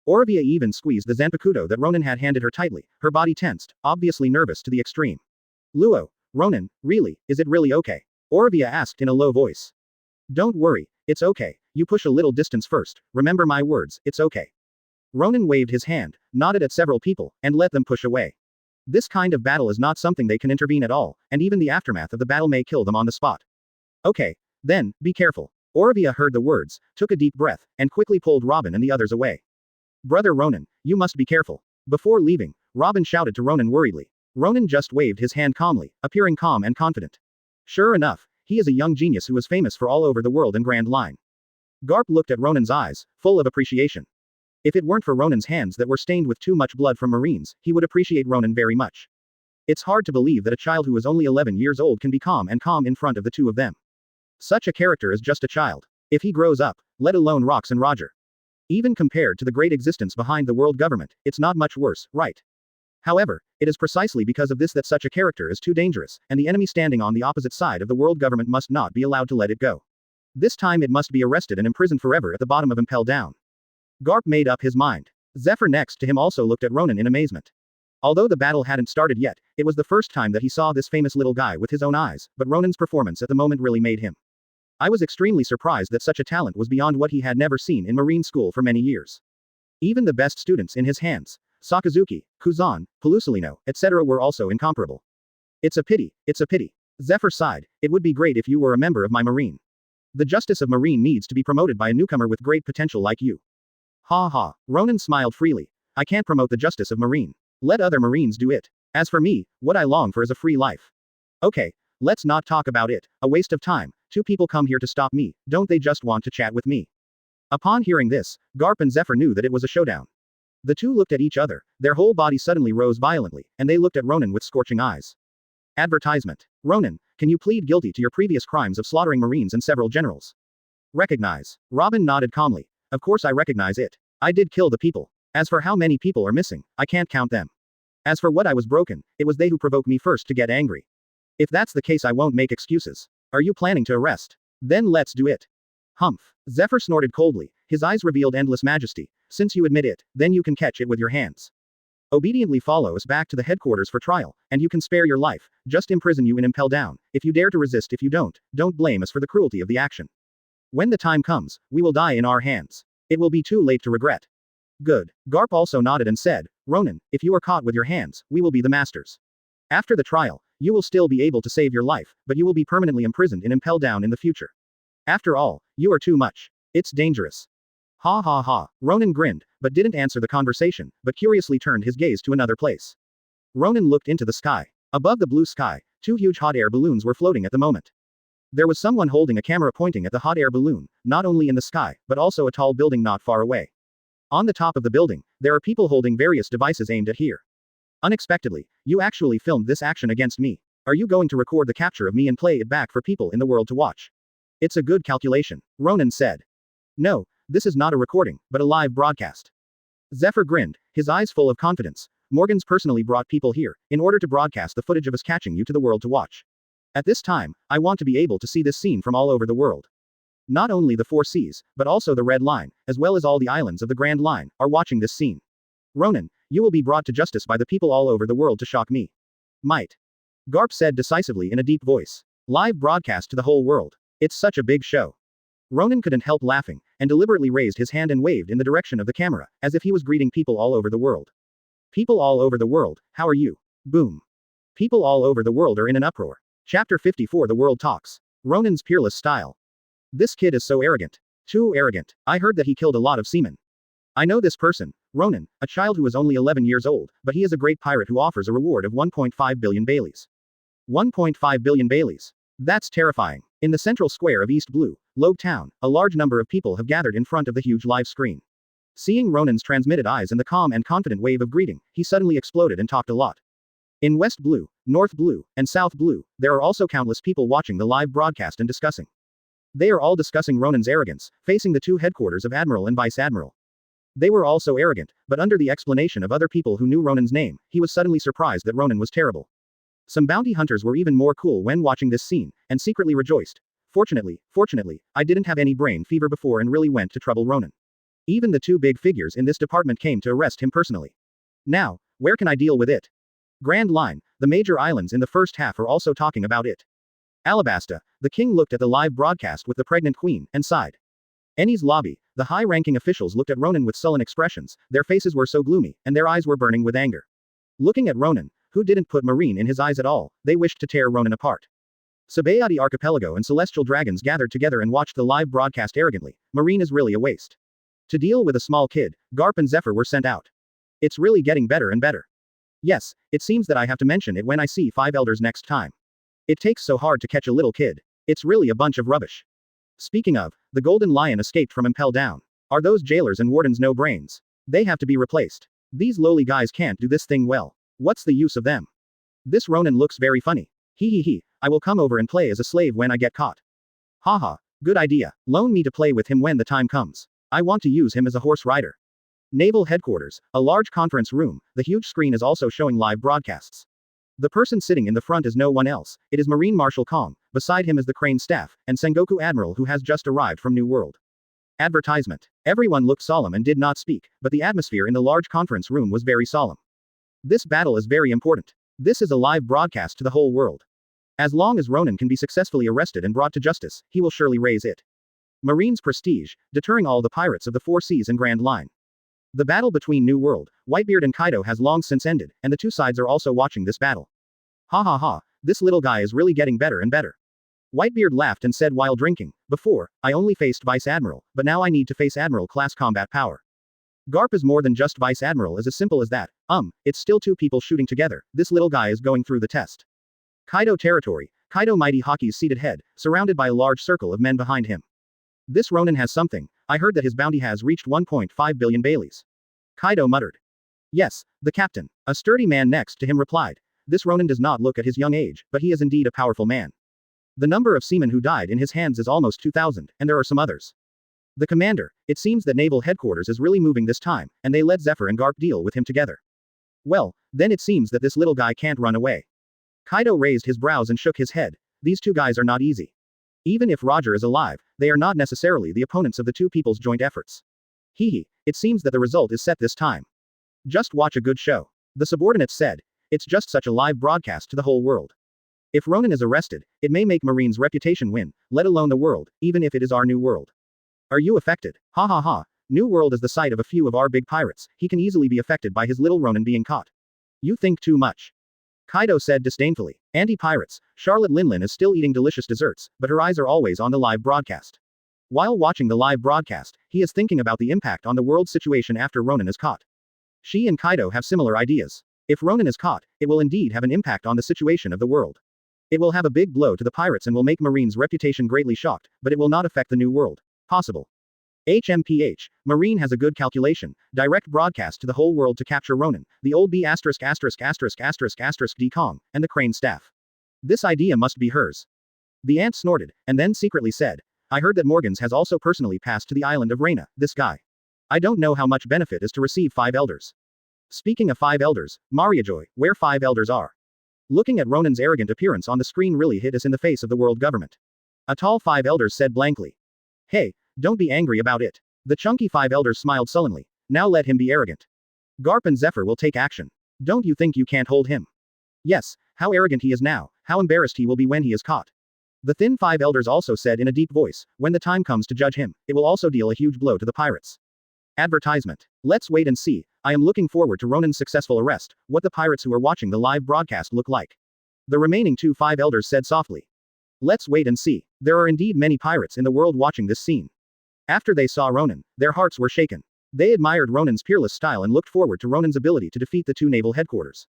Orovia even squeezed the Zanpakuto that Ronan had handed her tightly, her body tensed, obviously nervous to the extreme. Luo, Ronan, really, is it really okay? Orovia asked in a low voice. Don't worry, it's okay, you push a little distance first, remember my words, it's okay. Ronan waved his hand, nodded at several people, and let them push away. This kind of battle is not something they can intervene at all, and even the aftermath of the battle may kill them on the spot. Okay, then, be careful. Orovia heard the words, took a deep breath, and quickly pulled Robin and the others away. Brother Ronan, you must be careful. Before leaving, Robin shouted to Ronan worriedly. Ronan just waved his hand calmly, appearing calm and confident. Sure enough, he is a young genius who is famous for all over the world in Grand Line. Garp looked at Ronan's eyes, full of appreciation. If it weren't for Ronan's hands that were stained with too much blood from Marines, he would appreciate Ronan very much. It's hard to believe that a child who is only 11 years old can be calm in front of the two of them. Such a character is just a child. If he grows up, let alone Rox and Roger. Even compared to the great existence behind the world government, it's not much worse, right? However, it is precisely because of this that such a character is too dangerous, and the enemy standing on the opposite side of the world government must not be allowed to let it go. This time it must be arrested and imprisoned forever at the bottom of Impel Down. Garp made up his mind. Zephyr next to him also looked at Ronan in amazement. Although the battle hadn't started yet, it was the first time that he saw this famous little guy with his own eyes, but Ronan's performance at the moment really made him. I was extremely surprised that such a talent was beyond what he had never seen in Marine School for many years. Even the best students in his hands, Sakazuki, Kuzan, Pelusolino, etc. were also incomparable. It's a pity, it's a pity. Zephyr sighed, it would be great if you were a member of my Marine. The Justice of Marine needs to be promoted by a newcomer with great potential like you. Ha ha, Ronan smiled freely. I can't promote the Justice of Marine. Let other Marines do it. As for me, what I long for is a free life. Okay, let's not talk about it, a waste of time. Two people come here to stop me, don't they just want to chat with me? Upon hearing this, Garp and Zephyr knew that it was a showdown. The two looked at each other, their whole body suddenly rose violently, and they looked at Ronan with scorching eyes. Advertisement. Ronan, can you plead guilty to your previous crimes of slaughtering Marines and several generals? Recognize. Robin nodded calmly. Of course I recognize it. I did kill the people. As for how many people are missing, I can't count them. As for what I was broken, it was they who provoked me first to get angry. If that's the case I won't make excuses. Are you planning to arrest? Then let's do it. Humph. Zephyr snorted coldly, his eyes revealed endless majesty. Since you admit it, then you can catch it with your hands. Obediently follow us back to the headquarters for trial, and you can spare your life, just imprison you in Impel Down, if you dare to resist. If you don't blame us for the cruelty of the action. When the time comes, we will die in our hands. It will be too late to regret. Good. Garp also nodded and said, Ronan, if you are caught with your hands, we will be the masters. After the trial, you will still be able to save your life, but you will be permanently imprisoned in Impel Down in the future. After all, you are too much. It's dangerous. Ha ha ha. Ronan grinned, but didn't answer the conversation, but curiously turned his gaze to another place. Ronan looked into the sky. Above the blue sky, two huge hot air balloons were floating at the moment. There was someone holding a camera pointing at the hot air balloon, not only in the sky, but also a tall building not far away. On the top of the building, there are people holding various devices aimed at here. Unexpectedly, you actually filmed this action against me. Are you going to record the capture of me and play it back for people in the world to watch? It's a good calculation, Ronan said. No, this is not a recording, but a live broadcast. Zephyr grinned, his eyes full of confidence. Morgan's personally brought people here, in order to broadcast the footage of us catching you to the world to watch. At this time, I want to be able to see this scene from all over the world. Not only the four seas, but also the Red Line, as well as all the islands of the Grand Line, are watching this scene. Ronan, you will be brought to justice by the people all over the world to shock me. Might. Garp said decisively in a deep voice. Live broadcast to the whole world. It's such a big show. Ronan couldn't help laughing, and deliberately raised his hand and waved in the direction of the camera, as if he was greeting people all over the world. People all over the world, how are you? Boom. People all over the world are in an uproar. Chapter 54 The World Talks. Ronan's peerless style. This kid is so arrogant. Too arrogant. I heard that he killed a lot of seamen. I know this person, Ronan, a child who is only 11 years old, but he is a great pirate who offers a reward of 1.5 billion Baileys. 1.5 billion Baileys. That's terrifying. In the central square of East Blue, Logue Town, a large number of people have gathered in front of the huge live screen. Seeing Ronan's transmitted eyes and the calm and confident wave of greeting, he suddenly exploded and talked a lot. In West Blue, North Blue, and South Blue, there are also countless people watching the live broadcast and discussing. They are all discussing Ronan's arrogance, facing the two headquarters of Admiral and Vice Admiral. They were all so arrogant, but under the explanation of other people who knew Ronan's name, he was suddenly surprised that Ronan was terrible. Some bounty hunters were even more cool when watching this scene, and secretly rejoiced. Fortunately, I didn't have any brain fever before and really went to trouble Ronan. Even the two big figures in this department came to arrest him personally. Now, where can I deal with it? Grand Line, the major islands in the first half are also talking about it. Alabasta, the king looked at the live broadcast with the pregnant queen, and sighed. Ennie's lobby, the high-ranking officials looked at Ronan with sullen expressions, their faces were so gloomy, and their eyes were burning with anger. Looking at Ronan, who didn't put Marine in his eyes at all, they wished to tear Ronan apart. Sabayati Archipelago and Celestial Dragons gathered together and watched the live broadcast arrogantly. Marine is really a waste. To deal with a small kid, Garp and Zephyr were sent out. It's really getting better and better. Yes, it seems that I have to mention it when I see 5 elders next time. It takes so hard to catch a little kid. It's really a bunch of rubbish. Speaking of, the Golden Lion escaped from Impel Down. Are those jailers and wardens no brains? They have to be replaced. These lowly guys can't do this thing well. What's the use of them? This Ronan looks very funny. He, I will come over and play as a slave when I get caught. Haha, good idea. Loan me to play with him when the time comes. I want to use him as a horse rider. Naval Headquarters, a large conference room, the huge screen is also showing live broadcasts. The person sitting in the front is no one else, it is Marine Marshal Kong, beside him is the Crane staff, and Sengoku Admiral who has just arrived from New World. Advertisement. Everyone looked solemn and did not speak, but the atmosphere in the large conference room was very solemn. This battle is very important. This is a live broadcast to the whole world. As long as Ronan can be successfully arrested and brought to justice, he will surely raise it. Marine's prestige, deterring all the pirates of the Four Seas and Grand Line. The battle between New World, Whitebeard and Kaido has long since ended, and the two sides are also watching this battle. Ha ha ha, this little guy is really getting better and better. Whitebeard laughed and said while drinking, before, I only faced Vice Admiral, but now I need to face Admiral-class combat power. Garp is more than just Vice Admiral as simple as that, it's still two people shooting together, this little guy is going through the test. Kaido territory, Kaido mighty Haki's seated head, surrounded by a large circle of men behind him. This Ronan has something, I heard that his bounty has reached 1.5 billion Baileys. Kaido muttered. Yes, the captain, a sturdy man next to him replied. This Ronan does not look at his young age, but he is indeed a powerful man. The number of seamen who died in his hands is almost 2,000, and there are some others. The commander, it seems that naval headquarters is really moving this time, and they let Zephyr and Garp deal with him together. Well, then it seems that this little guy can't run away. Kaido raised his brows and shook his head. These two guys are not easy. Even if Roger is alive, they are not necessarily the opponents of the two people's joint efforts. Hee, it seems that the result is set this time. Just watch a good show. The subordinates said. It's just such a live broadcast to the whole world. If Ronan is arrested, it may make Marine's reputation win, let alone the world, even if it is our new world. Are you affected? Ha ha ha, New World is the site of a few of our big pirates, he can easily be affected by his little Ronan being caught. You think too much. Kaido said disdainfully. Anti-pirates, Charlotte Linlin is still eating delicious desserts, but her eyes are always on the live broadcast. While watching the live broadcast, he is thinking about the impact on the world situation after Ronan is caught. She and Kaido have similar ideas. If Ronan is caught, it will indeed have an impact on the situation of the world. It will have a big blow to the pirates and will make Marine's reputation greatly shocked, but it will not affect the new world. Possible. HMPH, Marine has a good calculation, direct broadcast to the whole world to capture Ronan, the old B********** D Kong, and the Crane staff. This idea must be hers. The ant snorted, and then secretly said, I heard that Morgans has also personally passed to the island of Raina, this guy. I don't know how much benefit is to receive 5 elders. Speaking of 5 elders, Mariajoy, where 5 elders are. Looking at Ronan's arrogant appearance on the screen really hit us in the face of the world government. A tall 5 elders said blankly. Hey, don't be angry about it. The chunky 5 elders smiled sullenly. Now let him be arrogant. Garp and Zephyr will take action. Don't you think you can't hold him? Yes, how arrogant he is now, how embarrassed he will be when he is caught. The thin 5 elders also said in a deep voice, when the time comes to judge him, it will also deal a huge blow to the pirates. Advertisement. Let's wait and see, I am looking forward to Ronan's successful arrest, what the pirates who are watching the live broadcast look like. The remaining 2 5 elders said softly. Let's wait and see, there are indeed many pirates in the world watching this scene. After they saw Ronan, their hearts were shaken. They admired Ronan's peerless style and looked forward to Ronan's ability to defeat the 2 naval headquarters.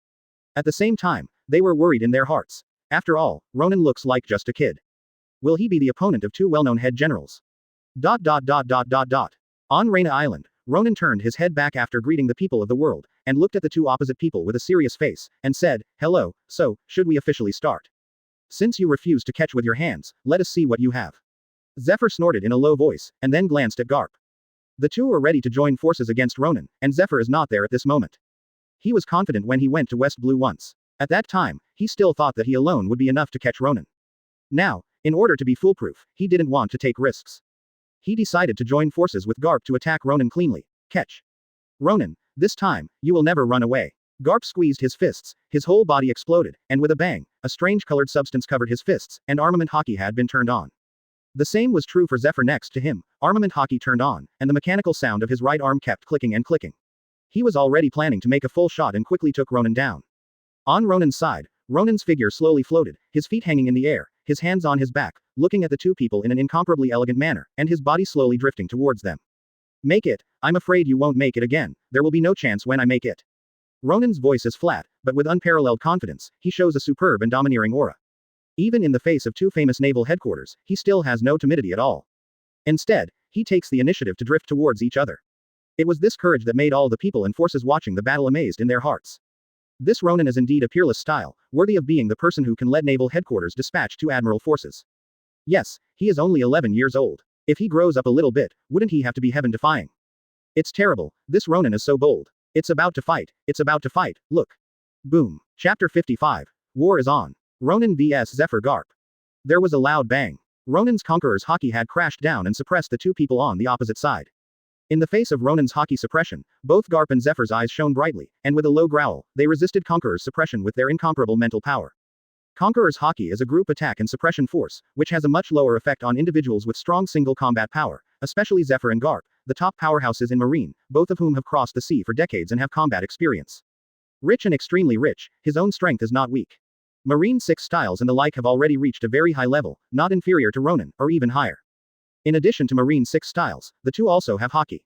At the same time, they were worried in their hearts. After all, Ronan looks like just a kid. Will he be the opponent of 2 well-known head generals? On Raina Island, Ronan turned his head back after greeting the people of the world, and looked at the 2 opposite people with a serious face, and said, hello, so, should we officially start? Since you refuse to catch with your hands, let us see what you have. Zephyr snorted in a low voice, and then glanced at Garp. The 2 are ready to join forces against Ronan, and Zephyr is not there at this moment. He was confident when he went to West Blue once. At that time, he still thought that he alone would be enough to catch Ronan. Now, in order to be foolproof, he didn't want to take risks. He decided to join forces with Garp to attack Ronan cleanly. Catch. Ronan, this time, you will never run away. Garp squeezed his fists, his whole body exploded, and with a bang, a strange colored substance covered his fists, and armament Haki had been turned on. The same was true for Zephyr next to him, armament Haki turned on, and the mechanical sound of his right arm kept clicking and clicking. He was already planning to make a full shot and quickly took Ronan down. On Ronan's side, Ronan's figure slowly floated, his feet hanging in the air, his hands on his back, looking at the 2 people in an incomparably elegant manner, and his body slowly drifting towards them. Make it, I'm afraid you won't make it again, there will be no chance when I make it. Ronan's voice is flat, but with unparalleled confidence, he shows a superb and domineering aura. Even in the face of 2 famous naval headquarters, he still has no timidity at all. Instead, he takes the initiative to drift towards each other. It was this courage that made all the people and forces watching the battle amazed in their hearts. This Ronan is indeed a peerless style, worthy of being the person who can lead naval headquarters dispatch 2 admiral forces. Yes, he is only 11 years old. If he grows up a little bit, wouldn't he have to be heaven-defying? It's terrible, this Ronan is so bold. It's about to fight, look. Boom. Chapter 55. War is on. Ronan vs Zephyr Garp. There was a loud bang. Ronan's Conqueror's Haki had crashed down and suppressed the 2 people on the opposite side. In the face of Ronan's Haki suppression, both Garp and Zephyr's eyes shone brightly, and with a low growl, they resisted Conqueror's suppression with their incomparable mental power. Conqueror's Haki is a group attack and suppression force, which has a much lower effect on individuals with strong single combat power, especially Zephyr and Garp, the top powerhouses in Marine, both of whom have crossed the sea for decades and have combat experience. Rich and extremely rich, his own strength is not weak. Marine 6 styles and the like have already reached a very high level, not inferior to Ronan, or even higher. In addition to Marine 6 styles, the two also have Haki.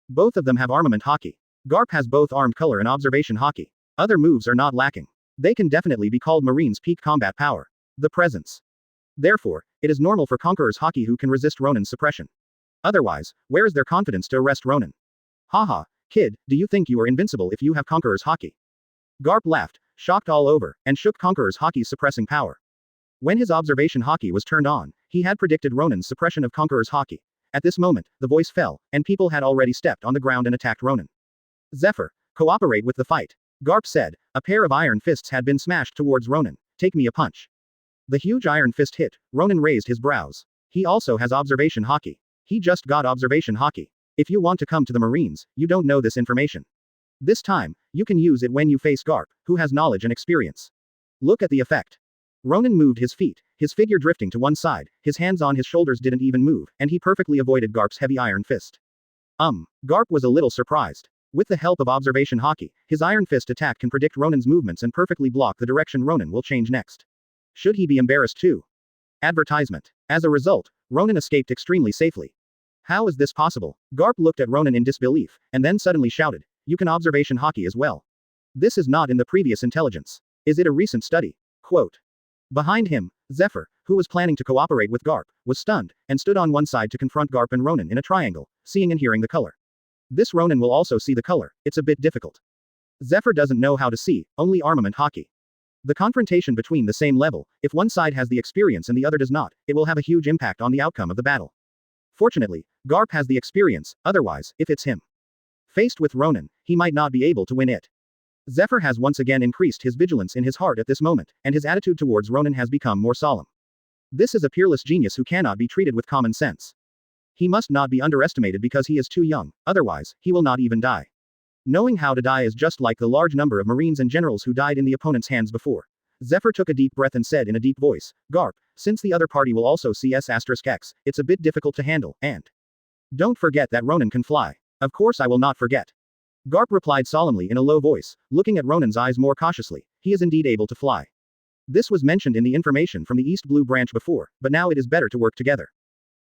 Both of them have armament Haki. Garp has both armed color and observation Haki. Other moves are not lacking. They can definitely be called Marine's peak combat power. The presence. Therefore, it is normal for Conqueror's Haki who can resist Ronan's suppression. Otherwise, where is their confidence to arrest Ronan? Haha, kid, do you think you are invincible if you have Conqueror's Haki? Garp laughed, shocked all over, and shook Conqueror's Haki's suppressing power. When his observation Haki was turned on, he had predicted Ronan's suppression of Conqueror's Haki. At this moment, the voice fell, and people had already stepped on the ground and attacked Ronan. Zephyr, cooperate with the fight. Garp said. A pair of iron fists had been smashed towards Ronan. Take me a punch. The huge iron fist hit. Ronan raised his brows. He also has observation Haki. He just got observation Haki. If you want to come to the Marines, you don't know this information. This time, you can use it when you face Garp, who has knowledge and experience. Look at the effect. Ronan moved his feet, his figure drifting to one side, his hands on his shoulders didn't even move, and he perfectly avoided Garp's heavy iron fist. Garp was a little surprised. With the help of observation Haki, his iron fist attack can predict Ronan's movements and perfectly block the direction Ronan will change next. Should he be embarrassed too? Advertisement. As a result, Ronan escaped extremely safely. How is this possible? Garp looked at Ronan in disbelief, and then suddenly shouted, you can observation Haki as well. This is not in the previous intelligence. Is it a recent study? Quote. Behind him, Zephyr, who was planning to cooperate with Garp, was stunned, and stood on one side to confront Garp and Ronan in a triangle, seeing and hearing the color. This Ronan will also see the color, it's a bit difficult. Zephyr doesn't know how to see, only armament Haki. The confrontation between the same level, if one side has the experience and the other does not, it will have a huge impact on the outcome of the battle. Fortunately, Garp has the experience, otherwise, if it's him faced with Ronan, he might not be able to win it. Zephyr has once again increased his vigilance in his heart at this moment, and his attitude towards Ronan has become more solemn. This is a peerless genius who cannot be treated with common sense. He must not be underestimated because he is too young, otherwise, he will not even die. Knowing how to die is just like the large number of Marines and generals who died in the opponent's hands before. Zephyr took a deep breath and said in a deep voice, Garp, since the other party will also see S*X, it's a bit difficult to handle, and don't forget that Ronan can fly. Of course I will not forget. Garp replied solemnly in a low voice, looking at Ronan's eyes more cautiously, he is indeed able to fly. This was mentioned in the information from the East Blue branch before, but now it is better to work together.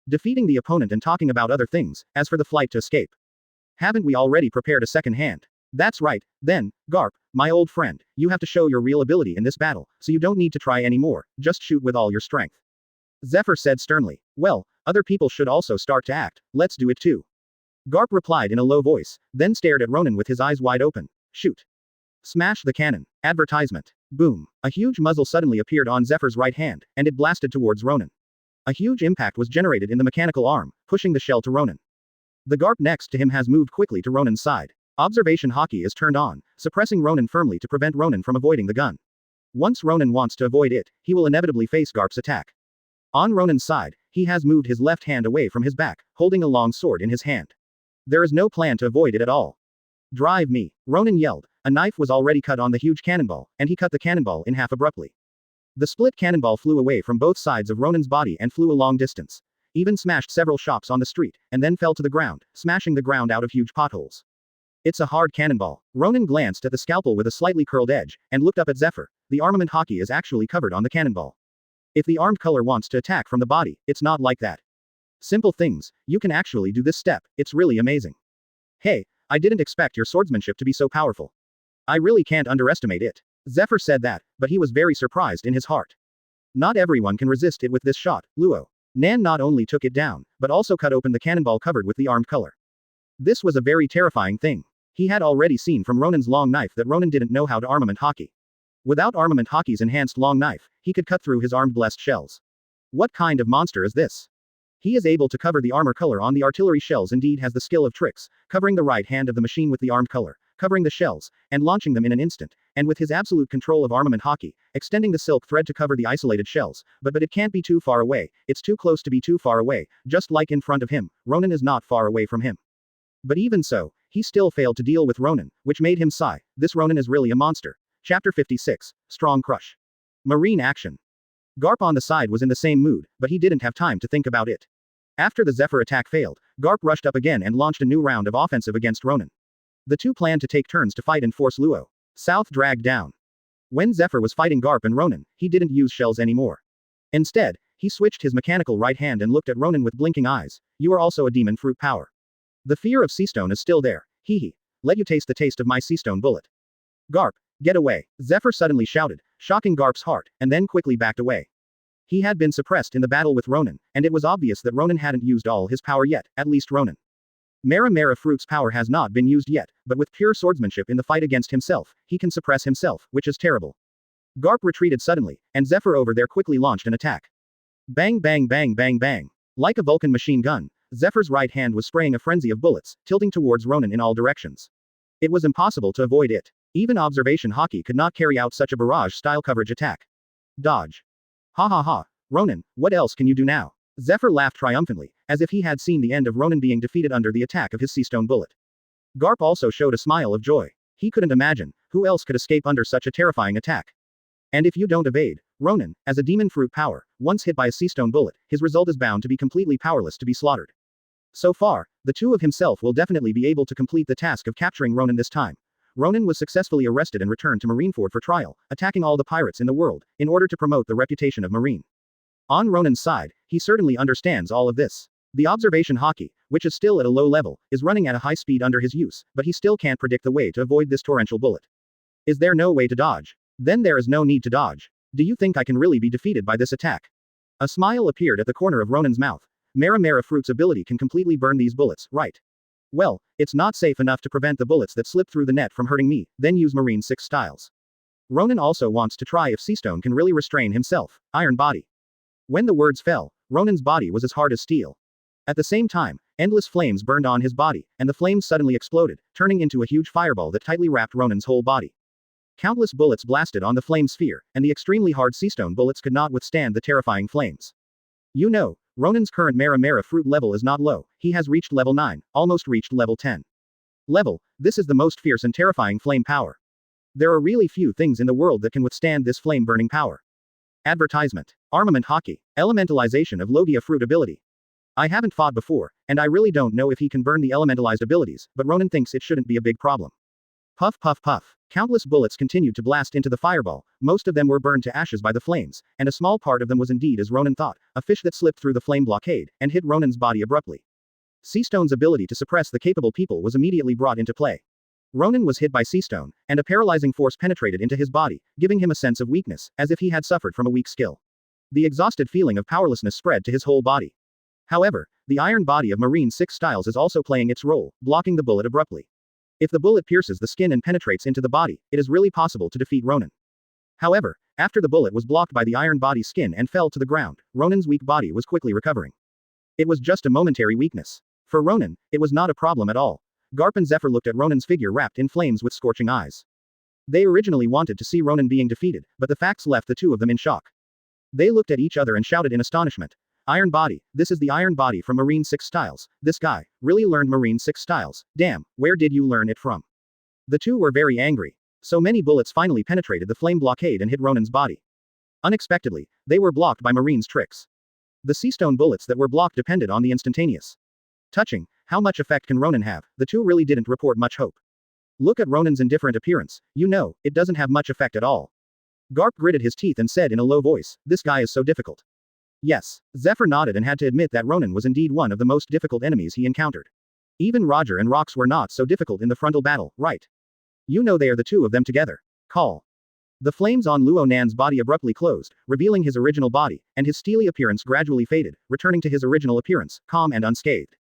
Defeating the opponent and talking about other things, as for the flight to escape. Haven't we already prepared a second hand? That's right, then, Garp, my old friend, you have to show your real ability in this battle, so you don't need to try anymore, just shoot with all your strength. Zephyr said sternly, well, other people should also start to act, let's do it too. Garp replied in a low voice, then stared at Ronan with his eyes wide open. Shoot. Smash the cannon. Advertisement. Boom. A huge muzzle suddenly appeared on Zephyr's right hand, and it blasted towards Ronan. A huge impact was generated in the mechanical arm, pushing the shell to Ronan. The Garp next to him has moved quickly to Ronan's side. Observation Haki is turned on, suppressing Ronan firmly to prevent Ronan from avoiding the gun. Once Ronan wants to avoid it, he will inevitably face Garp's attack. On Ronan's side, he has moved his left hand away from his back, holding a long sword in his hand. There is no plan to avoid it at all. Drive me, Ronan yelled. A knife was already cut on the huge cannonball, and he cut the cannonball in half abruptly. The split cannonball flew away from both sides of Ronan's body and flew a long distance. Even smashed several shops on the street, and then fell to the ground, smashing the ground out of huge potholes. It's a hard cannonball. Ronan glanced at the scalpel with a slightly curled edge, and looked up at Zephyr. The armament Haki is actually covered on the cannonball. If the armed color wants to attack from the body, it's not like that. Simple things, you can actually do this step, it's really amazing. Hey, I didn't expect your swordsmanship to be so powerful. I really can't underestimate it. Zephyr said that, but he was very surprised in his heart. Not everyone can resist it with this shot, Luo. Nan not only took it down, but also cut open the cannonball covered with the armed color. This was a very terrifying thing. He had already seen from Ronan's long knife that Ronan didn't know how to armament Haki. Without armament Haki's enhanced long knife, he could cut through his armed blessed shells. What kind of monster is this? He is able to cover the armor color on the artillery shells, indeed has the skill of tricks, covering the right hand of the machine with the armed color, covering the shells, and launching them in an instant, and with his absolute control of armament Haki, extending the silk thread to cover the isolated shells, but it can't be too far away, it's too close to be too far away, just like in front of him, Ronan is not far away from him. But even so, he still failed to deal with Ronan, which made him sigh, this Ronan is really a monster. Chapter 56, Strong Crush. Marine action. Garp on the side was in the same mood, but he didn't have time to think about it. After the Zephyr attack failed, Garp rushed up again and launched a new round of offensive against Ronan. The two planned to take turns to fight and force Luo South dragged down. When Zephyr was fighting Garp and Ronan, he didn't use shells anymore. Instead, he switched his mechanical right hand and looked at Ronan with blinking eyes. You are also a demon fruit power. The fear of Seastone is still there. Hee hee. Let you taste the taste of my Seastone bullet. Garp, get away. Zephyr suddenly shouted, shocking Garp's heart, and then quickly backed away. He had been suppressed in the battle with Ronan, and it was obvious that Ronan hadn't used all his power yet, at least Ronan. Mera-mera Fruit's power has not been used yet, but with pure swordsmanship in the fight against himself, he can suppress himself, which is terrible. Garp retreated suddenly, and Zephyr over there quickly launched an attack. Bang bang bang bang bang. Like a Vulcan machine gun, Zephyr's right hand was spraying a frenzy of bullets, tilting towards Ronan in all directions. It was impossible to avoid it. Even observation Haki could not carry out such a barrage-style coverage attack. Dodge. Ha ha ha. Ronan, what else can you do now? Zephyr laughed triumphantly, as if he had seen the end of Ronan being defeated under the attack of his Seastone bullet. Garp also showed a smile of joy. He couldn't imagine who else could escape under such a terrifying attack. And if you don't evade, Ronan, as a demon fruit power, once hit by a Seastone bullet, his result is bound to be completely powerless to be slaughtered. So far, the two of himself will definitely be able to complete the task of capturing Ronan this time. Ronan was successfully arrested and returned to Marineford for trial, attacking all the pirates in the world, in order to promote the reputation of Marine. On Ronan's side, he certainly understands all of this. The observation Haki, which is still at a low level, is running at a high speed under his use, but he still can't predict the way to avoid this torrential bullet. Is there no way to dodge? Then there is no need to dodge. Do you think I can really be defeated by this attack? A smile appeared at the corner of Ronan's mouth. Mera-mera Fruit's ability can completely burn these bullets, right? Well, it's not safe enough to prevent the bullets that slip through the net from hurting me, then use Marine 6 styles. Ronan also wants to try if Seastone can really restrain himself. Iron body. When the words fell, Ronan's body was as hard as steel. At the same time, endless flames burned on his body, and the flames suddenly exploded, turning into a huge fireball that tightly wrapped Ronan's whole body. Countless bullets blasted on the flame sphere, and the extremely hard Seastone bullets could not withstand the terrifying flames. You know, Ronan's current Mera-mera Fruit level is not low, he has reached level 9, almost reached level 10. This is the most fierce and terrifying flame power. There are really few things in the world that can withstand this flame-burning power. Advertisement. Armament Haki. Elementalization of Logia Fruit ability. I haven't fought before, and I really don't know if he can burn the elementalized abilities, but Ronan thinks it shouldn't be a big problem. Puff puff puff. Countless bullets continued to blast into the fireball, most of them were burned to ashes by the flames, and a small part of them was indeed as Ronan thought, a fish that slipped through the flame blockade, and hit Ronan's body abruptly. Seastone's ability to suppress the capable people was immediately brought into play. Ronan was hit by Seastone, and a paralyzing force penetrated into his body, giving him a sense of weakness, as if he had suffered from a weak skill. The exhausted feeling of powerlessness spread to his whole body. However, the iron body of Marine 6 styles is also playing its role, blocking the bullet abruptly. If the bullet pierces the skin and penetrates into the body, it is really possible to defeat Ronan. However, after the bullet was blocked by the iron body's skin and fell to the ground, Ronan's weak body was quickly recovering. It was just a momentary weakness. For Ronan, it was not a problem at all. Garp and Zephyr looked at Ronan's figure wrapped in flames with scorching eyes. They originally wanted to see Ronan being defeated, but the facts left the two of them in shock. They looked at each other and shouted in astonishment. Iron body, this is the iron body from Marine 6 styles. This guy really learned Marine 6 styles. Damn, where did you learn it from? The two were very angry. So many bullets finally penetrated the flame blockade and hit Ronan's body. Unexpectedly, they were blocked by Marine's tricks. The Seastone bullets that were blocked depended on the instantaneous touching. How much effect can Ronan have? The two really didn't report much hope. Look at Ronan's indifferent appearance. You know, it doesn't have much effect at all. Garp gritted his teeth and said in a low voice, this guy is so difficult. Yes, Zephyr nodded and had to admit that Ronan was indeed one of the most difficult enemies he encountered. Even Roger and Rox were not so difficult in the frontal battle, right? You know they are the two of them together. Call. The flames on Luo Nan's body abruptly closed, revealing his original body, and his steely appearance gradually faded, returning to his original appearance, calm and unscathed.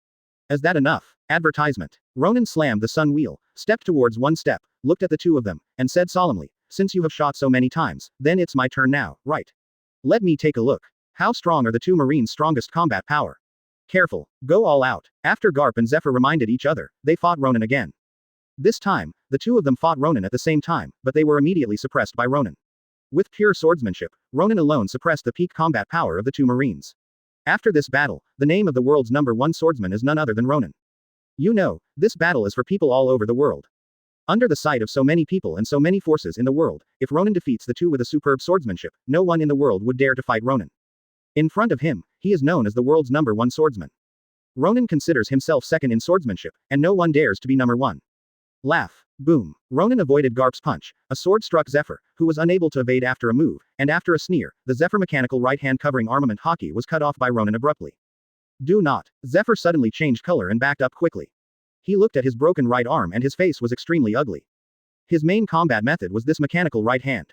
Is that enough? Advertisement. Ronan slammed the sun wheel, stepped towards one step, looked at the two of them, and said solemnly, since you have shot so many times, then it's my turn now, right? Let me take a look. How strong are the two Marines' strongest combat power? Careful. Go all out. After Garp and Zephyr reminded each other, they fought Ronan again. This time, the two of them fought Ronan at the same time, but they were immediately suppressed by Ronan. With pure swordsmanship, Ronan alone suppressed the peak combat power of the two Marines. After this battle, the name of the world's #1 swordsman is none other than Ronan. You know, this battle is for people all over the world. Under the sight of so many people and so many forces in the world, if Ronan defeats the two with a superb swordsmanship, no one in the world would dare to fight Ronan. In front of him, he is known as the world's #1 swordsman. Ronan considers himself second in swordsmanship, and no one dares to be #1. Laugh. Boom. Ronan avoided Garp's punch. A sword struck Zephyr, who was unable to evade after a move, and after a sneer, the Zephyr mechanical right hand covering armament Haki was cut off by Ronan abruptly. Do not. Zephyr suddenly changed color and backed up quickly. He looked at his broken right arm and his face was extremely ugly. His main combat method was this mechanical right hand.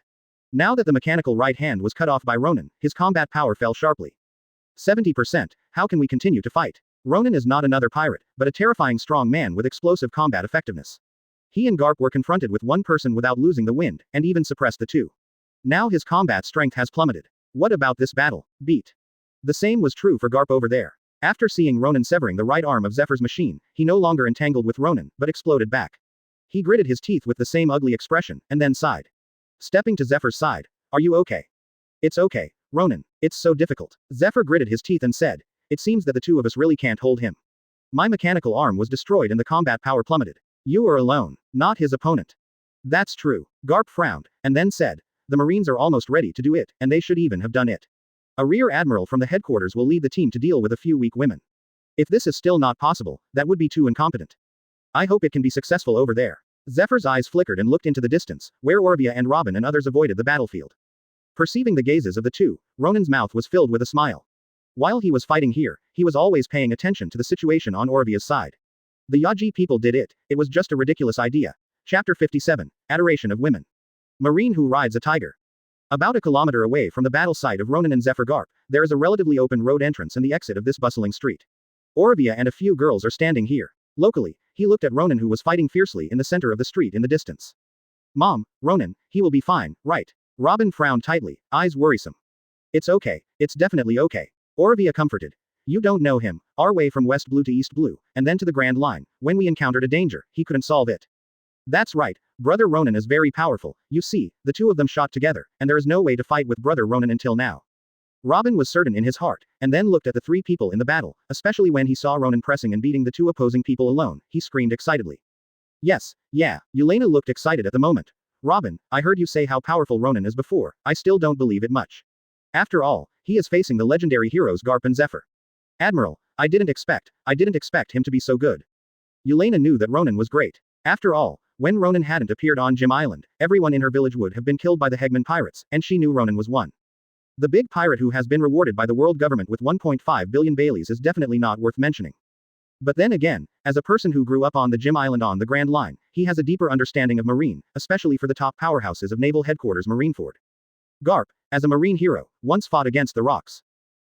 Now that the mechanical right hand was cut off by Ronan, his combat power fell sharply. 70%, how can we continue to fight? Ronan is not another pirate, but a terrifying strong man with explosive combat effectiveness. He and Garp were confronted with one person without losing the wind, and even suppressed the two. Now his combat strength has plummeted. What about this battle? Beat. The same was true for Garp over there. After seeing Ronan severing the right arm of Zephyr's machine, he no longer entangled with Ronan, but exploded back. He gritted his teeth with the same ugly expression, and then sighed. Stepping to Zephyr's side. Are you okay? It's okay, Ronan. It's so difficult. Zephyr gritted his teeth and said, it seems that the two of us really can't hold him. My mechanical arm was destroyed and the combat power plummeted. You are alone, not his opponent. That's true. Garp frowned, and then said, the Marines are almost ready to do it, and they should even have done it. A rear admiral from the headquarters will lead the team to deal with a few weak women. If this is still not possible, that would be too incompetent. I hope it can be successful over there. Zephyr's eyes flickered and looked into the distance, where Orovia and Robin and others avoided the battlefield. Perceiving the gazes of the two, Ronan's mouth was filled with a smile. While he was fighting here, he was always paying attention to the situation on Orovia's side. The Yaji people did it, it was just a ridiculous idea. Chapter 57, Adoration of Women. Marine who rides a tiger. About a kilometer away from the battle site of Ronan and Zephyr Garp, there is a relatively open road entrance and the exit of this bustling street. Orovia and a few girls are standing here. Locally, he looked at Ronan who was fighting fiercely in the center of the street in the distance. Mom, Ronan, he will be fine, right? Robin frowned tightly, eyes worrisome. It's okay, it's definitely okay. Orovia comforted. You don't know him, our way from West Blue to East Blue, and then to the Grand Line, when we encountered a danger, he couldn't solve it. That's right, Brother Ronan is very powerful, you see, the two of them shot together, and there is no way to fight with Brother Ronan until now. Robin was certain in his heart, and then looked at the three people in the battle, especially when he saw Ronan pressing and beating the two opposing people alone, he screamed excitedly. Yes, yeah, Yelena looked excited at the moment. Robin, I heard you say how powerful Ronan is before, I still don't believe it much. After all, he is facing the legendary heroes Garp and Zephyr. Admiral, I didn't expect him to be so good. Yelena knew that Ronan was great. After all, when Ronan hadn't appeared on Jim Island, everyone in her village would have been killed by the Hegman Pirates, and she knew Ronan was one. The big pirate who has been rewarded by the world government with 1.5 billion Baileys is definitely not worth mentioning. But then again, as a person who grew up on the Jim Island on the Grand Line, he has a deeper understanding of Marine, especially for the top powerhouses of Naval Headquarters Marineford. Garp, as a Marine hero, once fought against the Rocks.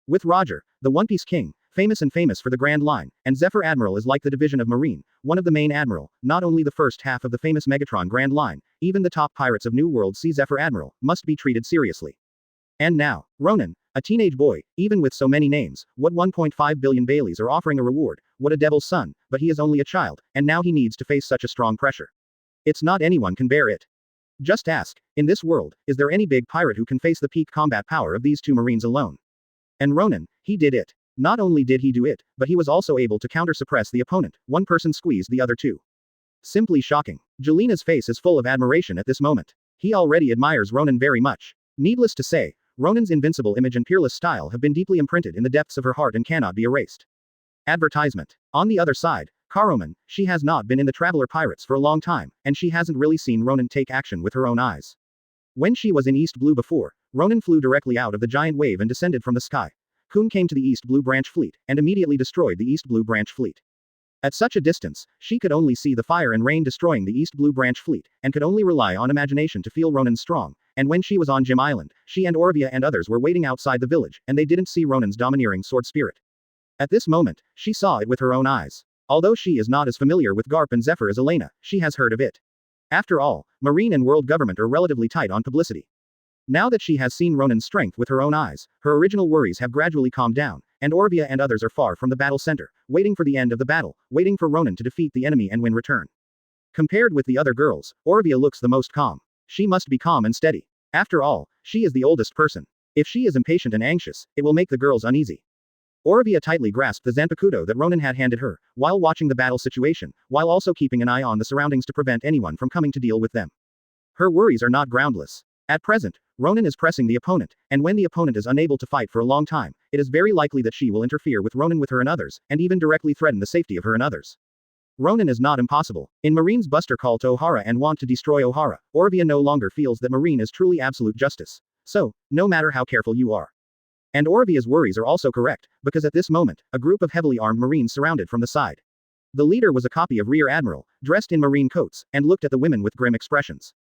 With Roger, the One Piece King, famous for the Grand Line, and Zephyr Admiral is like the division of Marine, one of the main admiral, not only the first half of the famous Megatron Grand Line, even the top pirates of New World see Zephyr Admiral, must be treated seriously. And now, Ronan, a teenage boy, even with so many names, what 1.5 billion Baileys are offering a reward, what a devil's son, but he is only a child, and now he needs to face such a strong pressure. It's not anyone can bear it. Just ask, in this world, is there any big pirate who can face the peak combat power of these two Marines alone? And Ronan, he did it. Not only did he do it, but he was also able to counter-suppress the opponent, one person squeezed the other two. Simply shocking. Jelena's face is full of admiration at this moment. He already admires Ronan very much. Needless to say, Ronan's invincible image and peerless style have been deeply imprinted in the depths of her heart and cannot be erased. Advertisement. On the other side, Karoman, she has not been in the Traveler Pirates for a long time, and she hasn't really seen Ronan take action with her own eyes. When she was in East Blue before, Ronan flew directly out of the giant wave and descended from the sky. Kun came to the East Blue Branch Fleet, and immediately destroyed the East Blue Branch Fleet. At such a distance, she could only see the fire and rain destroying the East Blue Branch Fleet, and could only rely on imagination to feel Ronan's strong, and when she was on Jim Island, she and Orovia and others were waiting outside the village, and they didn't see Ronan's domineering sword spirit. At this moment, she saw it with her own eyes. Although she is not as familiar with Garp and Zephyr as Elena, she has heard of it. After all, Marine and world government are relatively tight on publicity. Now that she has seen Ronan's strength with her own eyes, her original worries have gradually calmed down, and Orovia and others are far from the battle center, waiting for the end of the battle, waiting for Ronan to defeat the enemy and win return. Compared with the other girls, Orovia looks the most calm. She must be calm and steady. After all, she is the oldest person. If she is impatient and anxious, it will make the girls uneasy. Orovia tightly grasped the zanpakuto that Ronan had handed her, while watching the battle situation, while also keeping an eye on the surroundings to prevent anyone from coming to deal with them. Her worries are not groundless. At present, Ronan is pressing the opponent, and when the opponent is unable to fight for a long time, it is very likely that she will interfere with Ronan with her and others, and even directly threaten the safety of her and others. Ronan is not impossible. In Marine's buster call to Ohara and want to destroy Ohara, Orovia no longer feels that Marine is truly absolute justice. So, no matter how careful you are. And Orovia's worries are also correct, because at this moment, a group of heavily armed Marines surrounded from the side. The leader was a copy of Rear Admiral, dressed in Marine coats, and looked at the women with grim expressions.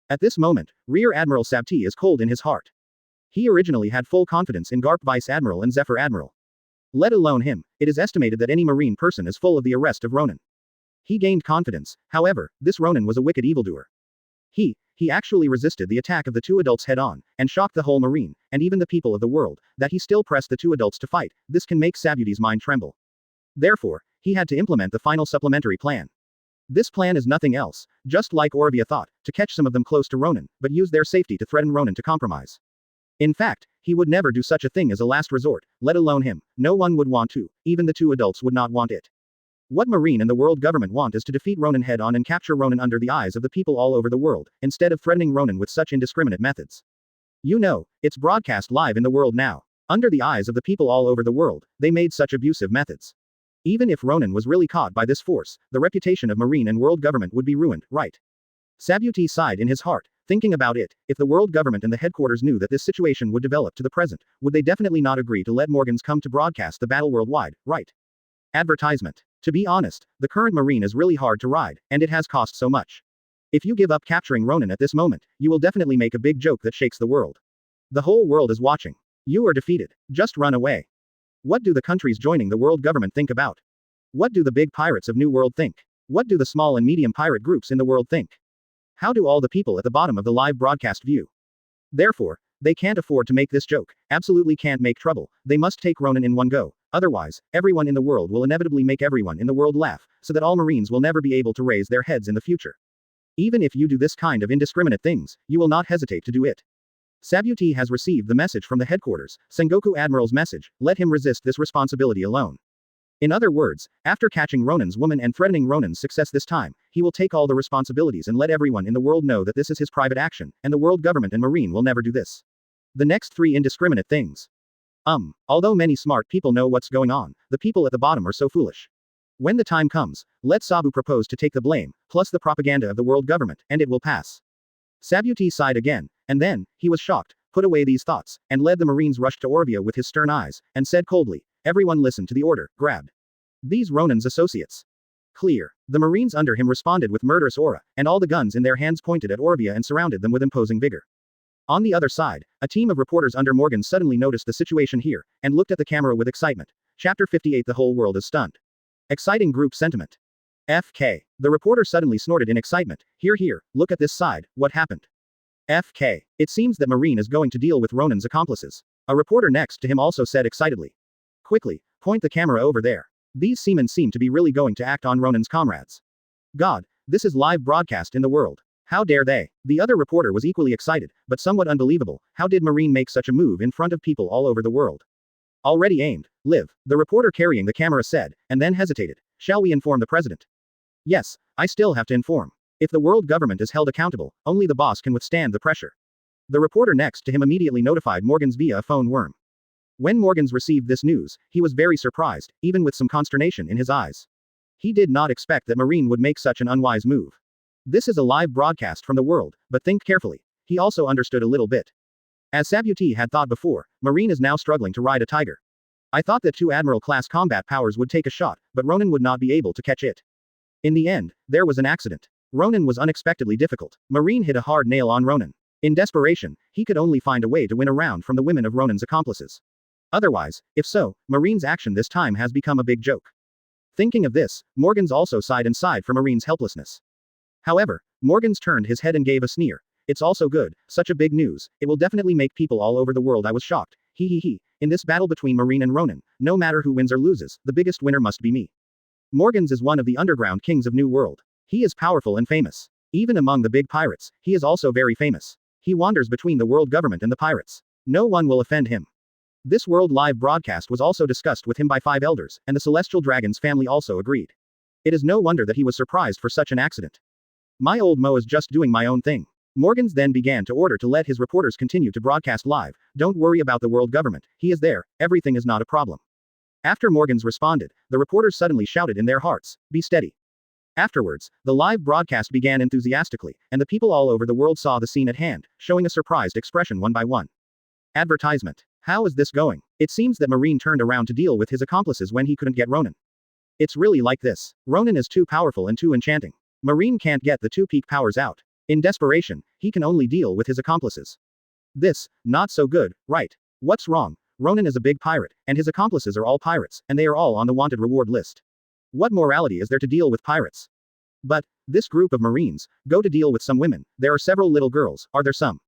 At this moment, Rear Admiral Sabti is cold in his heart. He originally had full confidence in Garp Vice Admiral and Zephyr Admiral. Let alone him, it is estimated that any Marine person is full of the arrest of Ronan. He gained confidence, however, this Ronan was a wicked evildoer. He actually resisted the attack of the two adults head-on, and shocked the whole Marine, and even the people of the world, that he still pressed the two adults to fight. This can make Sabuti's mind tremble. Therefore, he had to implement the final supplementary plan. This plan is nothing else, just like Orovia thought, to catch some of them close to Ronan, but use their safety to threaten Ronan to compromise. In fact, he would never do such a thing as a last resort, let alone him. No one would want to, even the two adults would not want it. What Marine and the world government want is to defeat Ronan head-on and capture Ronan under the eyes of the people all over the world, instead of threatening Ronan with such indiscriminate methods. You know, it's broadcast live in the world now. Under the eyes of the people all over the world, they made such abusive methods. Even if Ronan was really caught by this force, the reputation of Marine and world government would be ruined, right? Sabuti sighed in his heart, thinking about it. If the world government and the headquarters knew that this situation would develop to the present, would they definitely not agree to let Morgans come to broadcast the battle worldwide, right? Advertisement. To be honest, the current Marine is really hard to ride, and it has cost so much. If you give up capturing Ronan at this moment, you will definitely make a big joke that shakes the world. The whole world is watching. You are defeated. Just run away. What do the countries joining the world government think about? What do the big pirates of New World think? What do the small and medium pirate groups in the world think? How do all the people at the bottom of the live broadcast view? Therefore, they can't afford to make this joke, absolutely can't make trouble, they must take Ronan in one go. Otherwise, everyone in the world will inevitably make everyone in the world laugh, so that all Marines will never be able to raise their heads in the future. Even if you do this kind of indiscriminate things, you will not hesitate to do it. Sabuti has received the message from the headquarters, Sengoku Admiral's message, let him resist this responsibility alone. In other words, after catching Ronan's woman and threatening Ronan's success this time, he will take all the responsibilities and let everyone in the world know that this is his private action, and the world government and Marine will never do this. The next three indiscriminate things. Although many smart people know what's going on, the people at the bottom are so foolish. When the time comes, let Sabu propose to take the blame, plus the propaganda of the world government, and it will pass. Sabuti sighed again, and then, he was shocked, put away these thoughts, and led the Marines rushed to Orovia with his stern eyes, and said coldly, everyone listen to the order, grabbed. These Ronan's associates. Clear. The Marines under him responded with murderous aura, and all the guns in their hands pointed at Orovia and surrounded them with imposing vigor. On the other side, a team of reporters under Morgan suddenly noticed the situation here, and looked at the camera with excitement. Chapter 58. The whole world is stunned. Exciting group sentiment. FK. The reporter suddenly snorted in excitement. Here, look at this side, what happened? FK. It seems that Marine is going to deal with Ronan's accomplices. A reporter next to him also said excitedly. Quickly, point the camera over there. These seamen seem to be really going to act on Ronan's comrades. God, this is live broadcast in the world. How dare they? The other reporter was equally excited, but somewhat unbelievable. How did Marine make such a move in front of people all over the world? Already aimed. Live, the reporter carrying the camera said, and then hesitated. Shall we inform the president? Yes, I still have to inform. If the world government is held accountable, only the boss can withstand the pressure. The reporter next to him immediately notified Morgans via a phone worm. When Morgans received this news, he was very surprised, even with some consternation in his eyes. He did not expect that Marine would make such an unwise move. This is a live broadcast from the world, but think carefully. He also understood a little bit. As Sabuti had thought before, Marine is now struggling to ride a tiger. I thought that two Admiral-class combat powers would take a shot, but Ronan would not be able to catch it. In the end, there was an accident. Ronan was unexpectedly difficult. Marine hit a hard nail on Ronan. In desperation, he could only find a way to win a round from the women of Ronan's accomplices. Otherwise, if so, Marine's action this time has become a big joke. Thinking of this, Morgans also sighed and sighed for Marine's helplessness. However, Morgans turned his head and gave a sneer. It's also good, such a big news, it will definitely make people all over the world. I was shocked. He. In this battle between Marine and Ronan, no matter who wins or loses, the biggest winner must be me. Morgans is one of the underground kings of New World. He is powerful and famous. Even among the big pirates, he is also very famous. He wanders between the world government and the pirates. No one will offend him. This world live broadcast was also discussed with him by 5 elders, and the Celestial Dragon's family also agreed. It is no wonder that he was surprised for such an accident. My old Mo is just doing my own thing. Morgans then began to order to let his reporters continue to broadcast live. Don't worry about the world government, he is there, everything is not a problem. After Morgans responded, the reporters suddenly shouted in their hearts, be steady. Afterwards, the live broadcast began enthusiastically, and the people all over the world saw the scene at hand, showing a surprised expression one by one. Advertisement. How is this going? It seems that Marine turned around to deal with his accomplices when he couldn't get Ronan. It's really like this. Ronan is too powerful and too enchanting. Marine can't get the 2 peak powers out. In desperation, he can only deal with his accomplices. This, not so good, right? What's wrong? Ronan is a big pirate, and his accomplices are all pirates, and they are all on the wanted reward list. What morality is there to deal with pirates? But, this group of Marines, go to deal with some women, there are several little girls, are there some?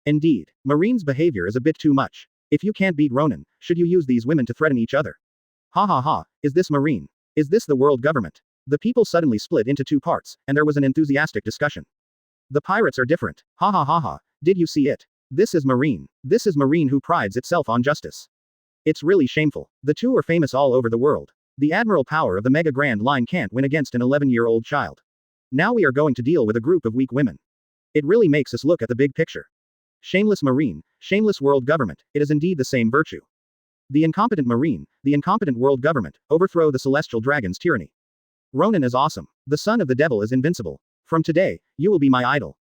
Indeed, Marine's behavior is a bit too much. If you can't beat Ronan, should you use these women to threaten each other? Ha ha ha, is this Marine? Is this the world government? The people suddenly split into 2 parts, and there was an enthusiastic discussion. The pirates are different. Ha ha ha ha, did you see it? This is Marine. This is Marine who prides itself on justice. It's really shameful. The 2 are famous all over the world. The admiral power of the Mega Grand Line can't win against an 11-year-old child. Now we are going to deal with a group of weak women. It really makes us look at the big picture. Shameless Marine, shameless world government, it is indeed the same virtue. The incompetent Marine, the incompetent world government, overthrow the Celestial Dragon's tyranny. Ronan is awesome. The son of the devil is invincible. From today, you will be my idol.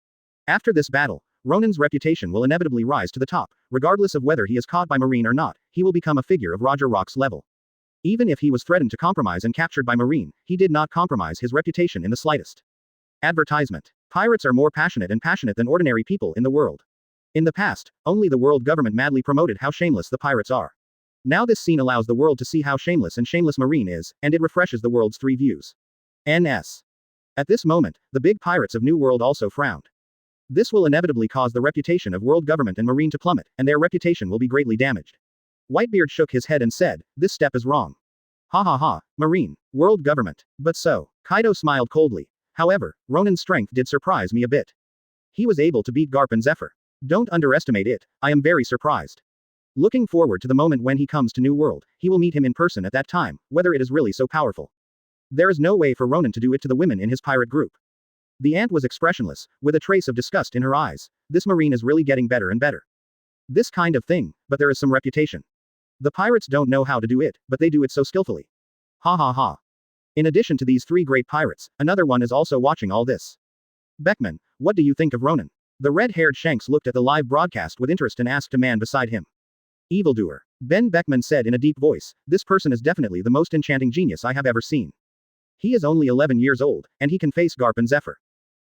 After this battle, Ronan's reputation will inevitably rise to the top, regardless of whether he is caught by Marine or not, he will become a figure of Roger Rock's level. Even if he was threatened to compromise and captured by Marine, he did not compromise his reputation in the slightest. Advertisement. Pirates are more passionate than ordinary people in the world. In the past, only the world government madly promoted how shameless the pirates are. Now this scene allows the world to see how shameless Marine is, and it refreshes the world's 3 views. NS. At this moment, the big pirates of New World also frowned. This will inevitably cause the reputation of world government and Marine to plummet, and their reputation will be greatly damaged. Whitebeard shook his head and said, this step is wrong. Ha ha ha, Marine, world government. But so, Kaido smiled coldly. However, Ronan's strength did surprise me a bit. He was able to beat Garp and Zephyr. Don't underestimate it, I am very surprised. Looking forward to the moment when he comes to New World, he will meet him in person at that time, whether it is really so powerful. There is no way for Ronan to do it to the women in his pirate group. The ant was expressionless, with a trace of disgust in her eyes. This Marine is really getting better and better. This kind of thing, but there is some reputation. The pirates don't know how to do it, but they do it so skillfully. Ha ha ha. In addition to these 3 great pirates, another one is also watching all this. Beckman, what do you think of Ronan? The red-haired Shanks looked at the live broadcast with interest and asked a man beside him. Evildoer. Ben Beckman said in a deep voice, this person is definitely the most enchanting genius I have ever seen. He is only 11 years old, and he can face Garp and Zephyr.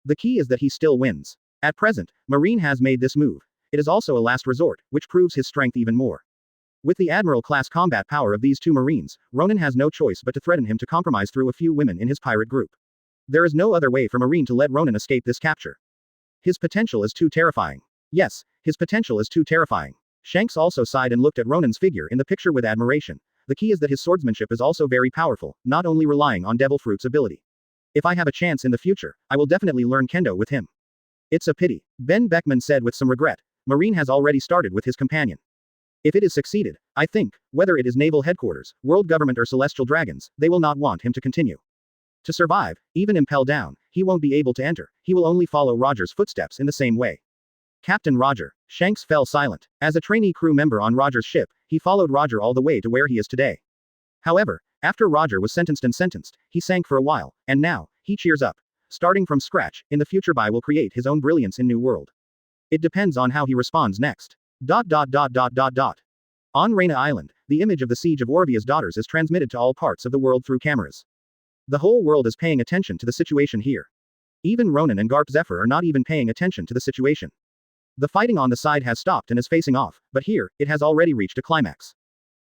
The key is that he still wins. At present, Marine has made this move. It is also a last resort, which proves his strength even more. With the Admiral-class combat power of these 2 Marines, Ronan has no choice but to threaten him to compromise through a few women in his pirate group. There is no other way for Marine to let Ronan escape this capture. His potential is too terrifying. Yes, his potential is too terrifying. Shanks also sighed and looked at Ronan's figure in the picture with admiration. The key is that his swordsmanship is also very powerful, not only relying on Devil Fruit's ability. If I have a chance in the future, I will definitely learn Kendo with him. It's a pity, Ben Beckman said with some regret. Marine has already started with his companion. If it is succeeded, I think, whether it is naval headquarters, world government or celestial dragons, they will not want him to continue. To survive, even impel down, he won't be able to enter, he will only follow Roger's footsteps in the same way. Captain Roger. Shanks fell silent. As a trainee crew member on Roger's ship, he followed Roger all the way to where he is today. However, after Roger was sentenced, he sank for a while, and now, he cheers up. Starting from scratch, in the future Bai will create his own brilliance in New World. It depends on how he responds next. On Raina Island, the image of the siege of Orovia's daughters is transmitted to all parts of the world through cameras. The whole world is paying attention to the situation here. Even Ronan and Garp Zephyr are not even paying attention to the situation. The fighting on the side has stopped and is facing off, but here, it has already reached a climax.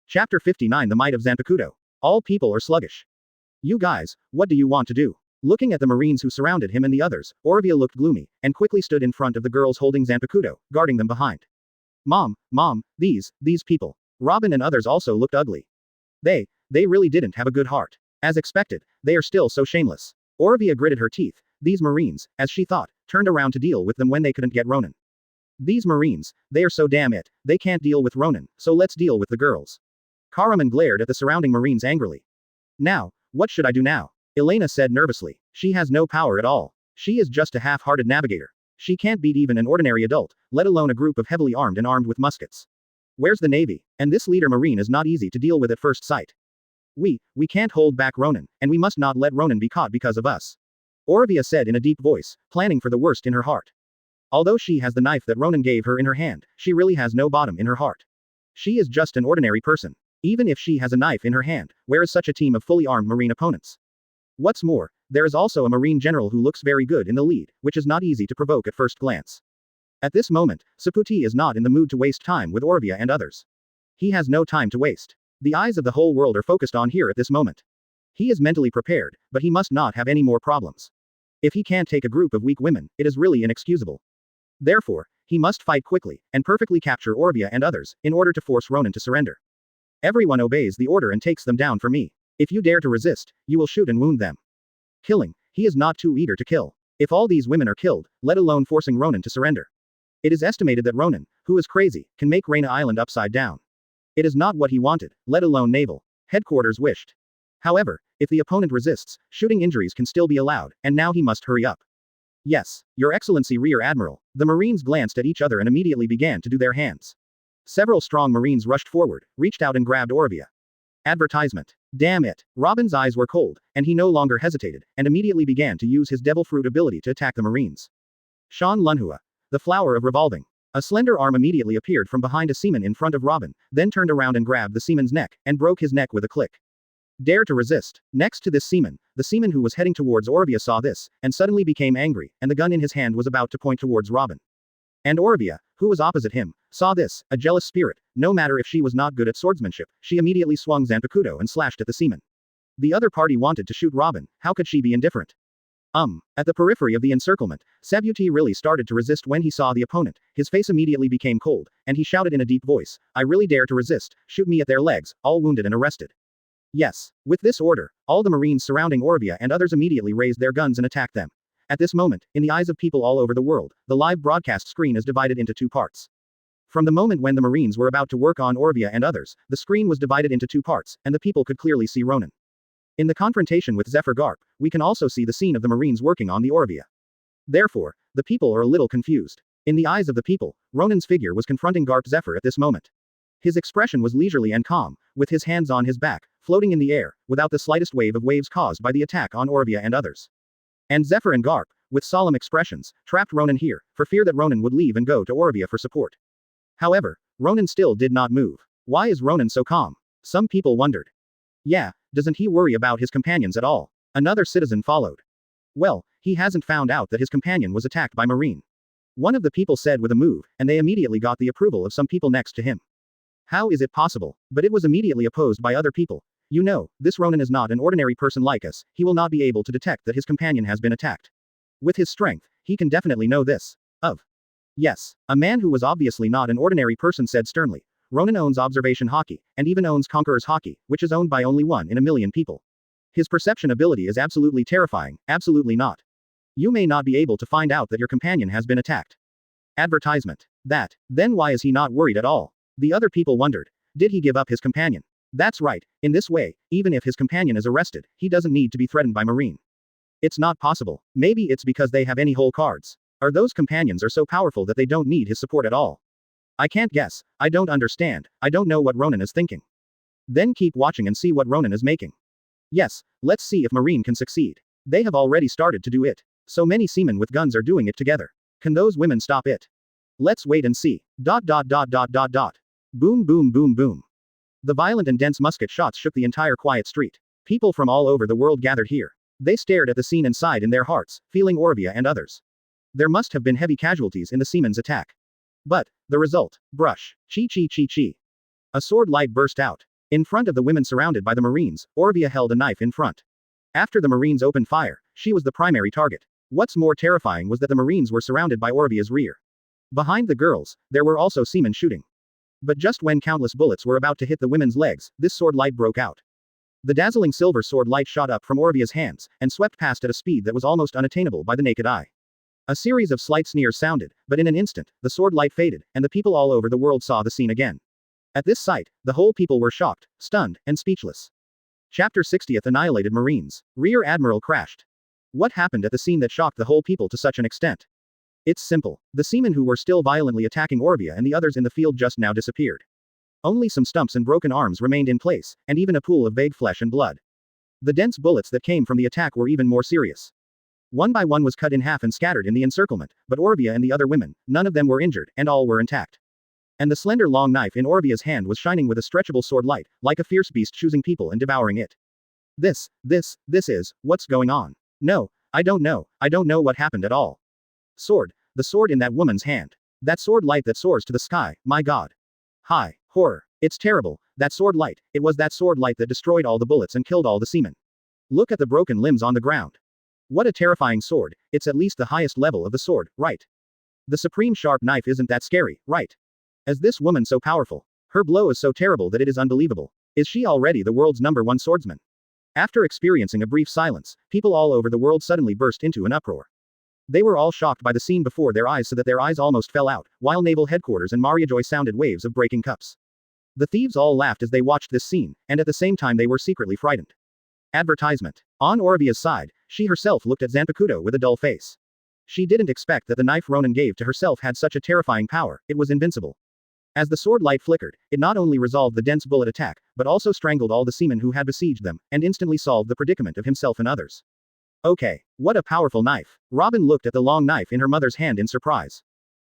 Chapter 59 The Might of Zanpakuto. All people are sluggish. You guys, what do you want to do? Looking at the Marines who surrounded him and the others, Orovia looked gloomy, and quickly stood in front of the girls holding Zanpakuto, guarding them behind. Mom, these people. Robin and others also looked ugly. They really didn't have a good heart. As expected, they are still so shameless. Orovia gritted her teeth. These Marines, as she thought, turned around to deal with them when they couldn't get Ronan. These Marines, they are so damn it, they can't deal with Ronan, so let's deal with the girls. Karaman glared at the surrounding Marines angrily. Now, what should I do now? Elena said nervously. She has no power at all. She is just a half-hearted navigator. She can't beat even an ordinary adult, let alone a group of heavily armed and armed with muskets. Where's the navy? And this leader Marine is not easy to deal with at first sight. We can't hold back Ronan, and we must not let Ronan be caught because of us. Orovia said in a deep voice, planning for the worst in her heart. Although she has the knife that Ronan gave her in her hand, she really has no bottom in her heart. She is just an ordinary person. Even if she has a knife in her hand, where is such a team of fully armed Marine opponents? What's more, there is also a Marine general who looks very good in the lead, which is not easy to provoke at first glance. At this moment, Saputi is not in the mood to waste time with Orovia and others. He has no time to waste. The eyes of the whole world are focused on here at this moment. He is mentally prepared, but he must not have any more problems. If he can't take a group of weak women, it is really inexcusable. Therefore, he must fight quickly, and perfectly capture Orovia and others, in order to force Ronan to surrender. Everyone obeys the order and takes them down for me. If you dare to resist, you will shoot and wound them. Killing, he is not too eager to kill. If all these women are killed, let alone forcing Ronan to surrender. It is estimated that Ronan, who is crazy, can make Raina Island upside down. It is not what he wanted, let alone naval headquarters wished. However, if the opponent resists, shooting injuries can still be allowed, and now he must hurry up. Yes, Your Excellency Rear Admiral. The Marines glanced at each other and immediately began to do their hands. Several strong Marines rushed forward, reached out and grabbed Orovia. Advertisement. Damn it. Robin's eyes were cold, and he no longer hesitated, and immediately began to use his Devil Fruit ability to attack the Marines. Shan Lunhua. The flower of revolving. A slender arm immediately appeared from behind a seaman in front of Robin, then turned around and grabbed the seaman's neck, and broke his neck with a click. Dare to resist. Next to this seaman, the seaman who was heading towards Orovia saw this, and suddenly became angry, and the gun in his hand was about to point towards Robin. And Orovia, who was opposite him, saw this, a jealous spirit, no matter if she was not good at swordsmanship, she immediately swung Zanpakuto and slashed at the seaman. The other party wanted to shoot Robin, how could she be indifferent? At the periphery of the encirclement, Sabuti really started to resist when he saw the opponent, his face immediately became cold, and he shouted in a deep voice, I really dare to resist, shoot me at their legs, all wounded and arrested. Yes. With this order, all the Marines surrounding Orovia and others immediately raised their guns and attacked them. At this moment, in the eyes of people all over the world, the live broadcast screen is divided into two parts. From the moment when the Marines were about to work on Orovia and others, the screen was divided into two parts, and the people could clearly see Ronan. In the confrontation with Zephyr Garp, we can also see the scene of the Marines working on the Orovia. Therefore, the people are a little confused. In the eyes of the people, Ronan's figure was confronting Garp Zephyr at this moment. His expression was leisurely and calm, with his hands on his back, floating in the air, without the slightest wave of waves caused by the attack on Orovia and others. And Zephyr and Garp, with solemn expressions, trapped Ronan here, for fear that Ronan would leave and go to Orovia for support. However, Ronan still did not move. Why is Ronan so calm? Some people wondered. Yeah, doesn't he worry about his companions at all? Another citizen followed. Well, he hasn't found out that his companion was attacked by Marine. One of the people said with a move, and they immediately got the approval of some people next to him. How is it possible? But it was immediately opposed by other people. You know, this Ronan is not an ordinary person like us, he will not be able to detect that his companion has been attacked. With his strength, he can definitely know this. Yes, a man who was obviously not an ordinary person said sternly. Ronan owns Observation Haki, and even owns Conqueror's Haki, which is owned by only 1 in a million people. His perception ability is absolutely terrifying, absolutely not. You may not be able to find out that your companion has been attacked. Advertisement. Then why is he not worried at all? The other people wondered. Did he give up his companion? That's right, in this way, even if his companion is arrested, he doesn't need to be threatened by Marine. It's not possible. Maybe it's because they have any whole cards. Or those companions are so powerful that they don't need his support at all. I can't guess, I don't understand, I don't know what Ronan is thinking. Then keep watching and see what Ronan is making. Yes, let's see if Marine can succeed. They have already started to do it. So many seamen with guns are doing it together. Can those women stop it? Let's wait and see. Boom boom boom boom. The violent and dense musket shots shook the entire quiet street. People from all over the world gathered here. They stared at the scene and sighed in their hearts, feeling Orovia and others. There must have been heavy casualties in the seaman's attack. But, the result, brush, chi. A sword light burst out. In front of the women surrounded by the Marines, Orovia held a knife in front. After the Marines opened fire, she was the primary target. What's more terrifying was that the Marines were surrounded by Orovia's rear. Behind the girls, there were also seamen shooting. But just when countless bullets were about to hit the women's legs, this sword light broke out. The dazzling silver sword light shot up from Orovia's hands, and swept past at a speed that was almost unattainable by the naked eye. A series of slight sneers sounded, but in an instant, the sword light faded, and the people all over the world saw the scene again. At this sight, the whole people were shocked, stunned, and speechless. Chapter 60th Annihilated Marines. Rear Admiral crashed. What happened at the scene that shocked the whole people to such an extent? It's simple. The seamen who were still violently attacking Orovia and the others in the field just now disappeared. Only some stumps and broken arms remained in place, and even a pool of vague flesh and blood. The dense bullets that came from the attack were even more serious. One by one was cut in half and scattered in the encirclement, but Orovia and the other women, none of them were injured, and all were intact. And the slender long knife in Orovia's hand was shining with a stretchable sword light, like a fierce beast choosing people and devouring it. This is, what's going on? No, I don't know what happened at all. Sword, the sword in that woman's hand. That sword light that soars to the sky, my god. Hi, horror. It's terrible, that sword light, it was that sword light that destroyed all the bullets and killed all the seamen. Look at the broken limbs on the ground. What a terrifying sword, it's at least the highest level of the sword, right? The supreme sharp knife isn't that scary, right? Is this woman so powerful? Her blow is so terrible that it is unbelievable. Is she already the world's #1 swordsman? After experiencing a brief silence, people all over the world suddenly burst into an uproar. They were all shocked by the scene before their eyes so that their eyes almost fell out, while naval headquarters and Mariajoy sounded waves of breaking cups. The thieves all laughed as they watched this scene, and at the same time they were secretly frightened. Advertisement. On Orovia's side, she herself looked at Zanpakuto with a dull face. She didn't expect that the knife Ronan gave to herself had such a terrifying power, it was invincible. As the sword light flickered, it not only resolved the dense bullet attack, but also strangled all the seamen who had besieged them, and instantly solved the predicament of himself and others. Okay, what a powerful knife. Robin looked at the long knife in her mother's hand in surprise.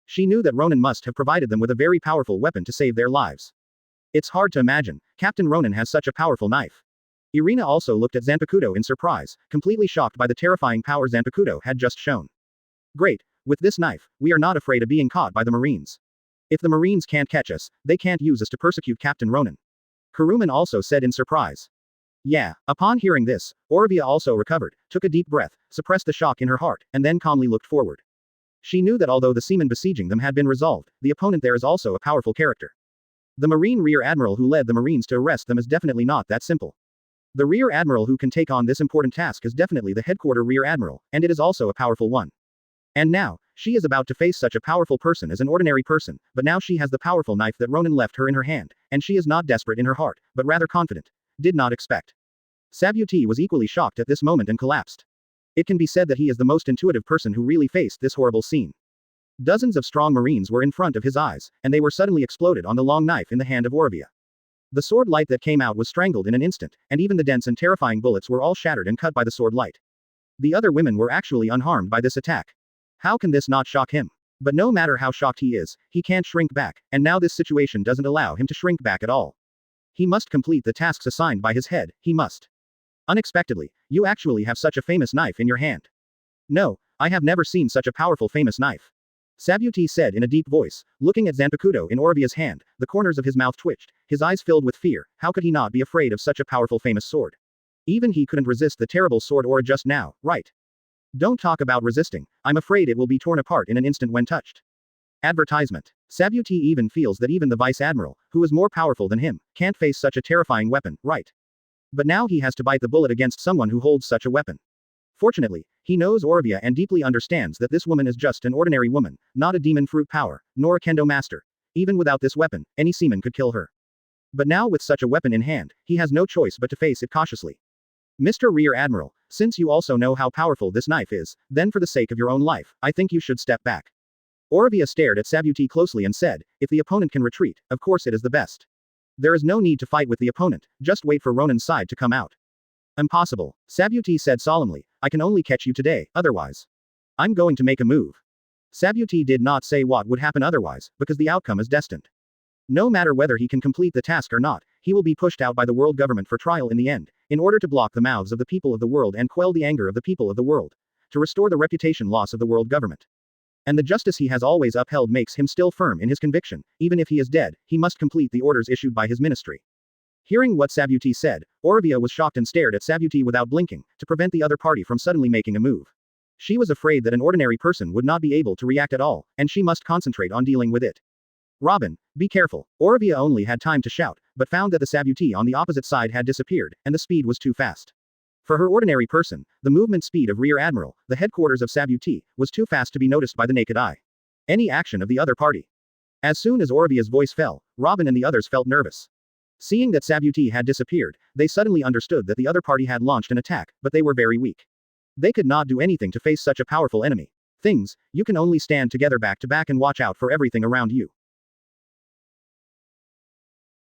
She knew that Ronan must have provided them with a very powerful weapon to save their lives. It's hard to imagine, Captain Ronan has such a powerful knife. Irina also looked at Zanpakuto in surprise, completely shocked by the terrifying power Zanpakuto had just shown. Great, with this knife, we are not afraid of being caught by the Marines. If the Marines can't catch us, they can't use us to persecute Captain Ronan. Kuruman also said in surprise. Yeah, upon hearing this, Orovia also recovered, took a deep breath, suppressed the shock in her heart, and then calmly looked forward. She knew that although the seamen besieging them had been resolved, the opponent there is also a powerful character. The Marine Rear Admiral who led the Marines to arrest them is definitely not that simple. The Rear Admiral who can take on this important task is definitely the headquarter Rear Admiral, and it is also a powerful one. And now, she is about to face such a powerful person as an ordinary person, but now she has the powerful knife that Ronan left her in her hand, and she is not desperate in her heart, but rather confident. Did not expect. Sabuti was equally shocked at this moment and collapsed. It can be said that he is the most intuitive person who really faced this horrible scene. Dozens of strong Marines were in front of his eyes, and they were suddenly exploded on the long knife in the hand of Orovia. The sword light that came out was strangled in an instant, and even the dense and terrifying bullets were all shattered and cut by the sword light. The other women were actually unharmed by this attack. How can this not shock him? But no matter how shocked he is, he can't shrink back, and now this situation doesn't allow him to shrink back at all. He must complete the tasks assigned by his head, he must. Unexpectedly, you actually have such a famous knife in your hand. No, I have never seen such a powerful famous knife. Sabuti said in a deep voice, looking at Zanpakuto in Orovia's hand, the corners of his mouth twitched, his eyes filled with fear. How could he not be afraid of such a powerful famous sword? Even he couldn't resist the terrible sword Oria just now, right? Don't talk about resisting, I'm afraid it will be torn apart in an instant when touched. Advertisement. Sabuti even feels that even the Vice Admiral, who is more powerful than him, can't face such a terrifying weapon, right? But now he has to bite the bullet against someone who holds such a weapon. Fortunately, he knows Orovia and deeply understands that this woman is just an ordinary woman, not a demon fruit power, nor a kendo master. Even without this weapon, any seaman could kill her. But now with such a weapon in hand, he has no choice but to face it cautiously. Mr. Rear Admiral, since you also know how powerful this knife is, then for the sake of your own life, I think you should step back. Orovia stared at Sabuti closely and said, if the opponent can retreat, of course it is the best. There is no need to fight with the opponent, just wait for Ronan's side to come out. Impossible, Sabuti said solemnly, I can only catch you today, otherwise. I'm going to make a move. Sabuti did not say what would happen otherwise, because the outcome is destined. No matter whether he can complete the task or not, he will be pushed out by the world government for trial in the end, in order to block the mouths of the people of the world and quell the anger of the people of the world, to restore the reputation loss of the world government. And the justice he has always upheld makes him still firm in his conviction, even if he is dead, he must complete the orders issued by his ministry. Hearing what Sabuti said, Orovia was shocked and stared at Sabuti without blinking, to prevent the other party from suddenly making a move. She was afraid that an ordinary person would not be able to react at all, and she must concentrate on dealing with it. Robin, be careful. Orovia only had time to shout, but found that the Sabuti on the opposite side had disappeared, and the speed was too fast. For her ordinary person, the movement speed of Rear Admiral, the headquarters of Sabuti, was too fast to be noticed by the naked eye. Any action of the other party. As soon as Orovia's voice fell, Robin and the others felt nervous. Seeing that Sabuti had disappeared, they suddenly understood that the other party had launched an attack, but they were very weak. They could not do anything to face such a powerful enemy. You can only stand together back to back and watch out for everything around you.